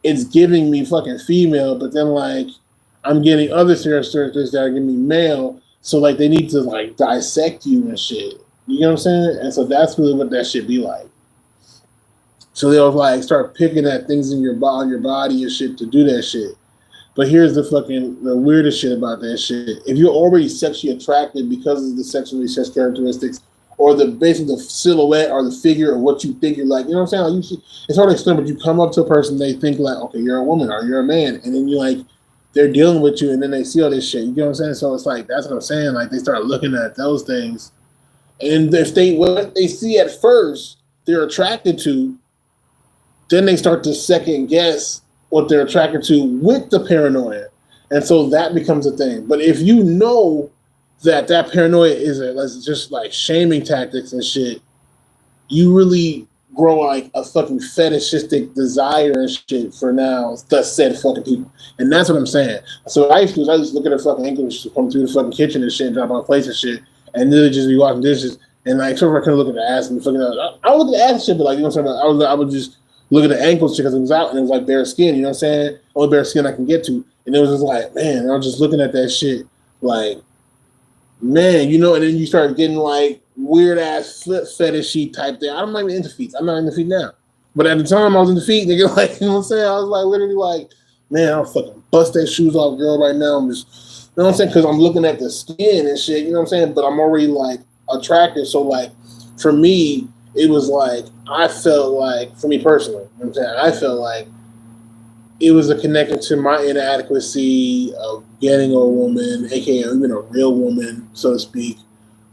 It's giving me fucking female, but then like I'm getting other characteristics that are giving me male. So like they need to like dissect you and shit. You know what I'm saying? And so that's really what that shit be like. So they'll like start picking at things in your body and shit to do that shit. But here's the weirdest shit about that shit. If you're already sexually attracted because of the sexually sex characteristics or basically the silhouette or the figure of what you think you're like, you know what I'm saying? Like it's hard to explain, but you come up to a person, they think like, okay, you're a woman or you're a man, and then you like they're dealing with you, and then they see all this shit. You know what I'm saying? So it's like that's what I'm saying. Like they start looking at those things, and if what they see at first they're attracted to, then they start to second guess what they're attracted to with the paranoia. And so that becomes a thing. But if you know that paranoia is just like shaming tactics and shit, you really grow like a fucking fetishistic desire and shit for now, thus said fucking people. And that's what I'm saying. So what I used to do is I just look at her fucking ankles come through the fucking kitchen and shit and drop on plates and shit, and then just be washing dishes. And like, so I couldn't look at the ass and fucking, I would look at the ass and shit, but like, you know what I'm saying? I would just look at the ankles because it was out and it was like bare skin, you know what I'm saying? Only bare skin I can get to. And it was just like, man, I was just looking at that shit like, man, you know, and then you start getting like weird ass foot fetishy type thing. I'm not even into feet. I'm not into feet now. But at the time I was into feet, nigga, like, you know what I'm saying? I was like literally like, man, I'll fucking bust that shoes off, girl, right now. I'm just, you know what I'm saying? Because I'm looking at the skin and shit, you know what I'm saying? But I'm already like attracted. So like for me, it was like, I felt like, for me personally, you know what I'm saying? I felt like it was a connection to my inadequacy of getting a woman, aka even a real woman, so to speak,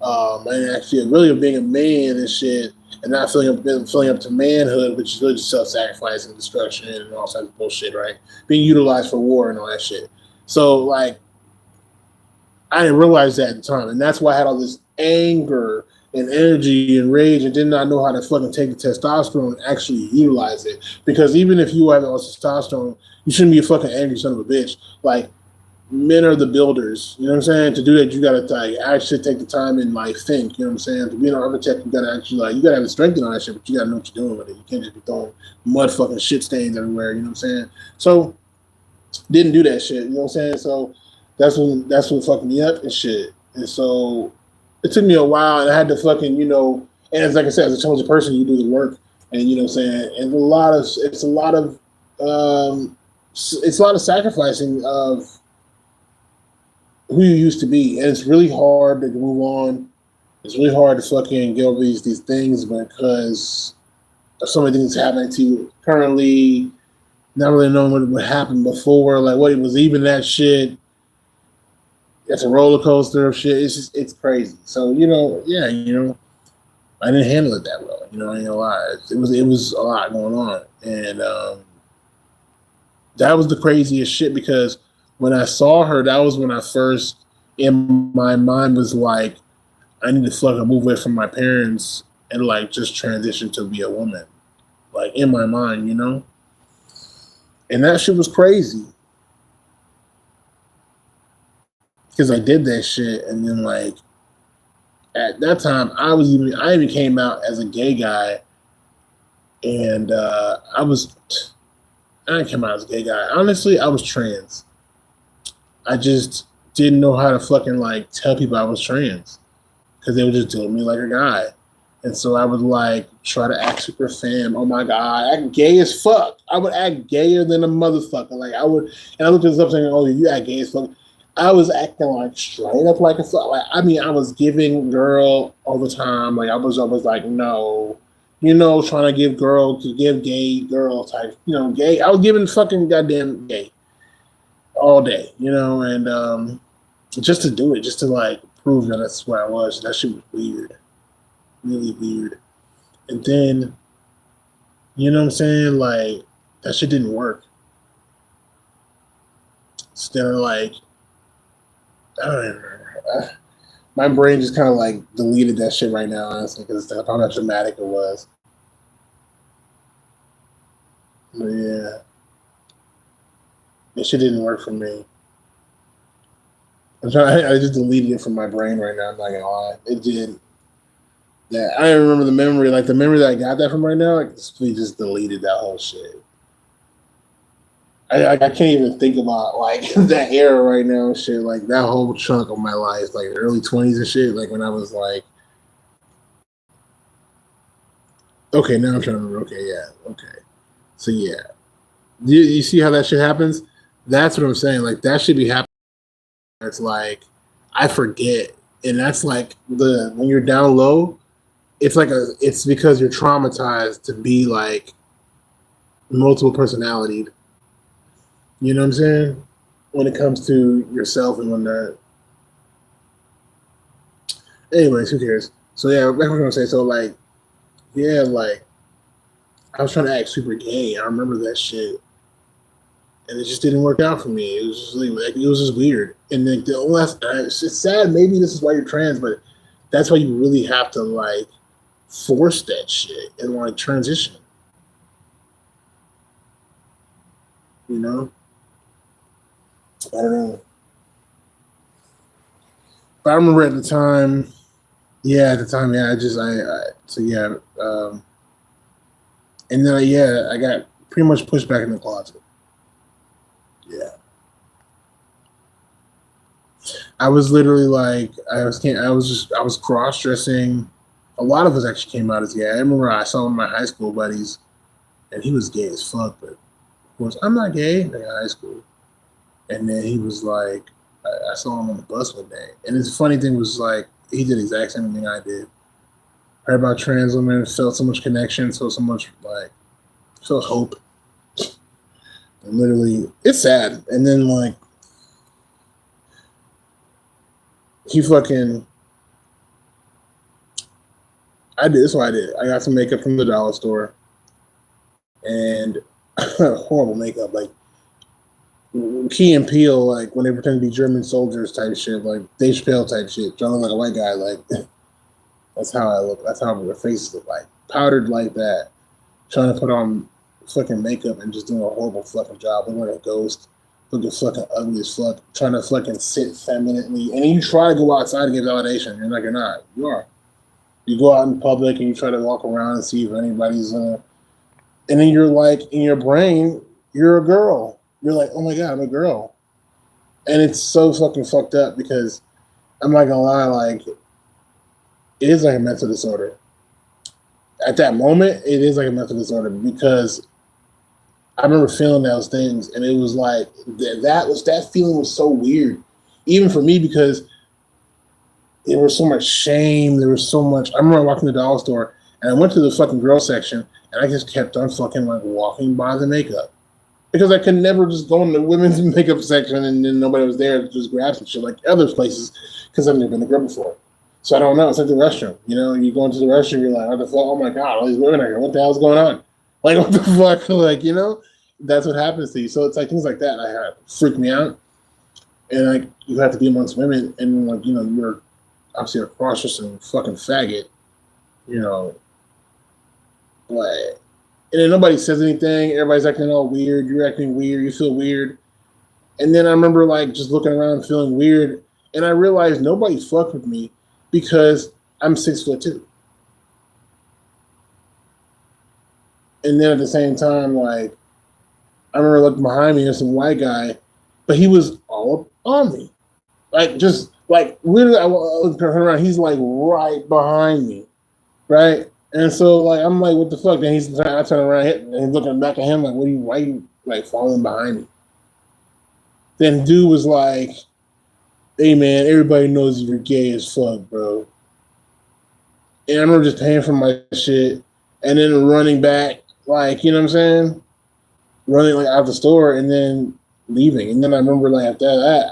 and actually really being a man and shit, and not filling up to manhood, which is really just self-sacrifice and destruction and all sorts of bullshit, right? Being utilized for war and all that shit. So like, I didn't realize that at the time, and that's why I had all this anger and energy and rage and did not know how to fucking take the testosterone and actually utilize it. Because even if you have all testosterone, you shouldn't be a fucking angry son of a bitch. Like, men are the builders. You know what I'm saying? To do that, you gotta like actually take the time and like think. You know what I'm saying? To be an architect, you gotta actually like, you gotta have the strength and all that shit, but you gotta know what you're doing with it. You can't just be throwing mud fucking shit stains everywhere. You know what I'm saying? So didn't do that shit. You know what I'm saying? So that's what fucked me up and shit. And so it took me a while, and I had to fucking, you know, and it's like I said, as a talented person, you do the work, and you know what I'm saying, and it's a lot of sacrificing of who you used to be, and it's really hard to move on. It's really hard to fucking get over these things because of so many things happening to you currently, not really knowing what happened before, like what it was even that shit. It's a roller coaster of shit. It's crazy. So, you know, yeah, you know, I didn't handle it that well. You know, I ain't gonna lie. It was a lot going on. And that was the craziest shit because when I saw her, that was when I first, in my mind, was like, I need to fucking move away from my parents and like just transition to be a woman. Like in my mind, you know? And that shit was crazy. Because I did that shit, and then like at that time, I even came out as a gay guy, and I didn't come out as a gay guy. Honestly, I was trans. I just didn't know how to fucking like tell people I was trans, because they would just deal with me like a guy, and so I would like try to act super femme. Oh my god, act gay as fuck. I would act gayer than a motherfucker. Like I would, and I looked this up saying, "Oh, you act gay as fuck." I was acting like straight up like a fuck. Like, I mean, I was giving girl all the time. Like I was always like, no, trying to give gay girl type, gay. I was giving fucking goddamn gay all day, and just to do it, just to like prove that that's where I was. That shit was weird, really weird. And then, you know what I'm saying? Like that shit didn't work. So then, like, I don't even remember. My brain just kind of like deleted that shit right now, honestly, because of how dramatic it was. But yeah, that shit didn't work for me. I just deleted it from my brain right now. I'm not gonna lie, it did. Yeah, I don't remember the memory. Like the memory that I got that from right now, like we just deleted that whole shit. I can't even think about like that era right now and shit. Like that whole chunk of my life, like early 20s and shit. Like when I was like, okay, now I'm trying to remember. Okay, yeah, okay. So yeah, you see how that shit happens? That's what I'm saying. Like that should be happening. It's like I forget, and that's like when you're down low, it's because you're traumatized to be like multiple personality. You know what I'm saying? When it comes to yourself and whatnot. Anyways, who cares? So yeah, that's what I'm gonna say. So like, yeah, like I was trying to act super gay. I remember that shit, and it just didn't work out for me. It was just like it was just weird. And then it's sad. Maybe this is why you're trans, but that's why you really have to like force that shit and like transition. You know? I don't know. But I remember at the time, yeah, so yeah, and then I got pretty much pushed back in the closet. Yeah. I was literally like, I was cross dressing. A lot of us actually came out as gay. I remember I saw one of my high school buddies, and he was gay as fuck, but of course I'm not gay in high school. And then he was like, I saw him on the bus one day. And the funny thing was like, he did the exact same thing I did. Heard about trans women, felt so much connection, felt hope. And literally, it's sad. And then like, this is what I did. I got some makeup from the dollar store. And horrible makeup, like, Key and Peele, like when they pretend to be German soldiers type shit, like Dave Chappelle type shit, trying to look like a white guy, like that's how I look. That's how their faces look like, powdered like that, trying to put on fucking makeup and just doing a horrible fucking job, looking like a ghost, looking fucking ugly as fuck, trying to fucking sit femininely, and then you try to go outside and get validation. You're not. You are. You go out in public and you try to walk around and see if anybody's and then you're like in your brain, you're a girl. You're like, oh my God, I'm a girl. And it's so fucking fucked up because I'm not gonna lie, like, it is like a mental disorder. At that moment, it is like a mental disorder because I remember feeling those things and it was like, that feeling was so weird. Even for me because there was so much shame, there was so much, I remember walking to the dollar store and I went to the fucking girl section and I just kept on fucking like walking by the makeup. Because I could never just go in the women's makeup section and then nobody was there to just grab some shit like other places because I've never been to girl before. So I don't know. It's like the restroom. You go into the restroom, you're like, what the fuck? Oh my God, all these women are here. What the hell's going on? Like, what the fuck? Like, that's what happens to you. So it's like things like that freak me out. And like, you have to be amongst women and like, you're obviously a cross-dressing fucking faggot, like, and then nobody says anything. Everybody's acting all weird. You're acting weird. You feel weird. And then I remember like just looking around feeling weird. And I realized nobody fucked with me because I'm 6'2". And then at the same time, like, I remember looking behind me and some white guy, but he was all up on me. Like, just like literally, I looked around. He's like right behind me. Right. And so, like, I'm like, what the fuck? Then I turn around and he's looking back at him like, why are you, like, following behind me? Then dude was like, hey, man, everybody knows you're gay as fuck, bro. And I remember just paying for my shit. and then running back, like, you know what I'm saying? Running like out the store and then leaving. And then I remember like after that,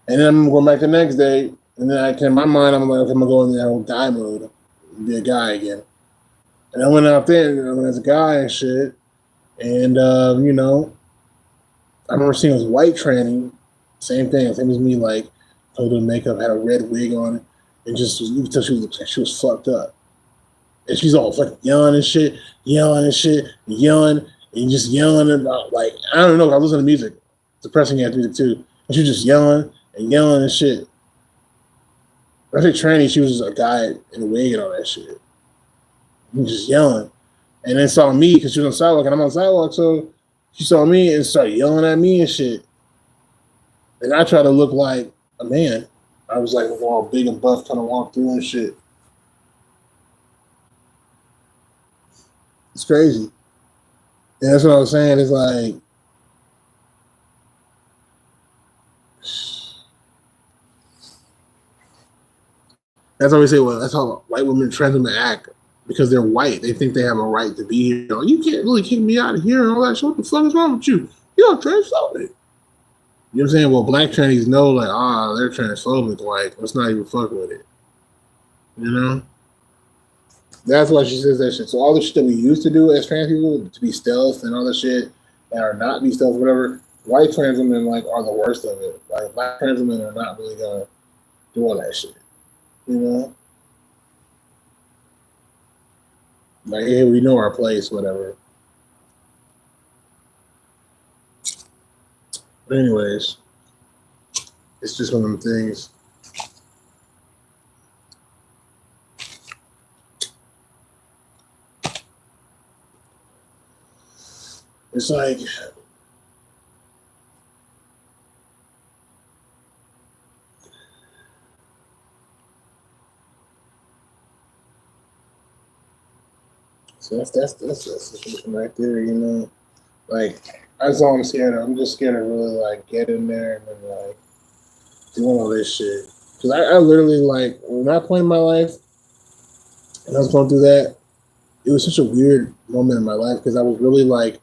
and then I'm going back the next day, and then in my mind, I'm like, okay, I'm gonna go in that old guy mode, and be a guy again. And I went out there, and I went as a guy and shit. And you know, I remember seeing this white tranny, same thing, same as me, like, covered in makeup, had a red wig on, and just you could tell she was fucked up. And she's all fucking yelling and shit, yelling, and just yelling about, like, I don't know, I was listening to music, depressing ass music too. And she was just yelling and shit. When I say tranny, she was just a guy in a wig and all that shit. And just yelling. And then saw me because she was on the sidewalk and I'm on the sidewalk, so she saw me and started yelling at me and shit. And I tried to look like a man. I was like all big and buff, kind of walk through and shit. It's crazy. And that's what I was saying. It's like, that's how we say, well, that's how white women, trans women act because they're white. They think they have a right to be here. You can't really kick me out of here and all that shit. What the fuck is wrong with you? You're transphobic. You know what I'm saying? Well, black trannies know, like, they're transphobic. Like, let's not even fuck with it. You know? That's why she says that shit. So all the shit that we used to do as trans people, to be stealth and all the shit, or not be stealth, whatever, white trans women, like, are the worst of it. Like, black trans women are not really gonna do all that shit. You know? Like, hey, we know our place, whatever. But anyways, it's just one of them things. It's like, so that's the situation right there, you know. Like, that's all I'm scared of. I'm just scared to really like get in there and then like doing all this shit. Because I literally, like, when that point in my life and I was going through that, it was such a weird moment in my life because I was really like,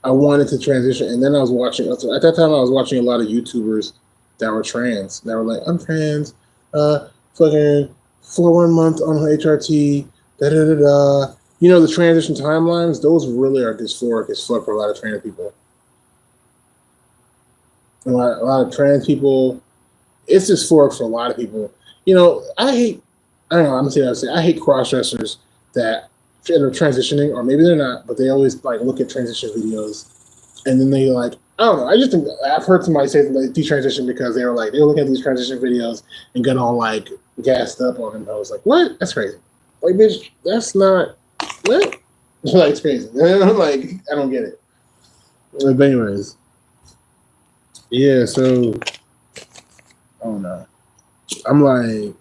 I wanted to transition. And then I was watching, at that time I was watching a lot of YouTubers that were trans. That were like, I'm trans, fucking 1 month on HRT, da-da-da-da. You know, the transition timelines, those really are dysphoric as fuck for a lot of trans people. A lot of trans people, it's dysphoric for a lot of people. You know, I don't know, I'm gonna say that. I hate cross-dressers that are transitioning, or maybe they're not, but they always like look at transition videos and then they like, I don't know, I just think I've heard somebody say like detransition because they were looking at these transition videos and got all like gassed up on them. I was like, what? That's crazy. Like, bitch, that's not what? Like, it's crazy. Like, I don't get it. But anyways, yeah, so I don't know. I'm like,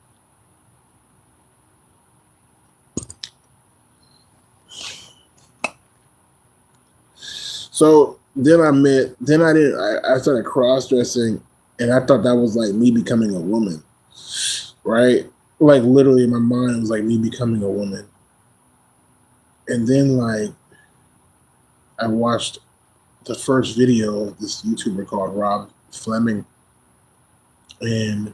so then I started cross-dressing and I thought that was like me becoming a woman, right? Like, literally in my mind, it was like me becoming a woman. And then, like, I watched the first video of this YouTuber called Robert Fleming, and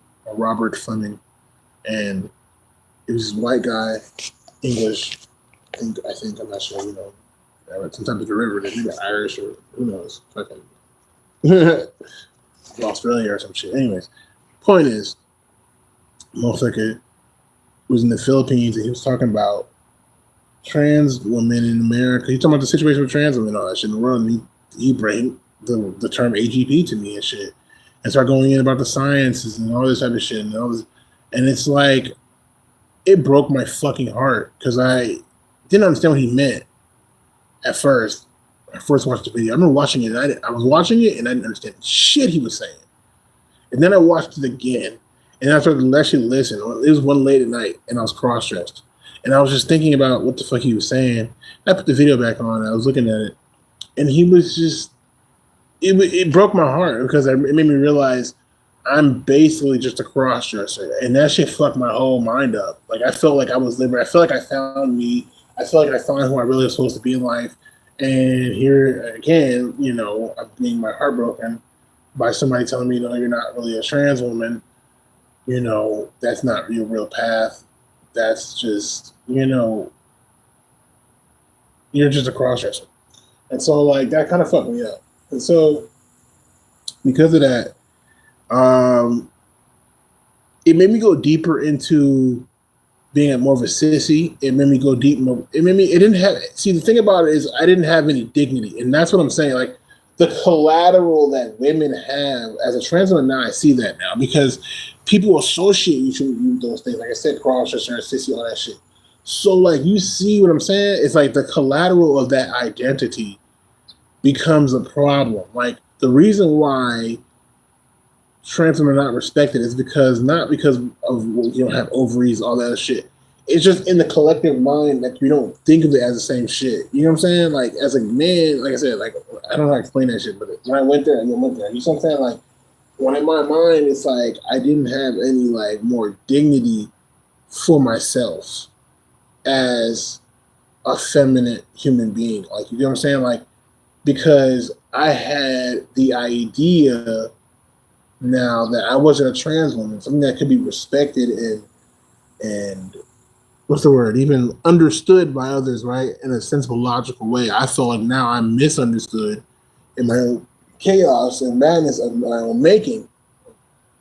it was this white guy, English. I think I'm not sure. You know, some type of derivative, maybe Irish or who knows, fucking Australia or some shit. Anyways, point is, motherfucker was in the Philippines and he was talking about trans women in America. He's talking about the situation with trans women and all that shit in the world. And he bring the term AGP to me and shit, and start going in about the sciences and all this type of shit and all this. And it's like, it broke my fucking heart because I didn't understand what he meant at first. I first watched the video. I remember watching it. And I was watching it and I didn't understand shit he was saying. And then I watched it again, and I started to actually listen. It was one late at night, and I was cross-dressed. And I was just thinking about what the fuck he was saying. I put the video back on, and I was looking at it, and he was just, it broke my heart because it made me realize I'm basically just a cross dresser, and that shit fucked my whole mind up. Like I felt like I was liberated. I felt like I found me. I felt like I found who I really was supposed to be in life. And here again, you know, I'm being my heart broken by somebody telling me, no, you're not really a trans woman. You know, that's not your real path. That's just, you know, you're just a cross dresser. And so like that kind of fucked me up. And so because of that, it made me go deeper into being more of a sissy. It made me go deep. It didn't have, see, the thing about it is I didn't have any dignity. And that's what I'm saying. Like the collateral that women have as a trans woman, now I see that now because people associate you with those things. Like I said, cross-dresser, sissy, all that shit. So like, you see what I'm saying? It's like the collateral of that identity becomes a problem. Like the reason why trans women are not respected is not because of you don't have ovaries, all that other shit. It's just in the collective mind that we don't think of it as the same shit. You know what I'm saying? Like as a man, like I said, like I don't know how to explain that shit, but when I went there, I went there. You know what I'm saying? Like when in my mind, it's like I didn't have any like more dignity for myself as a feminine human being. Like you know what I'm saying? Like because I had the idea now that I wasn't a trans woman, something that could be respected and what's the word, even understood by others, right, in a sensible, logical way. I feel like now I'm misunderstood in my own chaos and madness of my own making.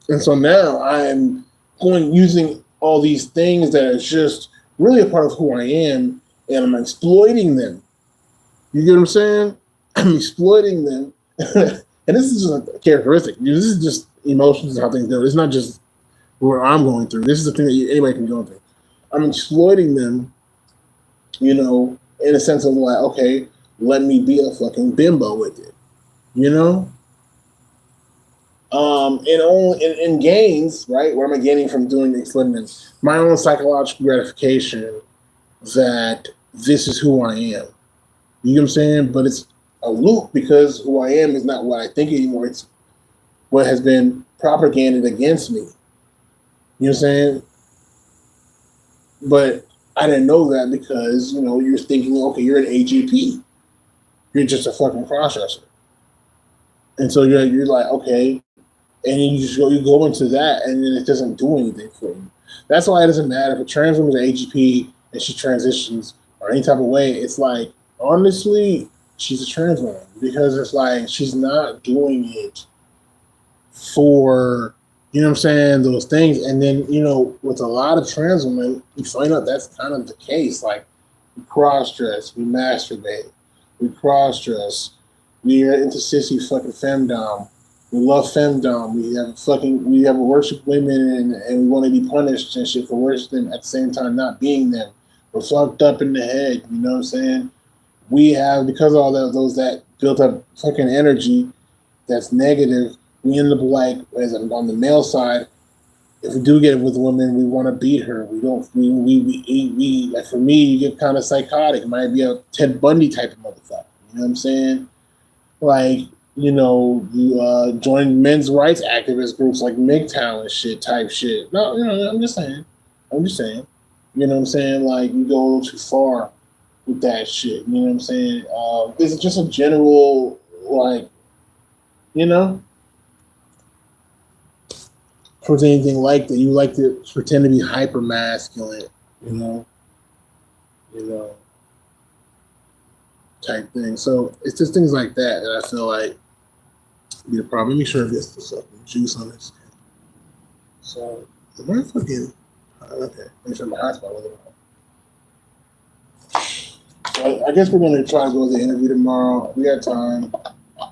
And so now I'm using all these things that are just really a part of who I am, and I'm exploiting them. You get what I'm saying? I'm exploiting them. And this is just a characteristic. This is just emotions and how things go. It's not just what I'm going through. This is the thing that anybody can go through. I'm exploiting them, you know, in a sense of like, okay, let me be a fucking bimbo with it, you know? In gains, right? What am I gaining from doing the exploiting? My own psychological gratification that this is who I am. You know what I'm saying? But it's a loop because who I am is not what I think anymore. It's what has been propagated against me. You know what I'm saying? But I didn't know that because, you know, you're thinking, okay, you're an AGP. You're just a fucking crossdresser. And so you're like, okay. And you go into that and then it doesn't do anything for you. That's why it doesn't matter if a trans woman is an AGP and she transitions or any type of way. It's like, honestly, she's a trans woman because it's like she's not doing it for, you know what I'm saying, those things. And then, you know, with a lot of trans women, you find out that's kind of the case. Like, we cross-dress, we masturbate, we cross-dress, we are into sissy fucking femdom. We love femdom. We have worship women and we want to be punished and shit for worshiping at the same time not being them. We're fucked up in the head, you know what I'm saying? We have, because of all that built up fucking energy that's negative, we end up like, as on the male side, if we do get with a woman, we want to beat her. We don't, we like for me, you get kind of psychotic. It might be a Ted Bundy type of motherfucker. You know what I'm saying? Like, you know, you join men's rights activist groups like MGTOW and shit type shit. No, you know, I'm just saying. You know what I'm saying? Like, you go a little too far with that shit. You know what I'm saying? This is just a general, like, you know, towards anything like that. You like to pretend to be hyper masculine, you know, type thing. So it's just things like that I feel like be the problem. Let me sure it gets some juice on this. So the motherfucking okay, make sure my hotspot wasn't on. So I guess we're gonna try to go to the interview tomorrow. We got time.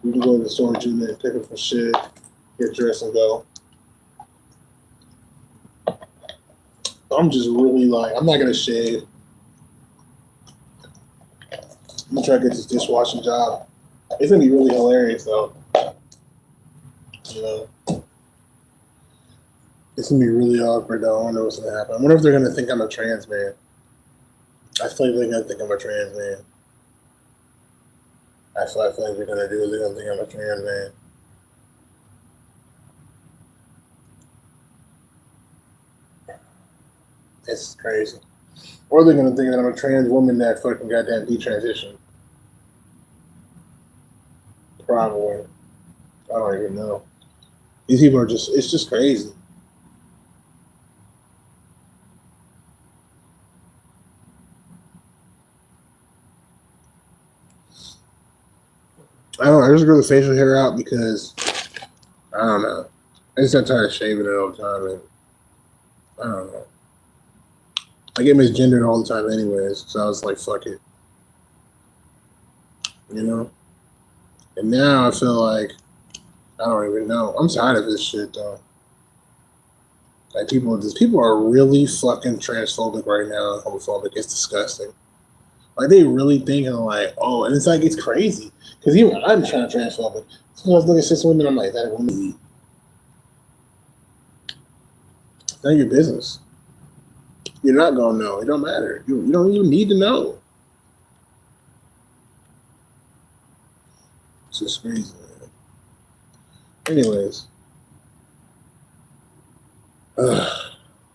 We can go to the storage unit and pick up some shit, get dressed and go. I'm just really like, I'm not gonna shave. I'm gonna try to get this dishwashing job. It's gonna be really hilarious though. You know, it's gonna be really awkward though. I don't know what's gonna happen. I wonder if they're gonna think I'm a trans man. I feel like they're gonna think I'm a trans man. I feel like they're gonna think I'm a trans man. It's crazy. Or they're gonna think that I'm a trans woman that fucking goddamn detransition. Probably. I don't even know. These people are just, it's just crazy. I don't know. I just grew the facial hair out because, I don't know. I just got tired of shaving it all the time. And I don't know. I get misgendered all the time anyways. So I was like, fuck it. You know? And now I feel like, I don't even know. I'm tired of this shit though. Like people are really fucking transphobic right now and homophobic. It's disgusting. Like they really thinking like, oh, and it's like it's crazy. Because even I'm trying to transphobic. So I was looking at cis women, I'm like, that woman. It's not your business. You're not gonna know. It don't matter. You don't even need to know. It's just crazy, man. Anyways.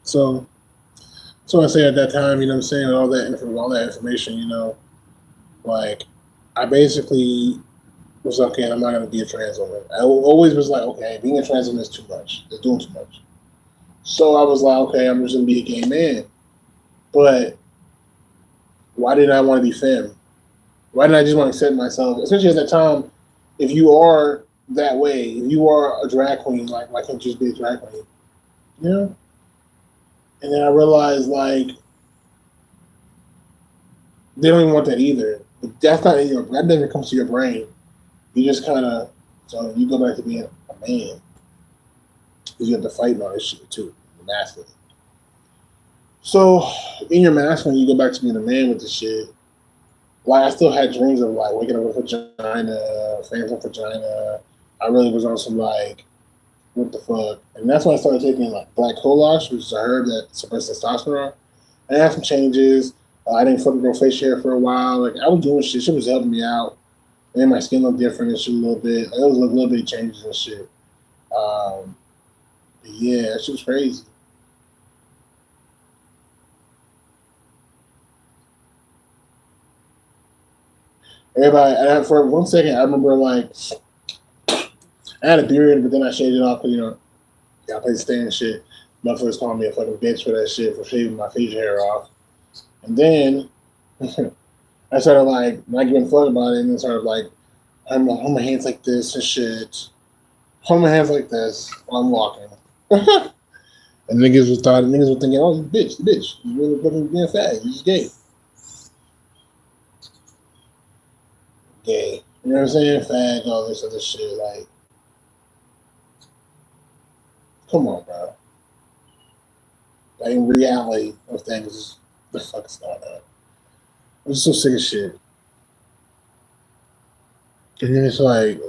So I say at that time, you know what I'm saying, all that information, you know, like I basically was okay, and I'm not gonna be a trans woman. I always was like, okay, being a trans woman is too much. They're doing too much. So I was like, okay, I'm just gonna be a gay man. But why did I want to be femme? Why didn't I just want to accept myself? Especially at that time, if you are that way, if you are a drag queen, like why can't you just be a drag queen? You know? And then I realized like they don't even want that either. But that's not in your, that never comes to your brain. You just kind of, so you go back to being a man. Because you have to fight and all this shit too, the masculine. So in your masculine, you go back to being a man with this shit. Like I still had dreams of like waking up with a vagina, phantom vagina. I really was on some like, what the fuck? And that's when I started taking like black collash, which is a herb that suppresses testosterone. And I had some changes. I didn't fucking grow facial hair for a while. Like I was doing shit. Shit was helping me out. And my skin looked different and shit a little bit. Like, there was a little bit of changes and shit. Yeah, that shit was crazy. Everybody, and for 1 second, I remember like I had a beard, but then I shaved it off because, you know, I played stand shit. Motherfuckers called me a fucking bitch for that shit, for shaving my facial hair off. And then I started like not giving a fuck about it, and then started like, I'm hold my hands like this and shit. Hold my hands like this while I'm walking. And niggas were thinking, oh, you bitch. You really fucking being fat. You just gay. Gay. You know what I'm saying? Fag, all this other shit. Like, come on, bro. Like, in reality of things, the fuck is going on? I'm just so sick of shit. And then it's like,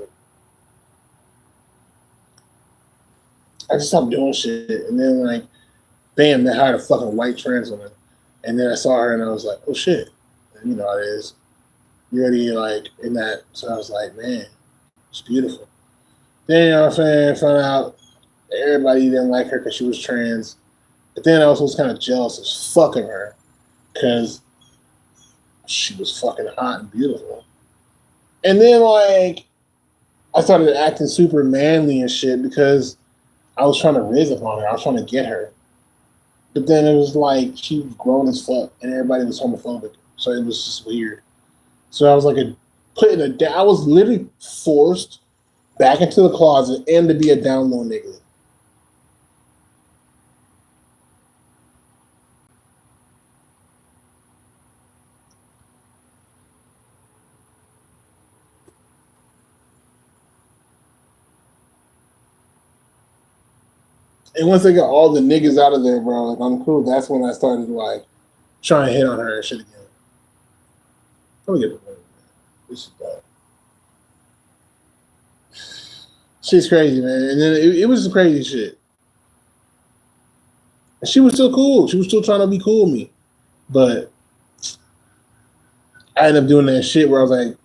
I just stopped doing shit. And then, like, bam, they hired a fucking white trans woman. And then I saw her and I was like, oh shit. And you know how it is. You're already like in that. So I was like, man, it's beautiful. Then, you know what I'm saying, found out everybody didn't like her because she was trans. But then I also was kind of jealous as fuck of her because she was fucking hot and beautiful. And then, like, I started acting super manly and shit because I was trying to riz upon her. I was trying to get her. But then it was like she was grown as fuck and everybody was homophobic. So it was just weird. So I was like I was literally forced back into the closet and to be a down low nigga. And once I got all the niggas out of there, bro, like I'm cool. That's when I started like trying to hit on her and shit again. Let me get the point. This is bad. Shit's crazy, man. And then it was crazy shit. And she was still cool. She was still trying to be cool with me. But I ended up doing that shit where I was like,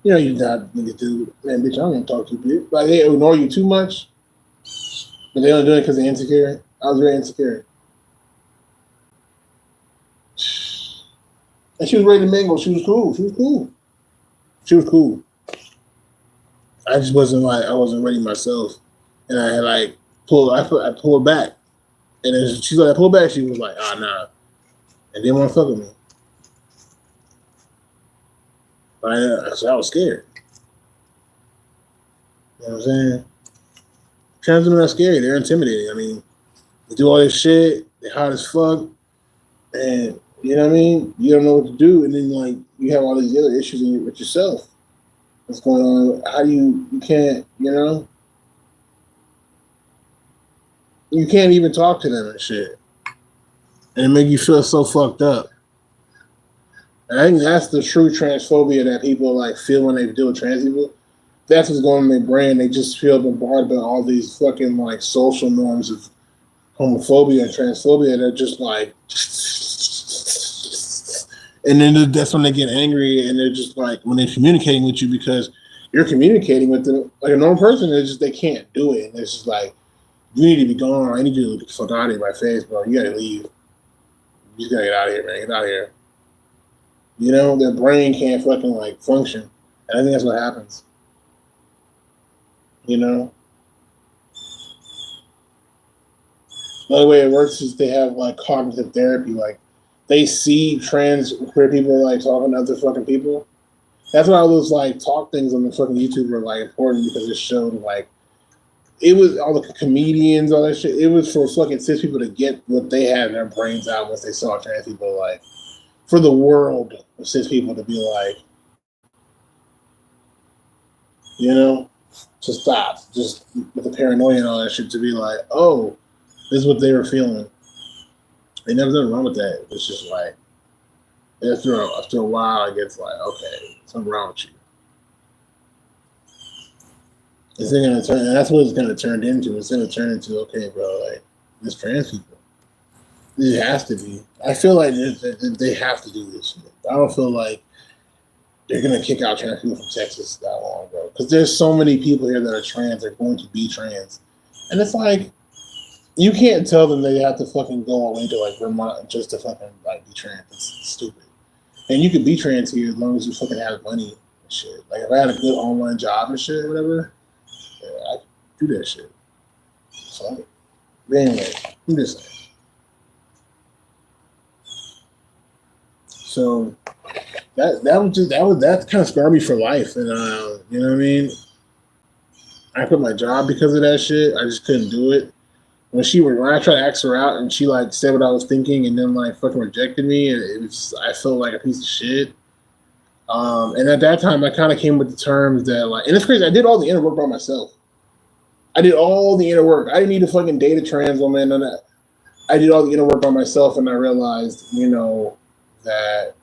you know, you not nigga dude. Man, bitch, I don't want to talk to you, bitch. Like they ignore you too much. But they don't do it because they're insecure. I was very insecure. And she was ready to mingle. She was cool. She was cool. I just wasn't like, I wasn't ready myself. And I had like I pulled back. And then she's like, I pulled back. She was like, nah. And didn't want to fuck with me. So I was scared. You know what I'm saying? Trans women are scary. They're intimidating. I mean, they do all this shit. They're hot as fuck. And, you know what I mean? You don't know what to do. And then, like, you have all these other issues with yourself. What's going on? How do you can't, you know? You can't even talk to them and shit. And it make you feel so fucked up. And I think that's the true transphobia that people like feel when they deal with trans people. That's what's going on in their brain. They just feel bombarded by all these fucking like social norms of homophobia and transphobia. They're just like, and then that's when they get angry and they're just like, when they're communicating with you because you're communicating with them like a normal person, it's just they can't do it. And it's just like, you need to be gone. I need you to get the fuck out of here, my face, bro. You gotta leave. You just gotta get out of here, man. Get out of here. You know, their brain can't fucking like function. And I think that's what happens. You know? Another way it works is they have like cognitive therapy. Like they see trans queer people like talking to other fucking people. That's why all those like talk things on the fucking YouTube were like important because it showed like it was all the comedians, all that shit. It was for fucking cis people to get what they had in their brains out once they saw trans people. Like for the world of cis people to be like, you know, to stop, just with the paranoia and all that shit, to be like, oh, this is what they were feeling. They never done wrong with that. It's just like after a while, it gets like, okay, something wrong with you. It's gonna turn, and that's what it's gonna turn into. It's gonna turn into, okay, bro, like this trans people. It has to be. I feel like they have to do this shit. I don't feel like they're gonna kick out trans people from Texas that long ago because there's so many people here that are trans. They're going to be trans, and it's like you can't tell them they have to fucking go away to like Vermont just to fucking like be trans. It's stupid. And you could be trans here as long as you fucking have money and shit. Like if I had a good online job and shit, or whatever. Yeah, I could do that shit. So, but anyway, I'm just saying. So that kind of scarred me for life, and you know what I mean. I quit my job because of that shit. I just couldn't do it. When I tried to ask her out, and she like said what I was thinking, and then like fucking rejected me, and it was just, I felt like a piece of shit. And at that time, I kind of came with the terms that like, and it's crazy. I did all the inner work by myself. I did all the inner work. I didn't need to fucking date a trans woman. And I did all the inner work by myself, and I realized, you know, that,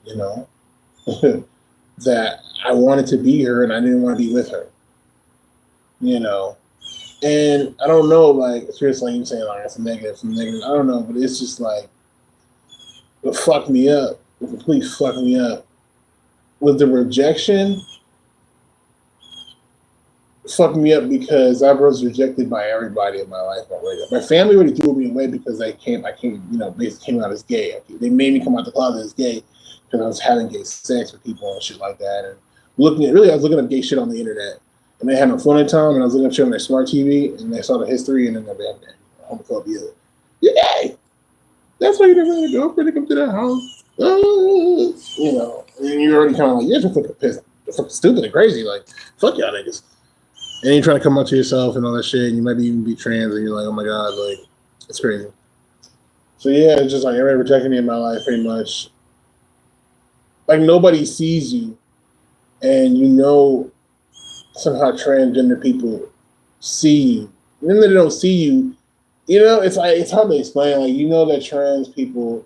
you know, that I wanted to be her, and I didn't want to be with her. You know, and I don't know, like seriously, you saying like some negative. I don't know, but it's just like. What fucked me up, what completely fucked me up, was the rejection. Fucked me up because I was rejected by everybody in my life already. My family already threw me away because I came, you know, basically came out as gay. They made me come out the closet as gay because I was having gay sex with people and shit like that. And I was looking up gay shit on the internet. And they had no phone at the time, and I was looking up shit on their smart TV, and they saw the history, and then they'd be like, homophobia. You're gay! That's why you never had a girlfriend to come to that house. You know, and you're already kind of like, you're fucking pissed. You're fucking stupid and crazy. Like, fuck y'all niggas. And you're trying to come up to yourself and all that shit, and you might even be trans, and you're like, oh my God, like, it's crazy. So yeah, it's just like everybody rejecting me in my life pretty much. Like, nobody sees you, and you know somehow transgender people see you. Even though they don't see you, you know, it's like it's hard to explain. Like, you know that trans people,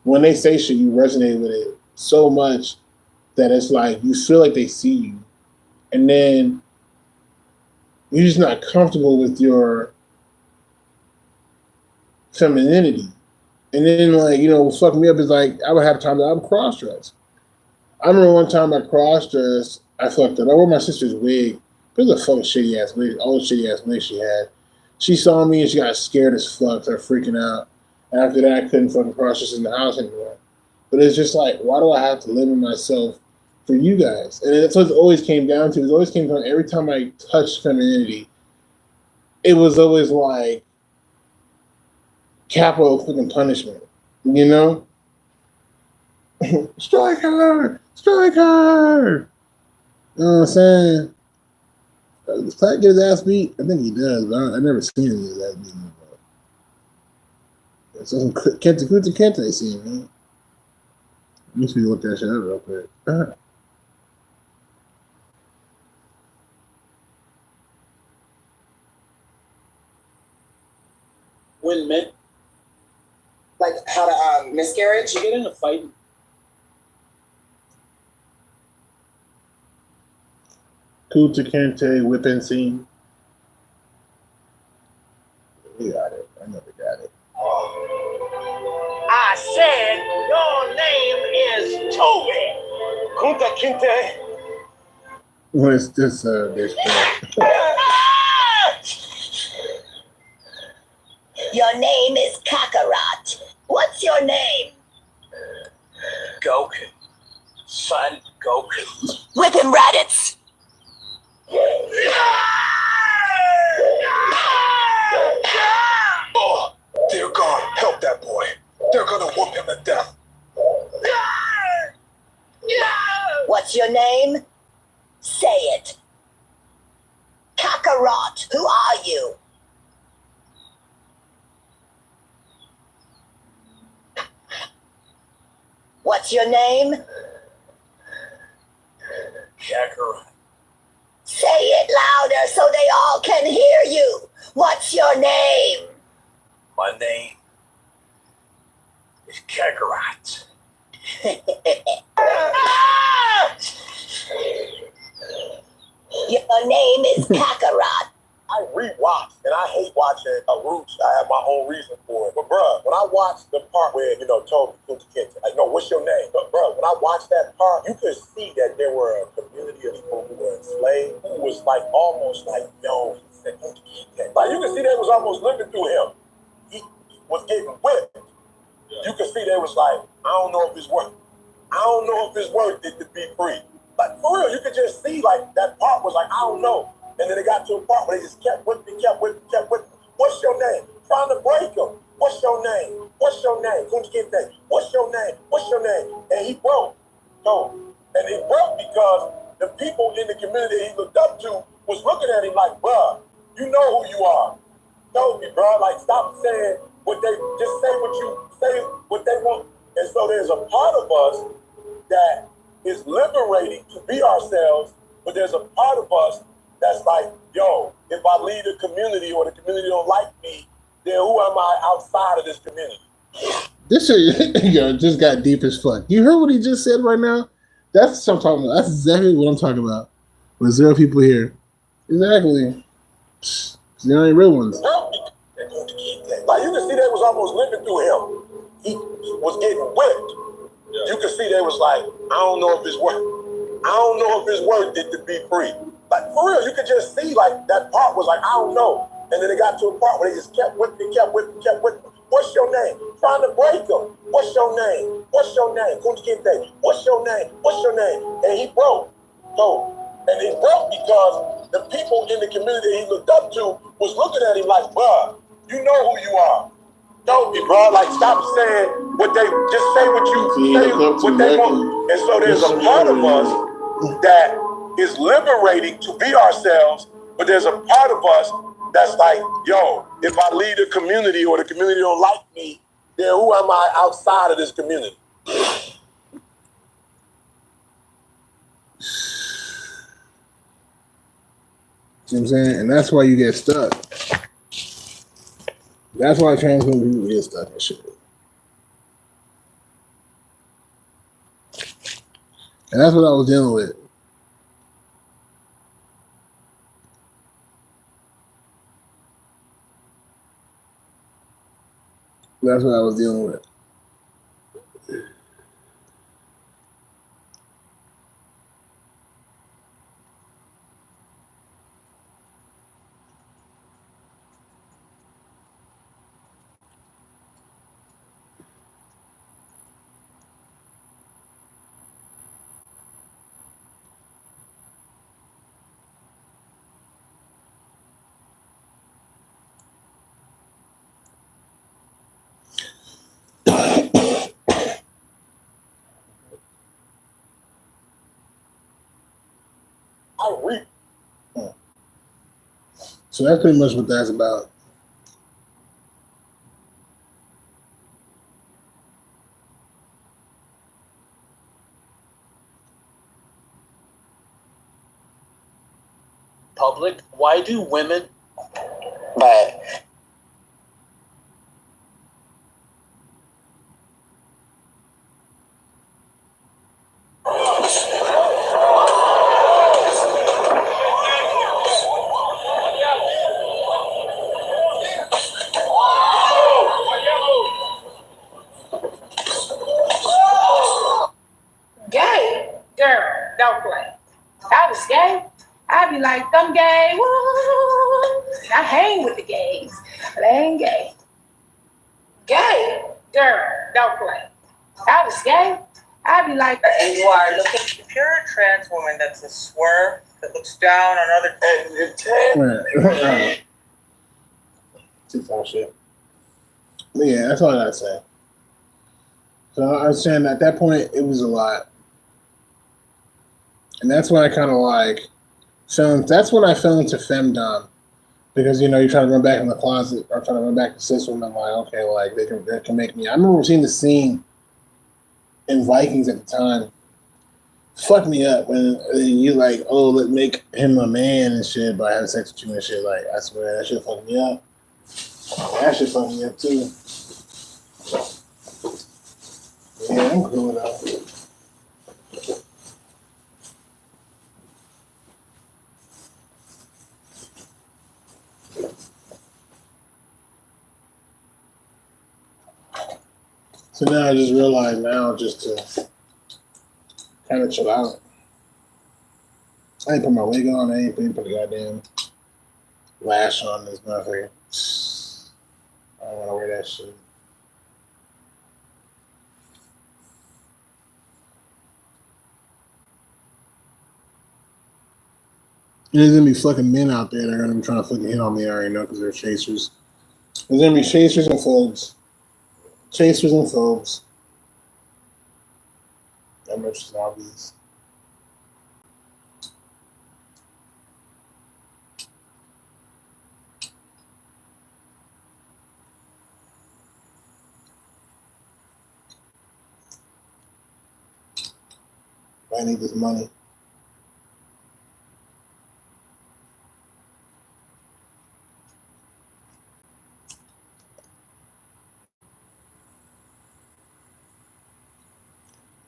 when they say shit, you resonate with it so much that it's like you feel like they see you, and then you're just not comfortable with your femininity. And then, like, you know, what fucked me up is like I would have time that I'm cross-dressed. I remember one time I cross-dressed, I fucked up. I wore my sister's wig. It was a fucking shitty ass wig, all the shitty ass wig she had. She saw me and she got scared as fuck, started freaking out. After that, I couldn't fucking process in the house anymore. But it's just like, why do I have to limit myself for you guys? And that's what it always came down to. It always came down every time I touched femininity, it was always like capital fucking punishment. You know? Strike her! Strike her! You know what I'm saying? Does Platt get his ass beat? I think he does, but I never seen his ass beat before. It's some Kenta Kente scene, man. Let me see look that shit up real quick. When men, like how to miscarriage, you get in a fight. Kunta Kinte whipping scene. We got it. I never got it. I said your name is Toby. Kunta Kinte. What is this? This Your name is Kakarot. What's your name? Goku. Son Goku. Whipping rabbits. Oh, dear God, help that boy. They're gonna whoop him to death. What's your name? Say it. Kakarot, who are you? What's your name? Kakarot. Say it louder so they all can hear you. What's your name? My name is Kakarot. Your name is Kakarot. I rewatched, and I hate watching Roots. I have my own reason for it. But bruh, when I watched the part where, told Kunta Kinte, like, no, what's your name? But bruh, when I watched that part, you could see that there were a community of people who were enslaved, who was like almost like, yo, he said Kunta Kinte. Like, you could see they was almost living through him. He was getting whipped. You could see they was like, I don't know if it's worth it. I don't know if it's worth it to be free. Like, for real, you could just see, like, that part was like, I don't know. And then it got to a part where they just kept whipping. What's your name? Trying to break him. What's your name? What's your name? Kunta Kinte. What's your name? What's your name? And he broke. And he broke because the people in the community he looked up to was looking at him like, bruh, you know who you are. Told me, bruh, like, stop saying what they, just say what you say, what they want. And so there's a part of us that is liberating to be ourselves, but there's a part of us that's like, yo, if I leave the community or the community don't like me, then who am I outside of this community? This shit just got deep as fuck. You heard what he just said right now? That's what I'm talking about. That's exactly what I'm talking about. With zero people here. Exactly. There ain't real ones. Like, you can see they was almost living through him. He was getting whipped. You can see they was like, I don't know if it's worth it to be free. Like, for real, you could just see, like, that part was like, I don't know. And then it got to a part where they just kept whipping. What's your name? Trying to break them. What's your name? What's your name? Kunta Kinte. What's your name? What's your name? And he broke. And he broke because the people in the community he looked up to was looking at him like, bruh, you know who you are. Don't be, bruh. Like, stop saying what they, just say what you say, what they want. And so there's a part of us that is liberating to be ourselves, but there's a part of us that's like, yo, if I leave the community or the community don't like me, then who am I outside of this community? You know what I'm saying? And that's why you get stuck. That's why trans women people get stuck and shit. And that's what I was dealing with. That's what I was dealing with. So that's pretty much what that's about. Public, why do women? But Gay, girl, don't play. I was gay. I'd be like, I'm gay. Woo. I hang with the gays, but I ain't gay. Gay, girl, don't play. I was gay. I'd be like, And you are looking, if you're a trans woman that's a swerve, that looks down on other Right. TikTok shit. But yeah, that's all I gotta say. So I was saying at that point it was a lot. And that's when I kind of like that's when I fell into femdom. Because, you know, you're trying to run back in the closet or trying to run back to cis women, like, okay, like they can make me. I remember seeing the scene in Vikings at the time. Fuck me up when you like, oh, let's make him a man and shit by having sex with you and shit. Like, I swear that shit fucked me up. That shit fucked me up too. Yeah, I'm cool though. So now I just realized now just to kind of chill out. I ain't put my wig on. I ain't put the goddamn lash on this motherfucker. I don't want to wear that shit. There's gonna be fucking men out there that are gonna be trying to fucking hit on me. I already know because they're chasers. There's gonna be chasers and phobes. Chasers and phobes. That much is obvious. I need this money.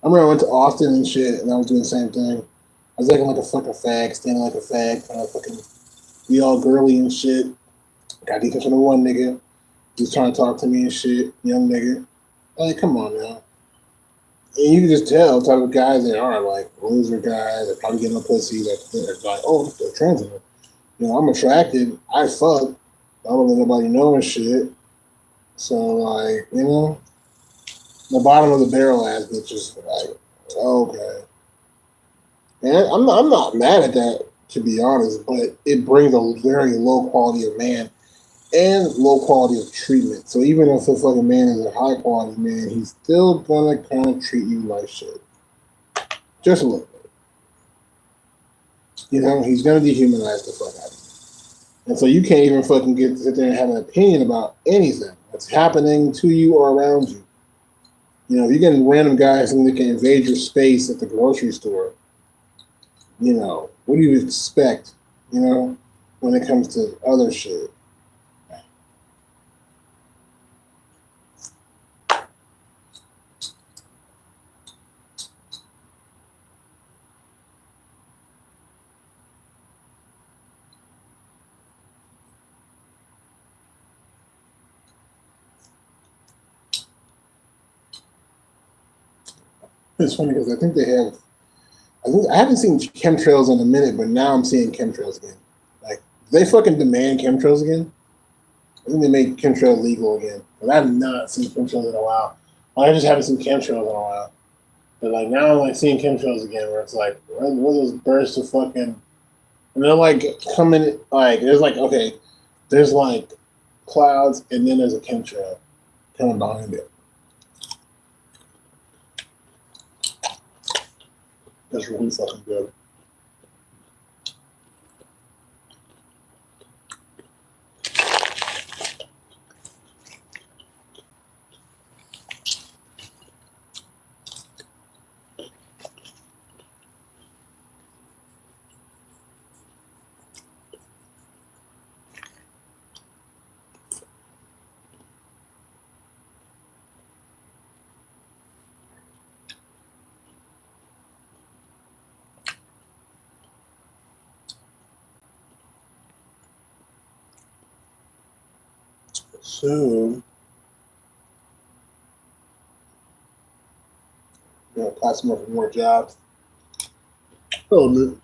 I remember I went to Austin and shit, and I was doing the same thing. I was acting like a fucking fag, standing like a fag, kind of fucking be all girly and shit. Got deep into the one nigga. He was trying to talk to me and shit, young nigga. Like, come on now. And you can just tell the type of guys they are, like loser guys. They're probably getting a pussy. They're like, oh, they're trans. You know, I'm attracted. I fuck. I don't let nobody know and shit. So, like, you know, the bottom of the barrel ass bitches, like, okay. And I'm not mad at that, to be honest, but it brings a very low quality of man and low quality of treatment. So even if the fucking man is a high quality man, he's still gonna kind of treat you like shit. Just a little bit. You know, he's gonna dehumanize the fuck out of you. And so you can't even fucking sit there and have an opinion about anything that's happening to you or around you. You know, if you're getting random guys and they can invade your space at the grocery store, you know, what do you expect, you know, when it comes to other shit? It's funny because I think they have. I haven't seen chemtrails in a minute, but now I'm seeing chemtrails again. Like, they fucking demand chemtrails again. I think they made chemtrails legal again. But I have not seen chemtrails in a while. Well, I just haven't seen chemtrails in a while. But like now I'm like seeing chemtrails again, where it's like, what are those bursts of fucking, and they're like coming like there's like okay, there's like clouds and then there's a chemtrail coming behind it. That's really fucking good. So, apply some more jobs. A little bit.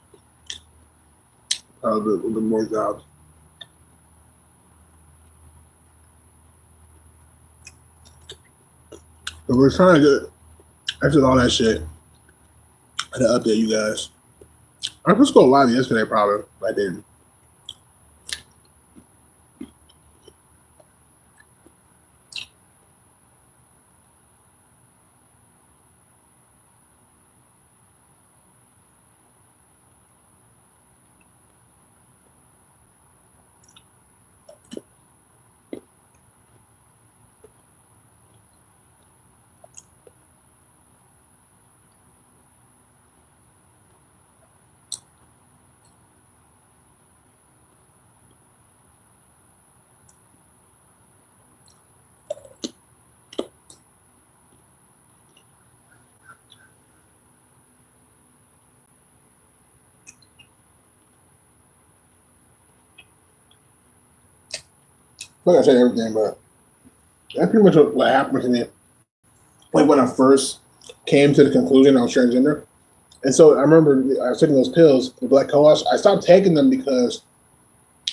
A little bit more jobs. But we're trying to get, after all that shit, I had to update you guys. I was supposed to go live yesterday, probably, but I didn't. Like I said, everything, but that's pretty much what happened to me. Like when I first came to the conclusion I was transgender. And so I remember I was taking those pills, the Black Cohosh. I stopped taking them because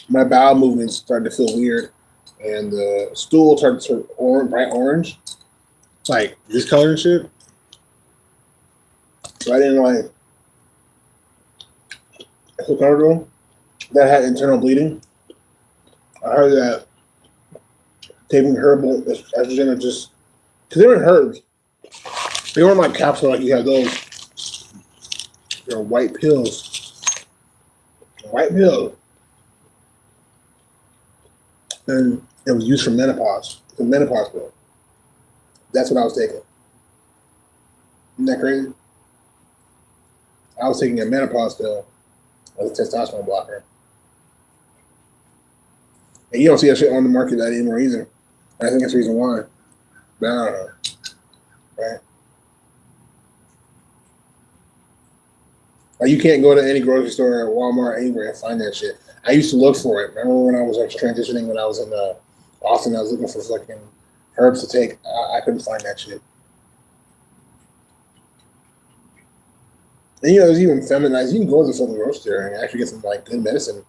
my bowel movements started to feel weird, and the stool started to turn bright orange, like this color and shit. So I didn't like. I took Cargo that had internal bleeding. I heard that taking herbal estrogen are just because they weren't herbs. They weren't like capsule like you have those. They're white pills. White pill. And it was used for menopause. It's a menopause pill. That's what I was taking. Isn't that crazy? I was taking a menopause pill as a testosterone blocker. And you don't see that shit on the market that anymore either. And I think that's the reason why. But I don't know. Right? Like you can't go to any grocery store or Walmart anywhere and find that shit. I used to look for it. Remember when I was like transitioning when I was in Austin, I was looking for fucking herbs to take. I couldn't find that shit. And there's even feminized. You can go to the fucking grocery store and actually get some like good medicine.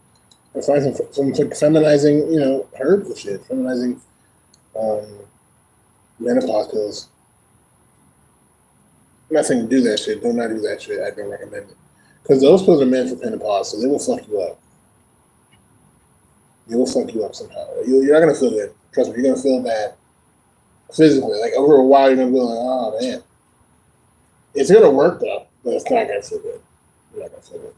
And find some feminizing, herbs and shit. Feminizing menopause pills. I'm not saying do that shit. Do not do that shit. I don't recommend it. Because those pills are meant for menopause, so they will fuck you up. They will fuck you up somehow. You're not going to feel good. Trust me, you're going to feel bad. Physically. Like over a while, you're going to be like, oh, man. It's going to work, though, but it's not going to feel good. You're not going to feel good.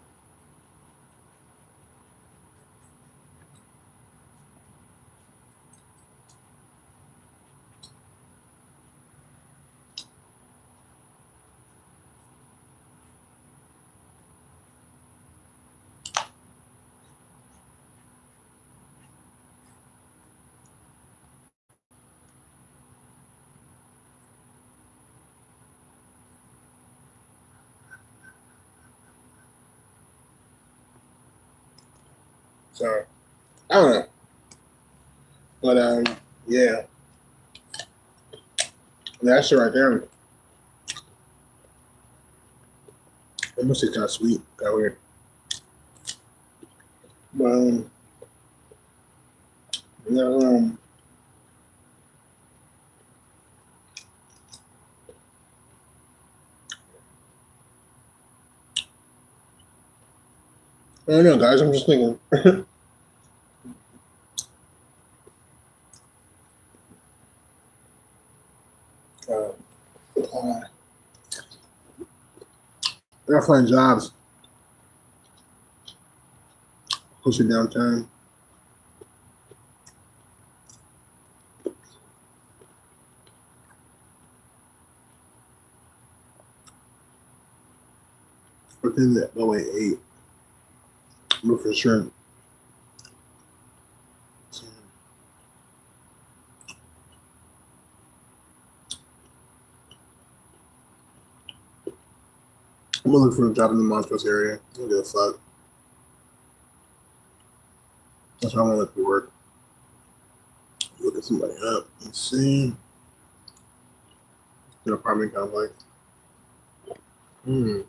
So, I don't know. But, yeah. That shit right there. It must be kind of sweet. Kind of weird. But, yeah, I don't know, guys. I'm just thinking. I gotta find jobs. Closer downtown. Within that, oh wait, 8. Look for sure. I'm gonna look for a job in the Montrose area. I don't give a fuck. That's why I want to look for work. Looking somebody up. Let's see. An apartment complex. Hmm.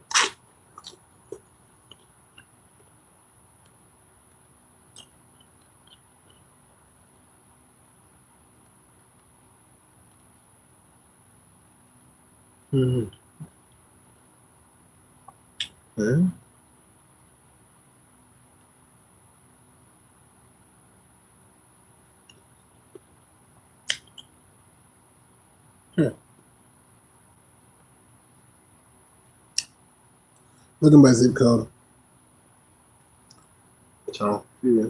Hmm. Okay. Looking by zip code. So, yeah.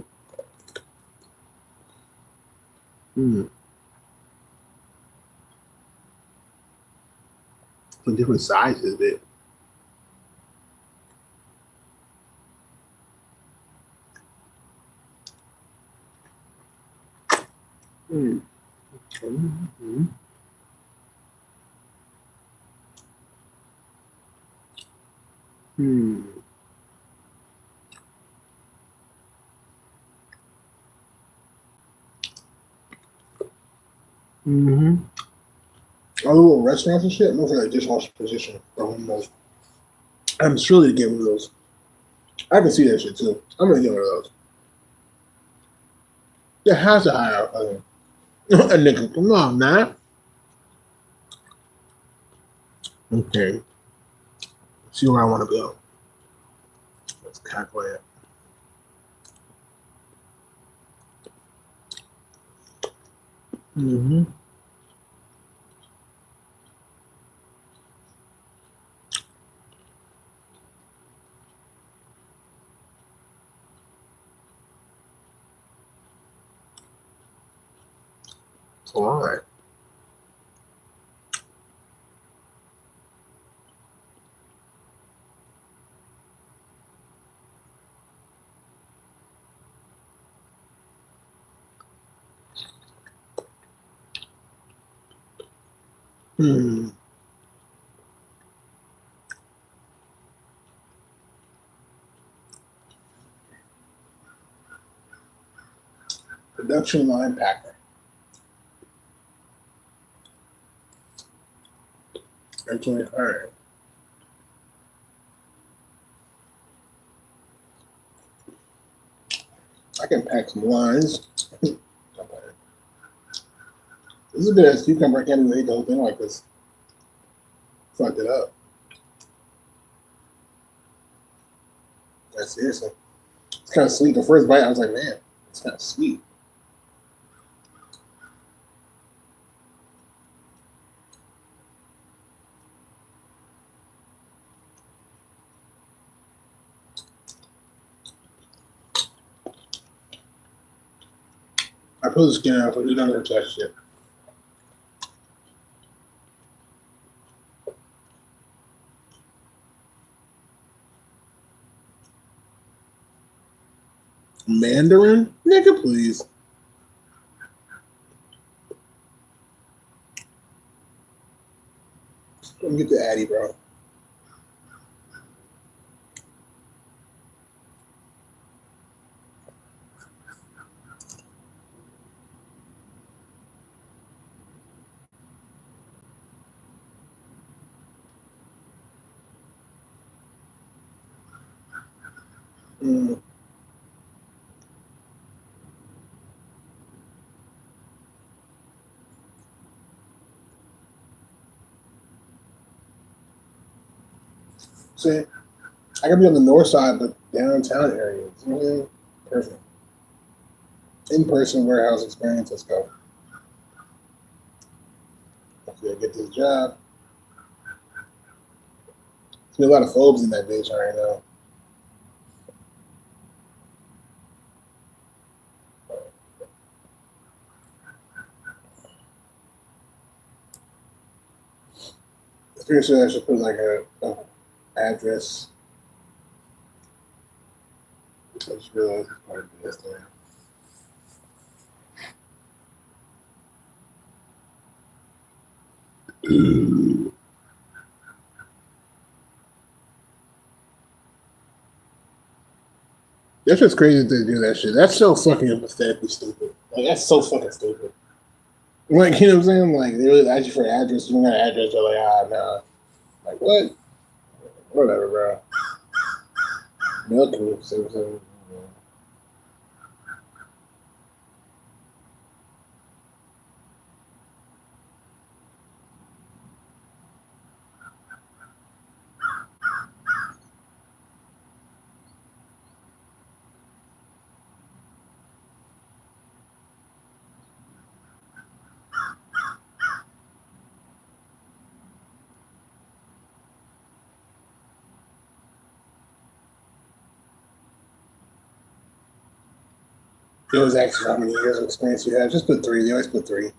For different sizes of it. Hmm. Mm-hmm. Hmm. Mm-hmm. All the little restaurants and shit, no for that dishwasher position. I'm surely to get one of those. I can see that shit too. I'm gonna get one of those. There has to hire a nigga. Come on, man. Okay. See where I want to go. Let's calculate it. Mm-hmm. All right. Hmm. Production line packer. Actually, all right. I can pack some lines. This is a good as cucumber. I can't even eat the whole thing like this. Fucked it up. That's seriously. It's kind of sweet. The first bite, I was like, man, it's kind of sweet. I pulled the skin out, but you don't even touch shit. Mandarin? Nigga, please. Let me get the Addy, bro. Mm. See, I can be on the north side, but downtown area. Perfect. In-person warehouse experience. Let's go. Hopefully, I get this job. There's a lot of phobes in that bitch right now. Pretty sure I should put like a address. I just realized it's part of this thing. That's just crazy to do that shit. That's so fucking empathetically stupid. Like, that's so fucking stupid. Like, you know what I'm saying? Like, they really ask you for an address. You don't got an address. They're like, nah. Like, what? Whatever, bro. Milk me. So. It was actually how many years of experience you have. Just put 3. They always put 3.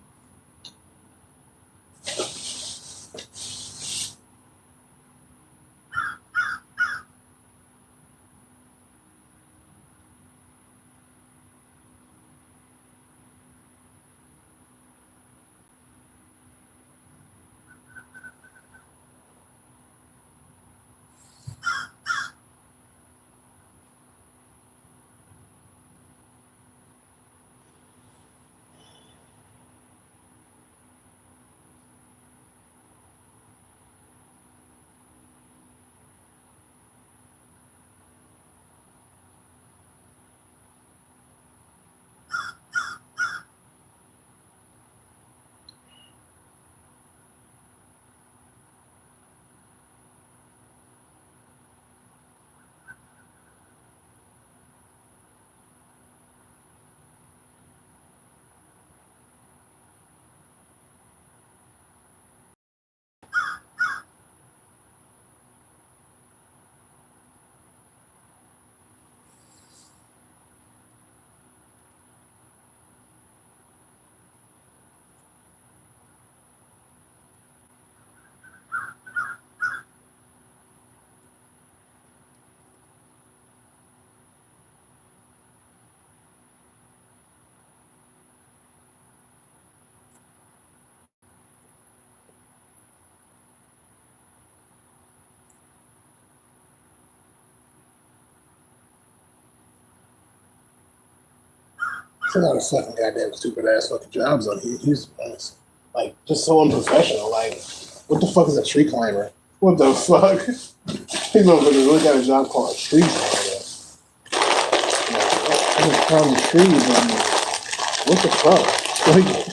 There's a lot of fucking goddamn stupid ass fucking jobs on here. He's like just so unprofessional. Like, what the fuck is a tree climber? What the fuck? These motherfuckers really got a job called a tree climber. Like, I just climb the trees. And what the fuck? Like,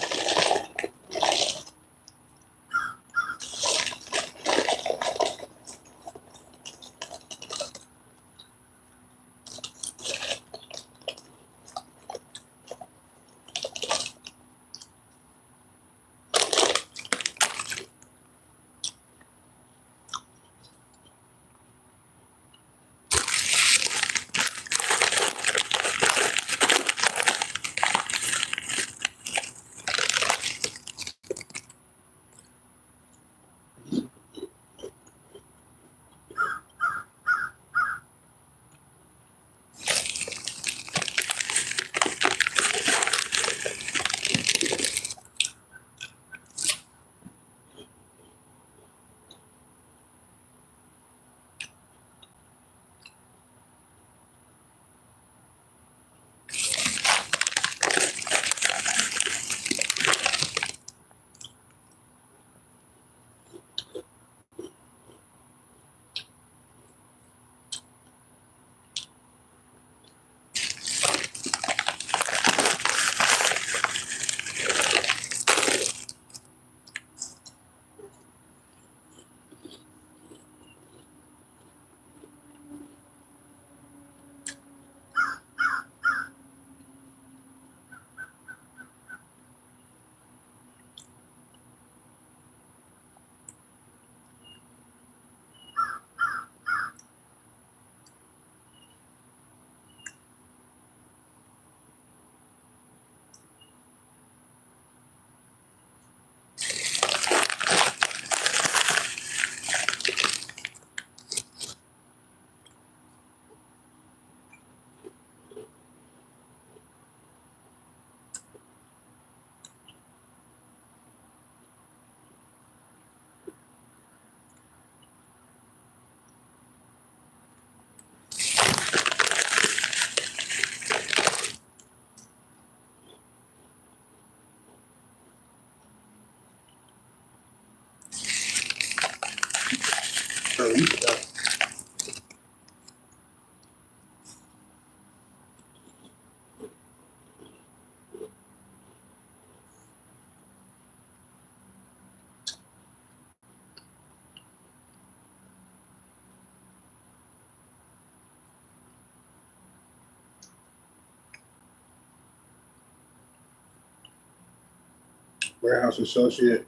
Warehouse associate.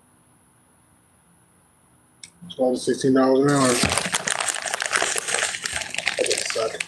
$12 to $16 an hour. That doesn't suck.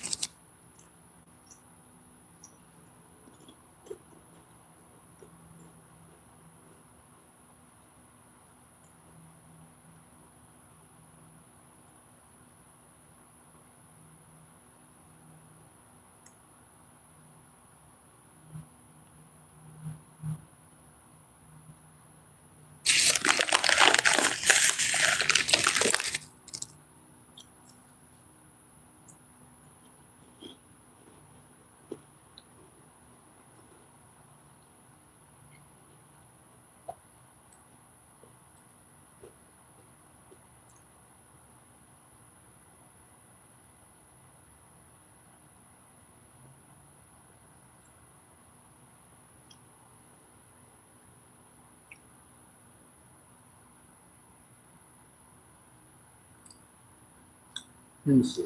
Let me see.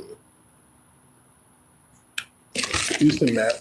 Houston map.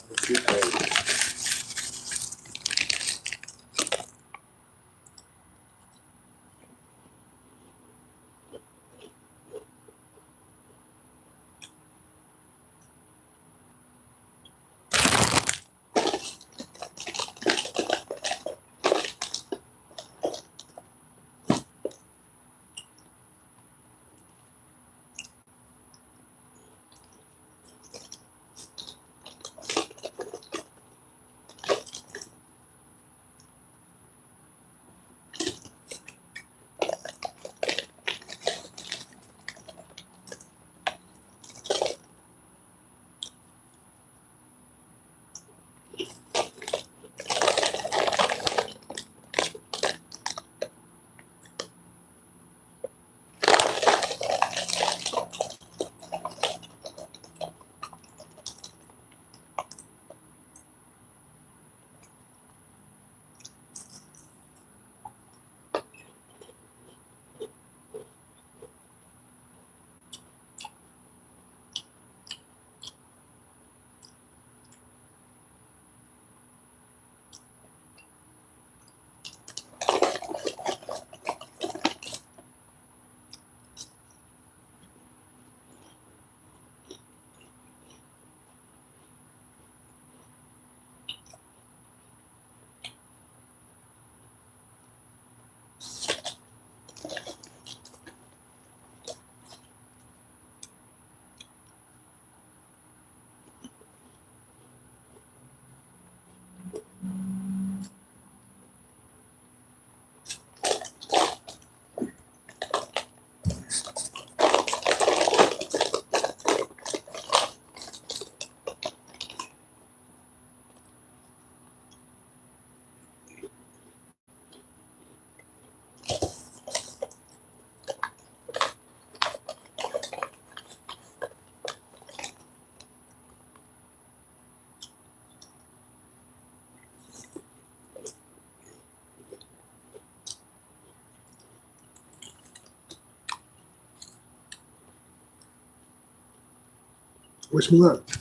Wish me luck.